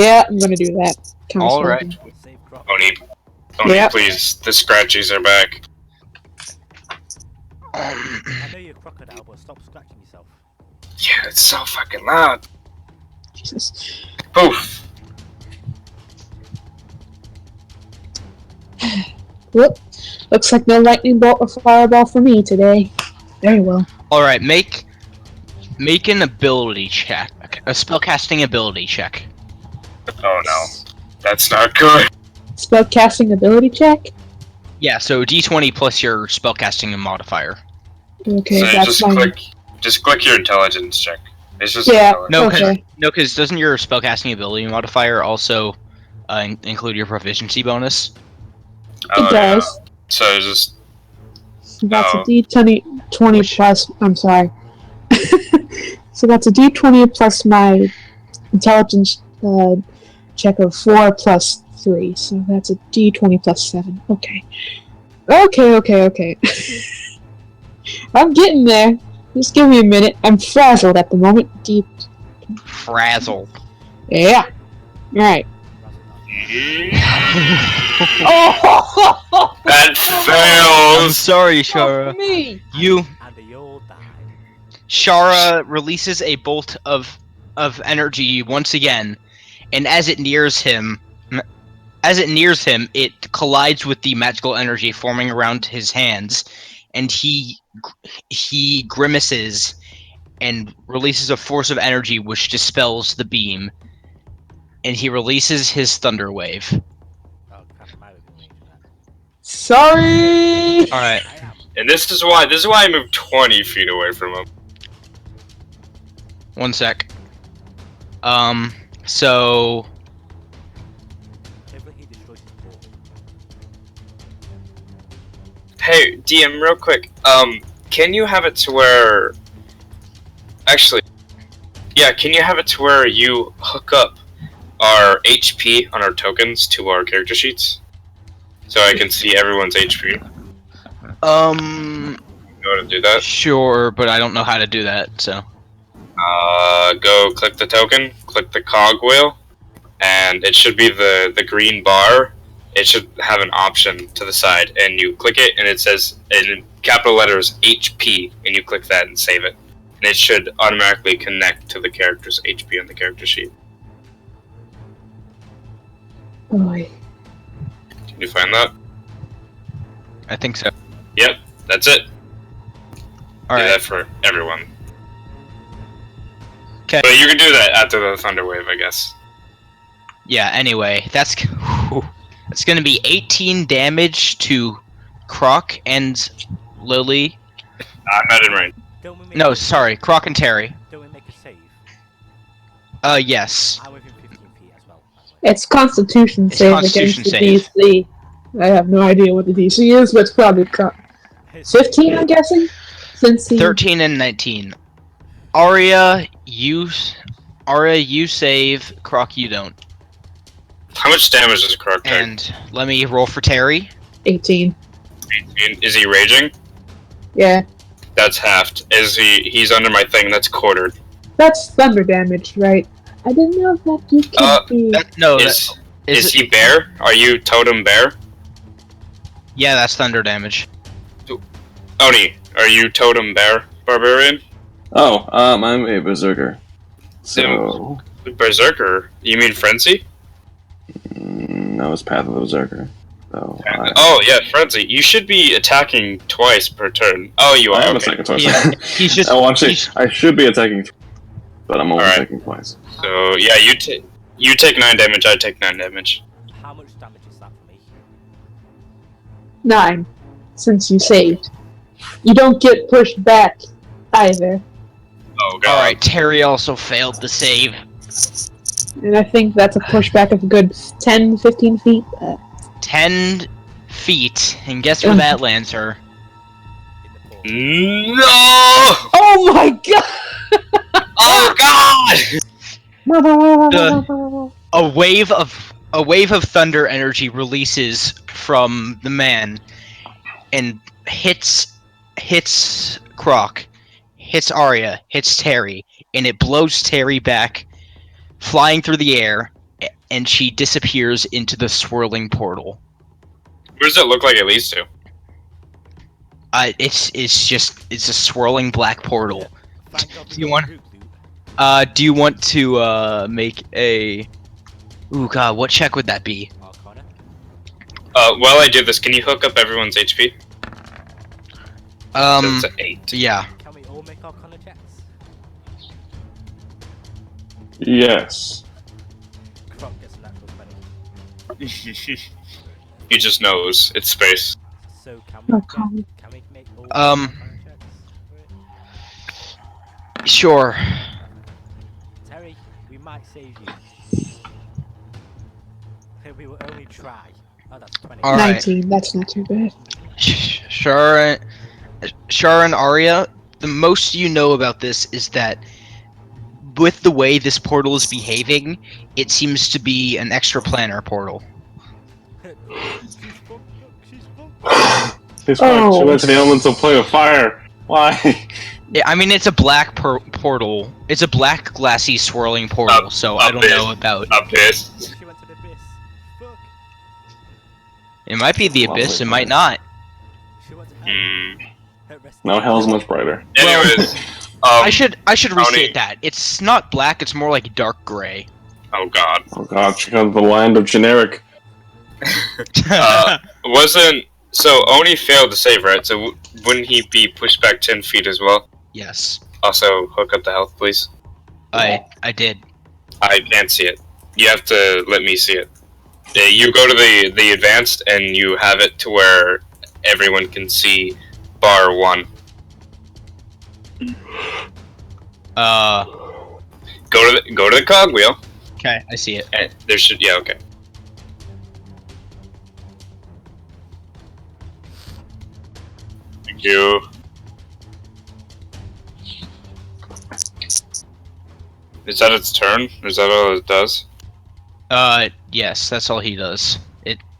Yeah, I'm gonna do that. All right. Save Croc. Tony, Yep. please. The scratchies are back. I know you're a crocodile, but stop scratching yourself. Yeah, it's so fucking loud. Jesus. Poof. Whoop. Looks like no lightning bolt or fireball for me today. Very well. All right. Make an ability check, a spellcasting ability check. Oh no. That's not good. Spellcasting ability check? Yeah. So D20 plus your spellcasting modifier. Okay, So that's fine. just click your intelligence check. It's just Yeah. intelligence. No, Okay. because doesn't your spellcasting ability modifier also include your proficiency bonus? Oh, It does. Yeah. So just So that's Oh. a D20 plus. I'm sorry. So that's a D20 plus my intelligence check of 4 plus 3. So that's a D20 plus 7. Okay. Okay. I'm getting there. Just give me a minute. I'm frazzled at the moment. Deep. Frazzled. Yeah. Alright. Oh! that I'm fails. sorry, Fuck Shara. me! You And they all died. Shara releases a bolt of energy once again, and as it nears him, it collides with the magical energy forming around his hands, and he grimaces and releases a force of energy which dispels the beam, and he releases his thunder wave. Oh crap, am I within range of that? Sorry! All right. I am. And this is why I moved 20 feet away from him. One sec. So Hopefully he destroys his portal. Hey, DM, real quick. Can you have it to where? Actually, yeah. Can you have it to where you hook up our HP on our tokens to our character sheets, so I can see everyone's HP? You know how to do that? sure, but I don't know how to do that, so. Go click the token, click the cogwheel, and it should be the green bar. It should have an option to the side, and you click it, and it says in capital letters HP, and you click that and save it. And it should automatically connect to the character's HP on the character sheet. Boy. Can you find that? I think so. Yep, that's it. All Do right. that for everyone. 'Kay. But you can do that after the thunder wave, I guess. Yeah. Anyway, that's going to be 18 damage to Croc and Lily. I'm not in range. Don't we make No, a- sorry, Croc and Terry. Don't we make a save? Yes. I'm within 15 feet as well, by the way. It's Constitution It's save Constitution against the DC. I have no idea what the DC is, but it's probably 15, I'm guessing? Since he... 13 and 19. Arya, you save. Croc, you don't. How much damage does Croc take? And let me roll for Terry. 18. 18. Is he raging? Yeah. That's halved. He's under my thing, that's quartered. That's thunder damage, right? I didn't know if that you could be... No, Is is it? he bear? Are you totem bear? Yeah, that's thunder damage. Oni, are you totem bear barbarian? Oh, I'm a berserker. So, Berserker? You mean frenzy? no, it's Path of the Berserker. So, Oh yeah, frenzy. You should be attacking twice per turn. Oh, you I are. am Okay. attacking twice. Yeah, he's just. Oh, actually, he's- I should be attacking, but I'm only Alright. attacking twice. So yeah, you take 9 damage. I take 9 damage. How much damage is that for me? 9, since you saved. You don't get pushed back, either. Oh god. All right, Terry also failed to save. And I think that's a pushback of a good 10, 15 feet. 10 feet, and guess where that lands her? In the portal. No! Oh my god! Oh god! A wave of thunder energy releases from the man, and hits Croc, hits Arya, hits Terry, and it blows Terry back, flying through the air, and she disappears into the swirling portal. Where does it look like it leads to? It's a swirling black portal. Thank God we Do you got want- group loot. Do you want to make a? Ooh, God, what check would that be? Arcana. While I do this, can you hook up everyone's HP? So it's an 8. Yeah. Can we all make Arcana checks? Yes. Croc gets a natural 20. He just knows. It's space. So can we Arcana. can we make all Um, Arcana checks for it? Sure. Terry, we might save you. We will only try. Oh, that's 20. All right. 19, that's not too bad. Shara and Arya, the most you know about this is that with the way this portal is behaving, it seems to be an extraplanar portal. She's fucked. She's fucked. She's Oh. She went to the elemental plane of fire. Why? Yeah, I mean it's a black portal. It's a black glassy swirling portal. So I don't know about. Up this. She went to the abyss. Fuck. It might be the Lovely abyss. It might not. She went to hell. Hmm. Her rest- No, hell's much brighter. Anyways, I should Tony. restate that. It's not black. It's more like dark gray. Oh god. Oh god, she comes to the land of generic. Wasn't so Oni failed to save, right? So wouldn't he be pushed back 10 feet as well? Yes, Also, hook up the health, please. I did. I can't see it. You have to let me see it. You go to the advanced and you have it to where everyone can see bar 1. Go to the cogwheel. Okay, I see it. And there should okay. Thank you. Is that its turn? Is that all it does? Yes, that's all he does.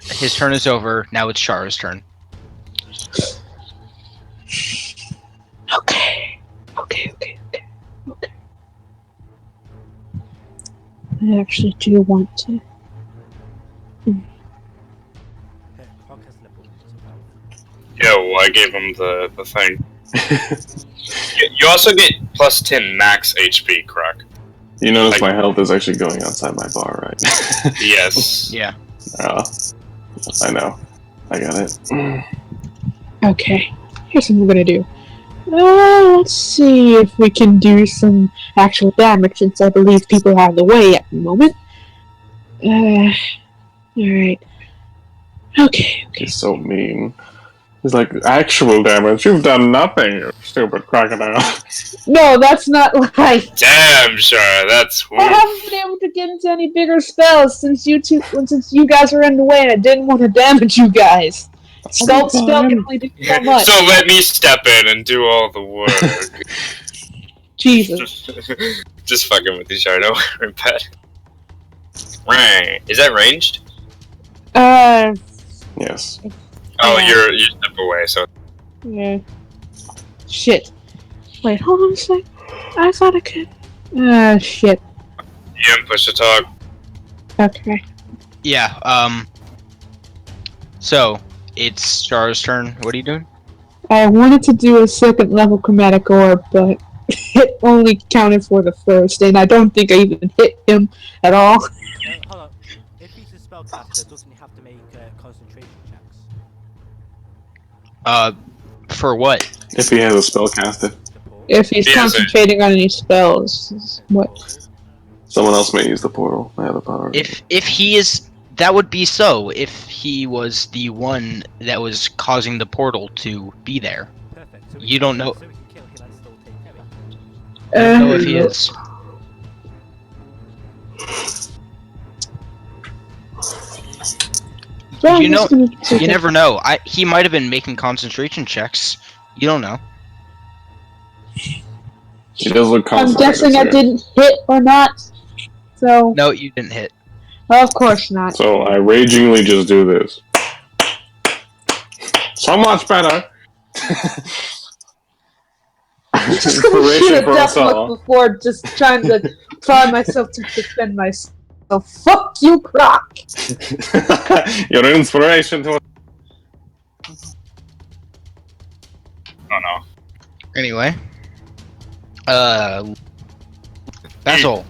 His turn is over. Now it's Shara's turn. Okay. I actually do want to. Her Croc has nipples as well. Yeah, well, I gave him the thing. You also get plus 10 max HP, Croc. You notice Like- my health is actually going outside my bar, right? Yes. Yeah. I know. I got it. Okay, here's what we're gonna do. Let's see if we can do some actual damage since I believe people have the way at the moment. Alright. Okay. He's so mean. He's like, actual damage. You've done nothing, you stupid crocodile. No, that's not right. Damn sure, that's I haven't been able to get into any bigger spells since you guys were in the way and I didn't want to damage you guys. Spell can only do so much. So let me step in and do all the work. Jesus. Just fucking with you, Shardo. We're bad. Right. Is that ranged? Yes. Oh, Yeah. you step away, so Yeah. Shit. Wait, hold on a sec. I thought I could. Shit. DM push to talk. Okay. Yeah. So it's Char's turn. What are you doing? I wanted to do a second level chromatic orb, but it only counted for the first, and I don't think I even hit him at all. Hold on. If he's a spellcaster, doesn't he have to make concentration checks? For what? If he has a spellcaster, The portal? If he's He has concentrating on any spells, what? someone else may use the portal. I have the power. If he is, that would be so. If he was the one that was causing the portal to be there, Perfect. So you don't know. So we can kill him and still take Kerry. I don't know if he is. Well, You know, you you never know. He might have been making concentration checks. You don't know. He does look I'm concentrated. guessing I sir. didn't hit or not. So, No, you didn't hit. of course not. So I ragingly just do this. So much better. Just gonna Inspiration shoot a for us death look all. before just trying to try myself to defend myself. Fuck you, Croc! Your inspiration to. Oh no. Anyway. Basil.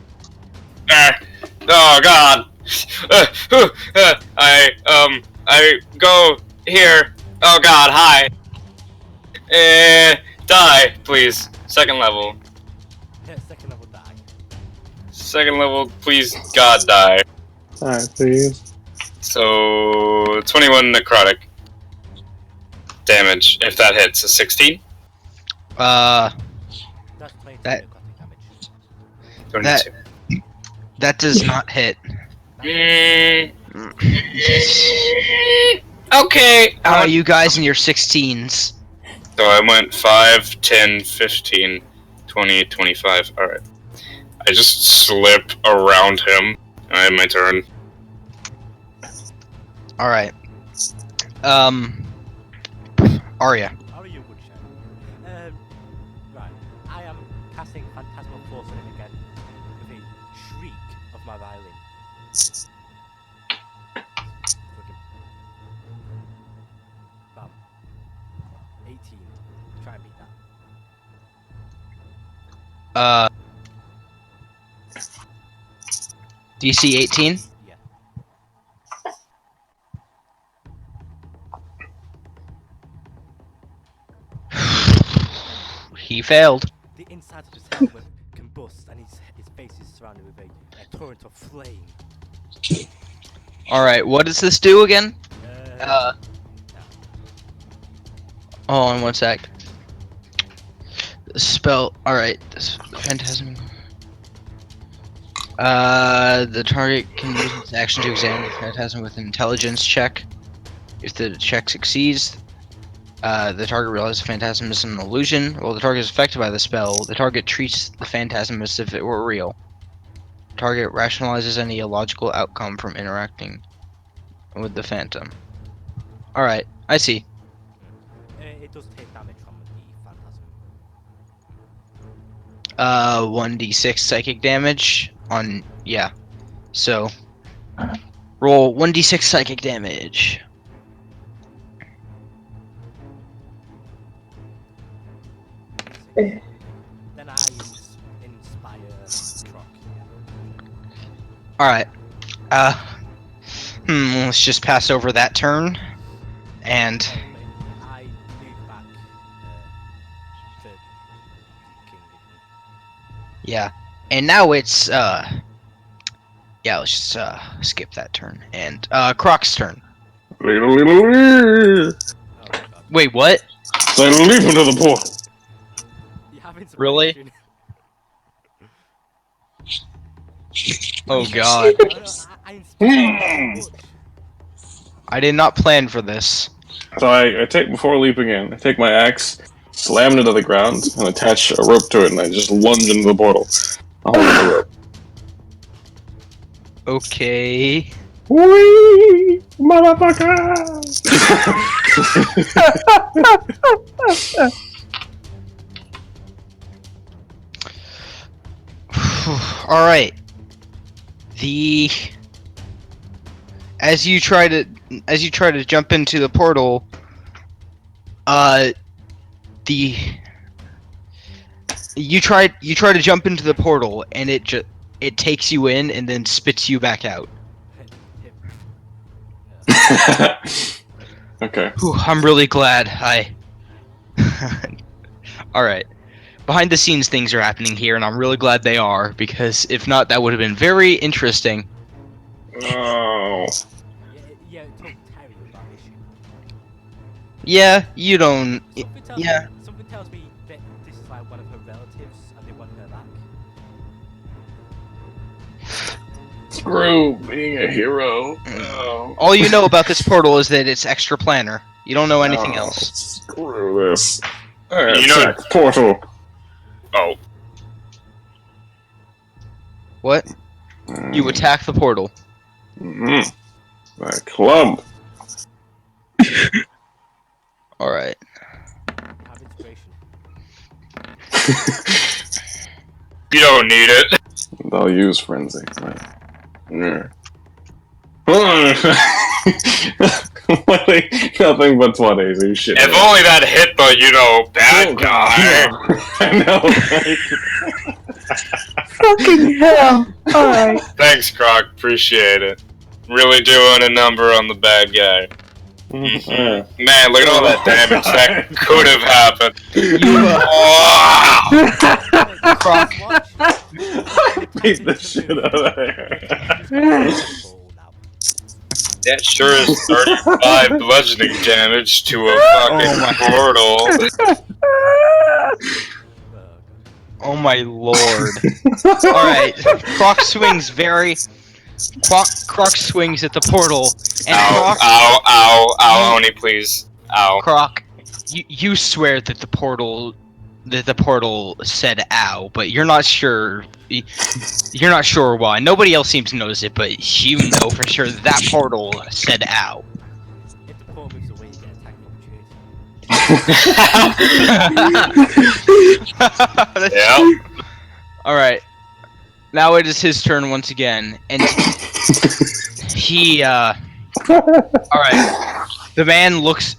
Oh god. I go here. Oh god, hi. Die, please. Second level. Second level die. Second level, please, God, die. Alright, please. So, 21 necrotic damage, if that hits. A 16? That's 22 That- necrotic damage. 22. That does not hit. Okay. You guys in your 16s. So I went 5, 10, 15, 20, 25. Alright. I just slip around him. I have my turn. Alright. Arya. How are you, Woodshed? Right. I am casting Phantasmal Force on him again with a shriek of my violin. Fucking- Bam. 18. Try and beat that. DC 18. Yeah. He failed. The inside of his helmet combusts and his face is surrounded with a torrent of flame. Alright, what does this do again? No. Hold on one sec. Spell. Alright, this phantasm. The target can use its action to examine the phantasm with an intelligence check. If the check succeeds, the target realizes the phantasm is an illusion. While the target is affected by the spell, the target treats the phantasm as if it were real. The target rationalizes any illogical outcome from interacting with the phantom. Alright, I see. It does take damage from the phantasm. 1d6 psychic damage on, yeah. So, roll 1d6 psychic damage. Then I inspire Croc. Alright. Let's just pass over that turn. And I move back to King. yeah. And now it's yeah, let's just skip that turn. And Croc's turn. Oh god. Wait, what? So I leap into the portal. You're having some Really? action. Oh god. No, no, I inspired you so much. I did not plan for this. So I take, before leaping in, I take my axe, slam it into the ground, and attach a rope to it, and I just lunge into the portal. I'll hold the rope. Okay. Whee! Motherfucker! All right. As you try to jump into the portal, you try to jump into the portal, and it takes you in and then spits you back out. Okay. Whew, I'm really glad I. All right. Behind the scenes things are happening here, and I'm really glad they are, because if not, that would have been very interesting. Oh. Yeah, it took Terry with that issue. Yeah, you don't. Something tells me that this is like one of her relatives and they want her back. Screw being a hero. Oh. All you know about this portal is that it's extra planner. You don't know anything Oh, else. Screw this. Alright, You know- attack portal. Oh, What? You attack the portal. Mm. My club. All right. Have inspiration. you don't need it. I'll use frenzy. Right. Yeah. Nothing but 20s, you shit. If only that hit the, bad guy. I know, right? Fucking hell. Alright. Thanks, Croc. Appreciate it. Really doing a number on the bad guy. Yeah. Man, look at all that damage that could have happened. You Oh, Croc. Beat the shit out of there. that sure is 35 bludgeoning damage to a fucking my- portal. Oh my lord. All right. Croc swings Croc swings at the portal, and Ow, ow, ow, Oni, please. Ow. Croc, you swear that the portal said "ow," but you're not sure. You're not sure why. Nobody else seems to notice it, but you know for sure that portal said "ow." If the portal moves away, you get attack opportunity. Yeah. All right. Now it is his turn once again, and he. All right. The man looks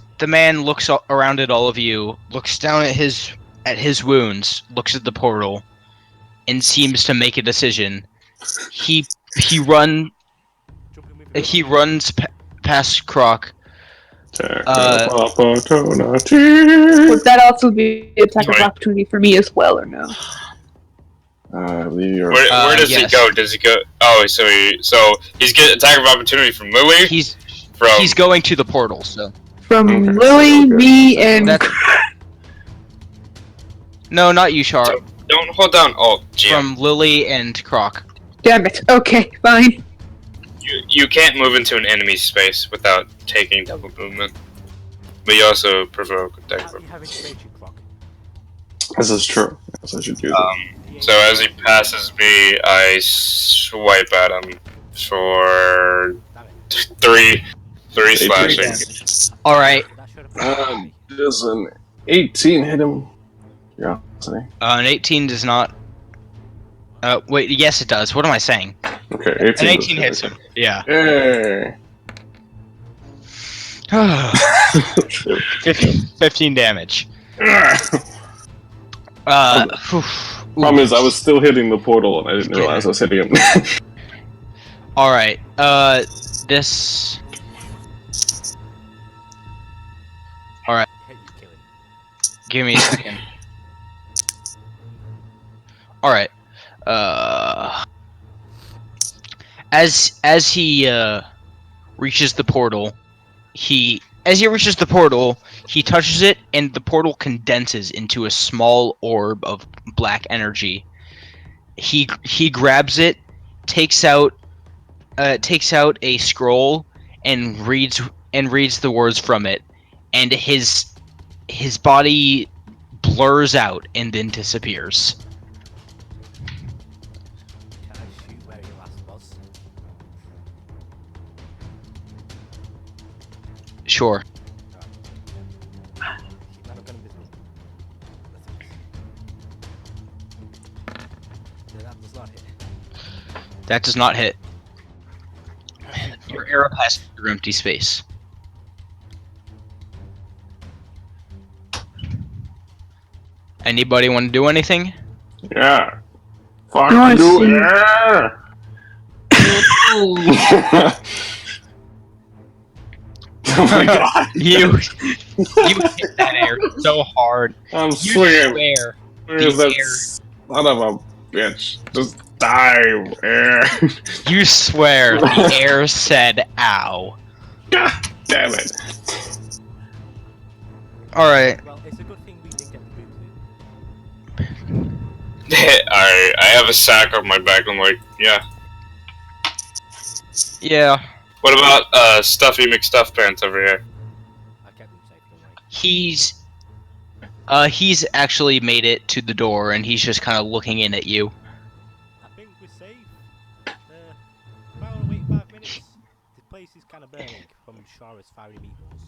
around at all of you, looks down at his wounds, looks at the portal, and seems to make a decision. He runs past Croc. Would that also be attack of Right. opportunity for me as well, or no? I believe you're. Where does yes. he go? Does he go? Oh, so he's getting attack of opportunity from Lily. He's From going to the portal. So From Okay. Lily, me, and That's- no, not you, Char. don't hold down Alt, GM. From Lily and Croc. damn it. Okay, fine. You can't move into an enemy space without taking double movement. But you also provoke attack. You have inspiration, Croc. This is true. Yes, I should do that. So as he passes me, I swipe at him for three slashing. All right. That should have Does an 18 hit him? Yeah. See? An 18 does not. Wait. Yes, it does. What am I saying? Okay, 18. An 18 hits him. Yeah. Yay! 15 damage. Problem is, I was still hitting the portal and I didn't realize I was hitting him. All right. This. You kill him. Give me a second. Alright. As he reaches the portal, he touches it, and the portal condenses into a small orb of black energy. He grabs it, takes out a scroll, and reads the words from it, and his body blurs out and then disappears. Can I shoot where he last was? Sure. Keep that gun invisible. That does not hit. That does not hit. I shoot Your arrow passes through empty space. Anybody want to do anything? Yeah. Fuck I wanna you, see- yeah. Oh my god. You hit that air so hard. I'm You swinging. swear Where's the that air. son of a bitch? Just die, air. You swear the air said "ow." God damn it. All right. Well, it's a good thing we didn't get the boot loot. Alright, I have a sack on my back. I'm like, yeah. Yeah. What about Stuffy McStuff Pants over here? I kept him safe, don't worry. He's actually made it to the door, and he's just kind of looking in at you. I think we're safe. Might want to wait 5 minutes. The place is kind of burning from Shara's fiery meatballs.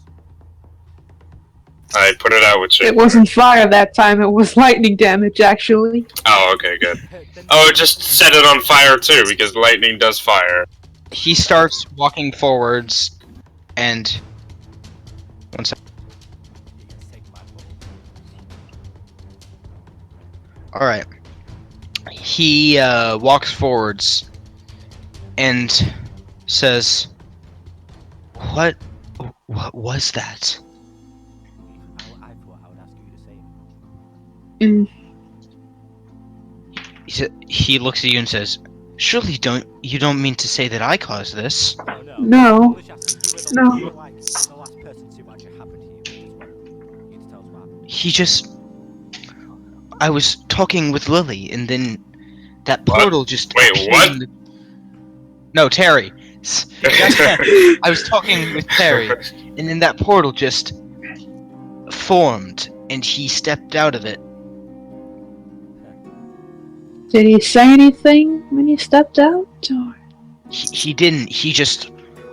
I put it out with you. It wasn't fire that time, it was lightning damage, actually. Oh, okay, good. Then- Oh, it just set it on fire too, because lightning does fire. He starts walking forwards, and one sec. You guys take my ball. All right. He walks forwards and says, "What was that?" I thought I would ask you the same. He looks at you and says, "Surely you don't mean to say that I caused this?" Oh no. No. Polish asking, you were the, No. you were like the last person to actually happen to you. Just want you to tell us what happened. I was talking with Lily, and then that What? portal just Wait, appeared what? in the- No, Terry. I was talking with Terry, and then that portal just formed, and he stepped out of it. Did he say anything when he stepped out? Or... He didn't. He just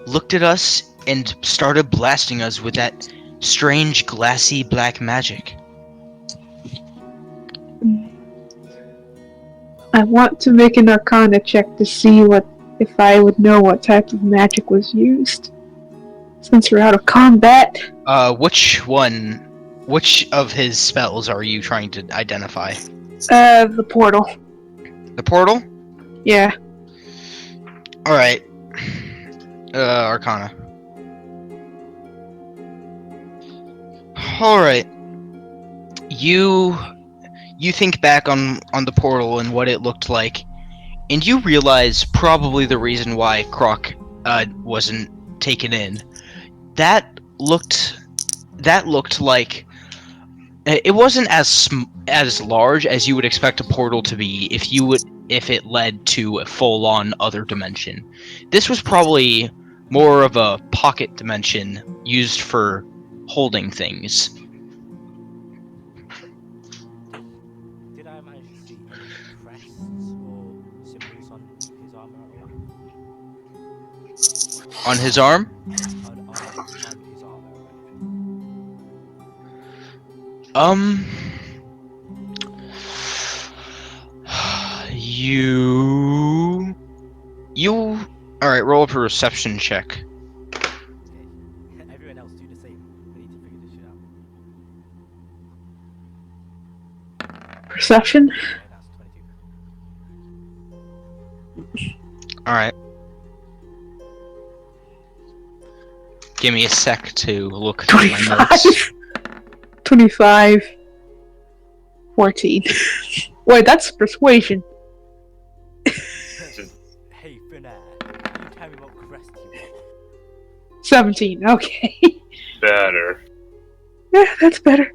looked at us and started blasting us with that strange, glassy black magic. I want to make an Arcana check to see if I would know what type of magic was used. Since we're out of combat. Which of his spells are you trying to identify? The portal. The portal? Yeah. Alright. Arcana. Alright. You think back on the portal and what it looked like, and you realize probably the reason why Croc wasn't taken in. That looked like it wasn't as large as you would expect a portal to be if it led to a full-on other dimension. This was probably more of a pocket dimension used for holding things. Did I manage to see any crests or symbols on his armor at all? On his arm? On his armor or anything? You alright, roll a perception check. Okay. Everyone else do the same. We need to figure this shit out. Perception? Okay, that's 22. Alright. Give me a sec to look through my 25. notes. 25. 14. Wait, that's persuasion. Hey, Finnair, you tell me what crest you want. 17. Okay. Better. Yeah, that's better.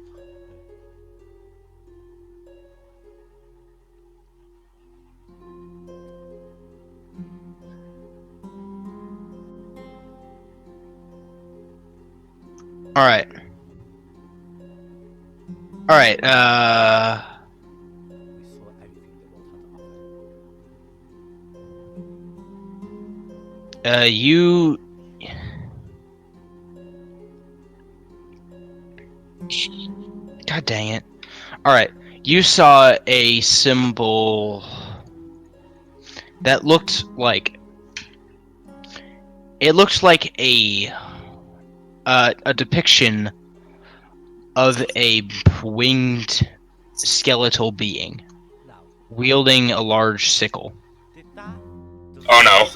Alright. Alright, We saw everything the world had to offer. you... God dang it. Alright, you saw a symbol that looked like... It looked like a depiction of a winged skeletal being Now, wielding a large sickle. did that? Oh no.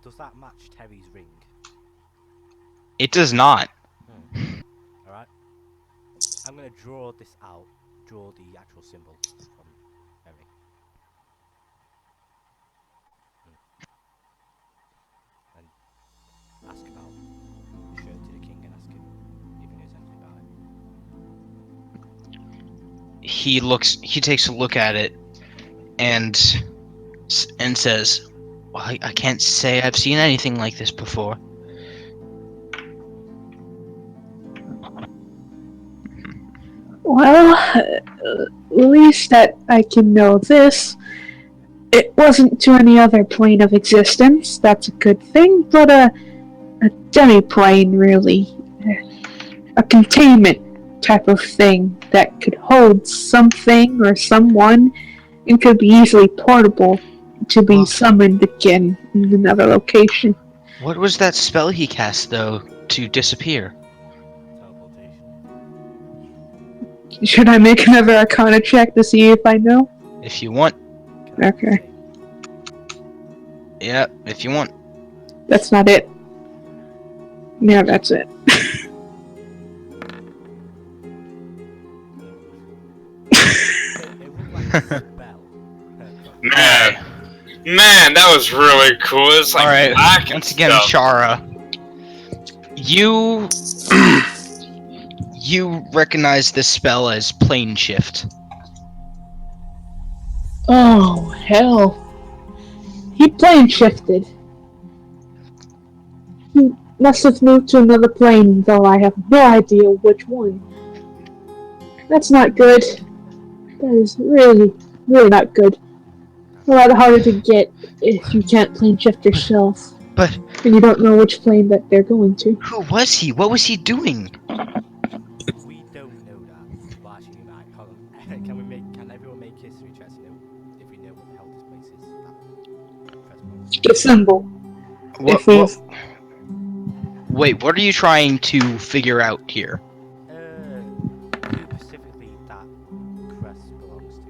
Does that match Terry's ring? It does not. Alright. I'm gonna draw this out. Draw the actual symbol from Terry. And ask about. Show it to the king and ask him if he knows anything about it. He takes a look at it and says, well, I can't say I've seen anything like this before. Well, at least that I can know this. It wasn't to any other plane of existence. That's a good thing, but a demi-plane, really. A containment type of thing that could hold something or someone and could be easily portable to be Well- summoned again in another location. What was that spell he cast, though, to disappear? Teleportation. Should I make another Arcana check to see if I know? If you want. Can I Okay. say- Yeah, if you want. That's not it. Yeah, that's it. It looked like a spell. Man, that was really cool. It's like Alright, black and once again, stuff. Shara. You... you recognize this spell as Plane Shift. Oh, hell. He plane shifted. He must have moved to another plane, though I have no idea which one. That's not good. That is really, really not good. A lot harder to get if you can't plane shift yourself. But And you don't know which plane that they're going to. who was he? What was he doing? We don't know that. Well, actually, we might. Hold on. Can everyone make history checks? You know, if we know what the hell this place is. That first one. The symbol. If What, he's- wait, what are you trying to figure out here? Who specifically that crest belongs to?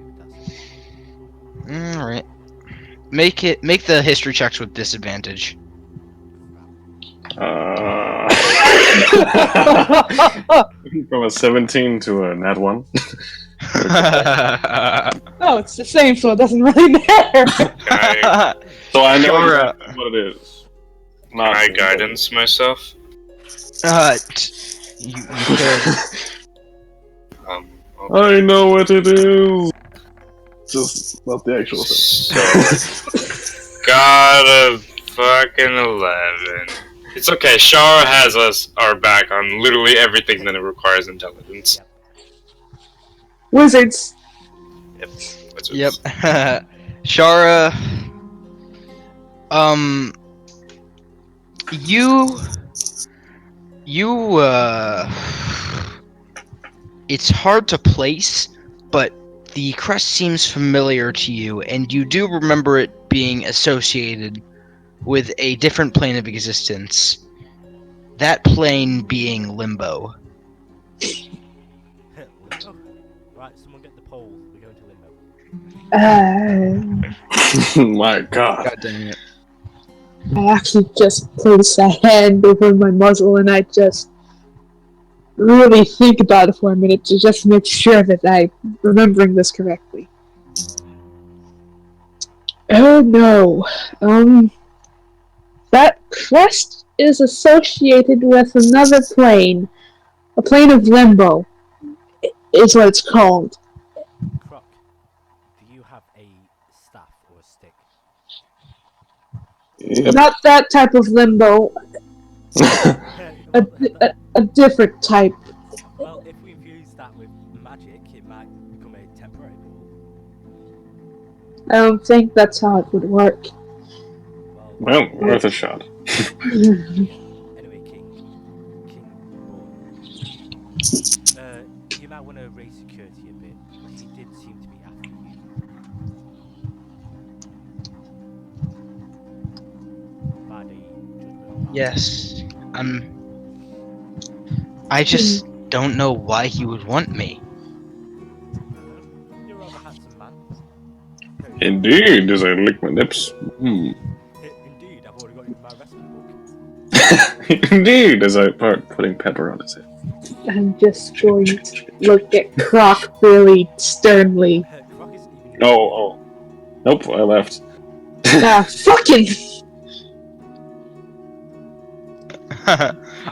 That's Alright. Make the history checks with disadvantage. From a 17 to a nat 1. Oh, it's the same, so it doesn't really matter. So I know Sure, exactly what it is. Can I Not guidance myself? you could. Okay. I know what it is. Just not the actual thing. So, got a fucking 11. It's okay. Shara has our back on literally everything that it requires intelligence. Wizards. Yep. Wizards. Yep. Shara. It's hard to place, but the crest seems familiar to you, and you do remember it being associated with a different plane of existence. That plane being Limbo. Limbo? Right, someone get the pole. We're going to Limbo. My god. God dang it. I actually just place a hand over my muzzle and I just really think about it for a minute to just make sure that I'm remembering this correctly. Oh no. That crest is associated with another plane. A plane of limbo is what it's called. Croc, do you have a staff or a stick? Yep. Not that type of limbo, a different type. Well, if we infuse that with magic, it might become a temporary ball. I don't think that's how it would work. Well, Well, worth a shot. anyway, King Boy, you might want to raise security a bit, because he did seem to be after you. By the judgment of our Yes. I just don't know why he would want me. You're a rather handsome man. Very Indeed, as I lick my lips. Indeed, I've already got it in my recipe book. Indeed, as I start putting pepper on his head. I'm just going to look at Croc really sternly. Croc isn't even Oh. Nope, I left. Fucking!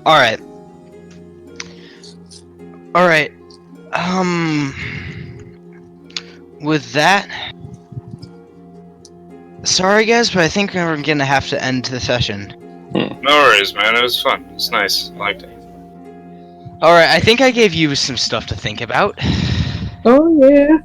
Alright. Alright. With that. Sorry, guys, but I think we're gonna have to end the session. No worries, man. It was fun. It's nice. I liked it. Alright, I think I gave you some stuff to think about. Oh yeah.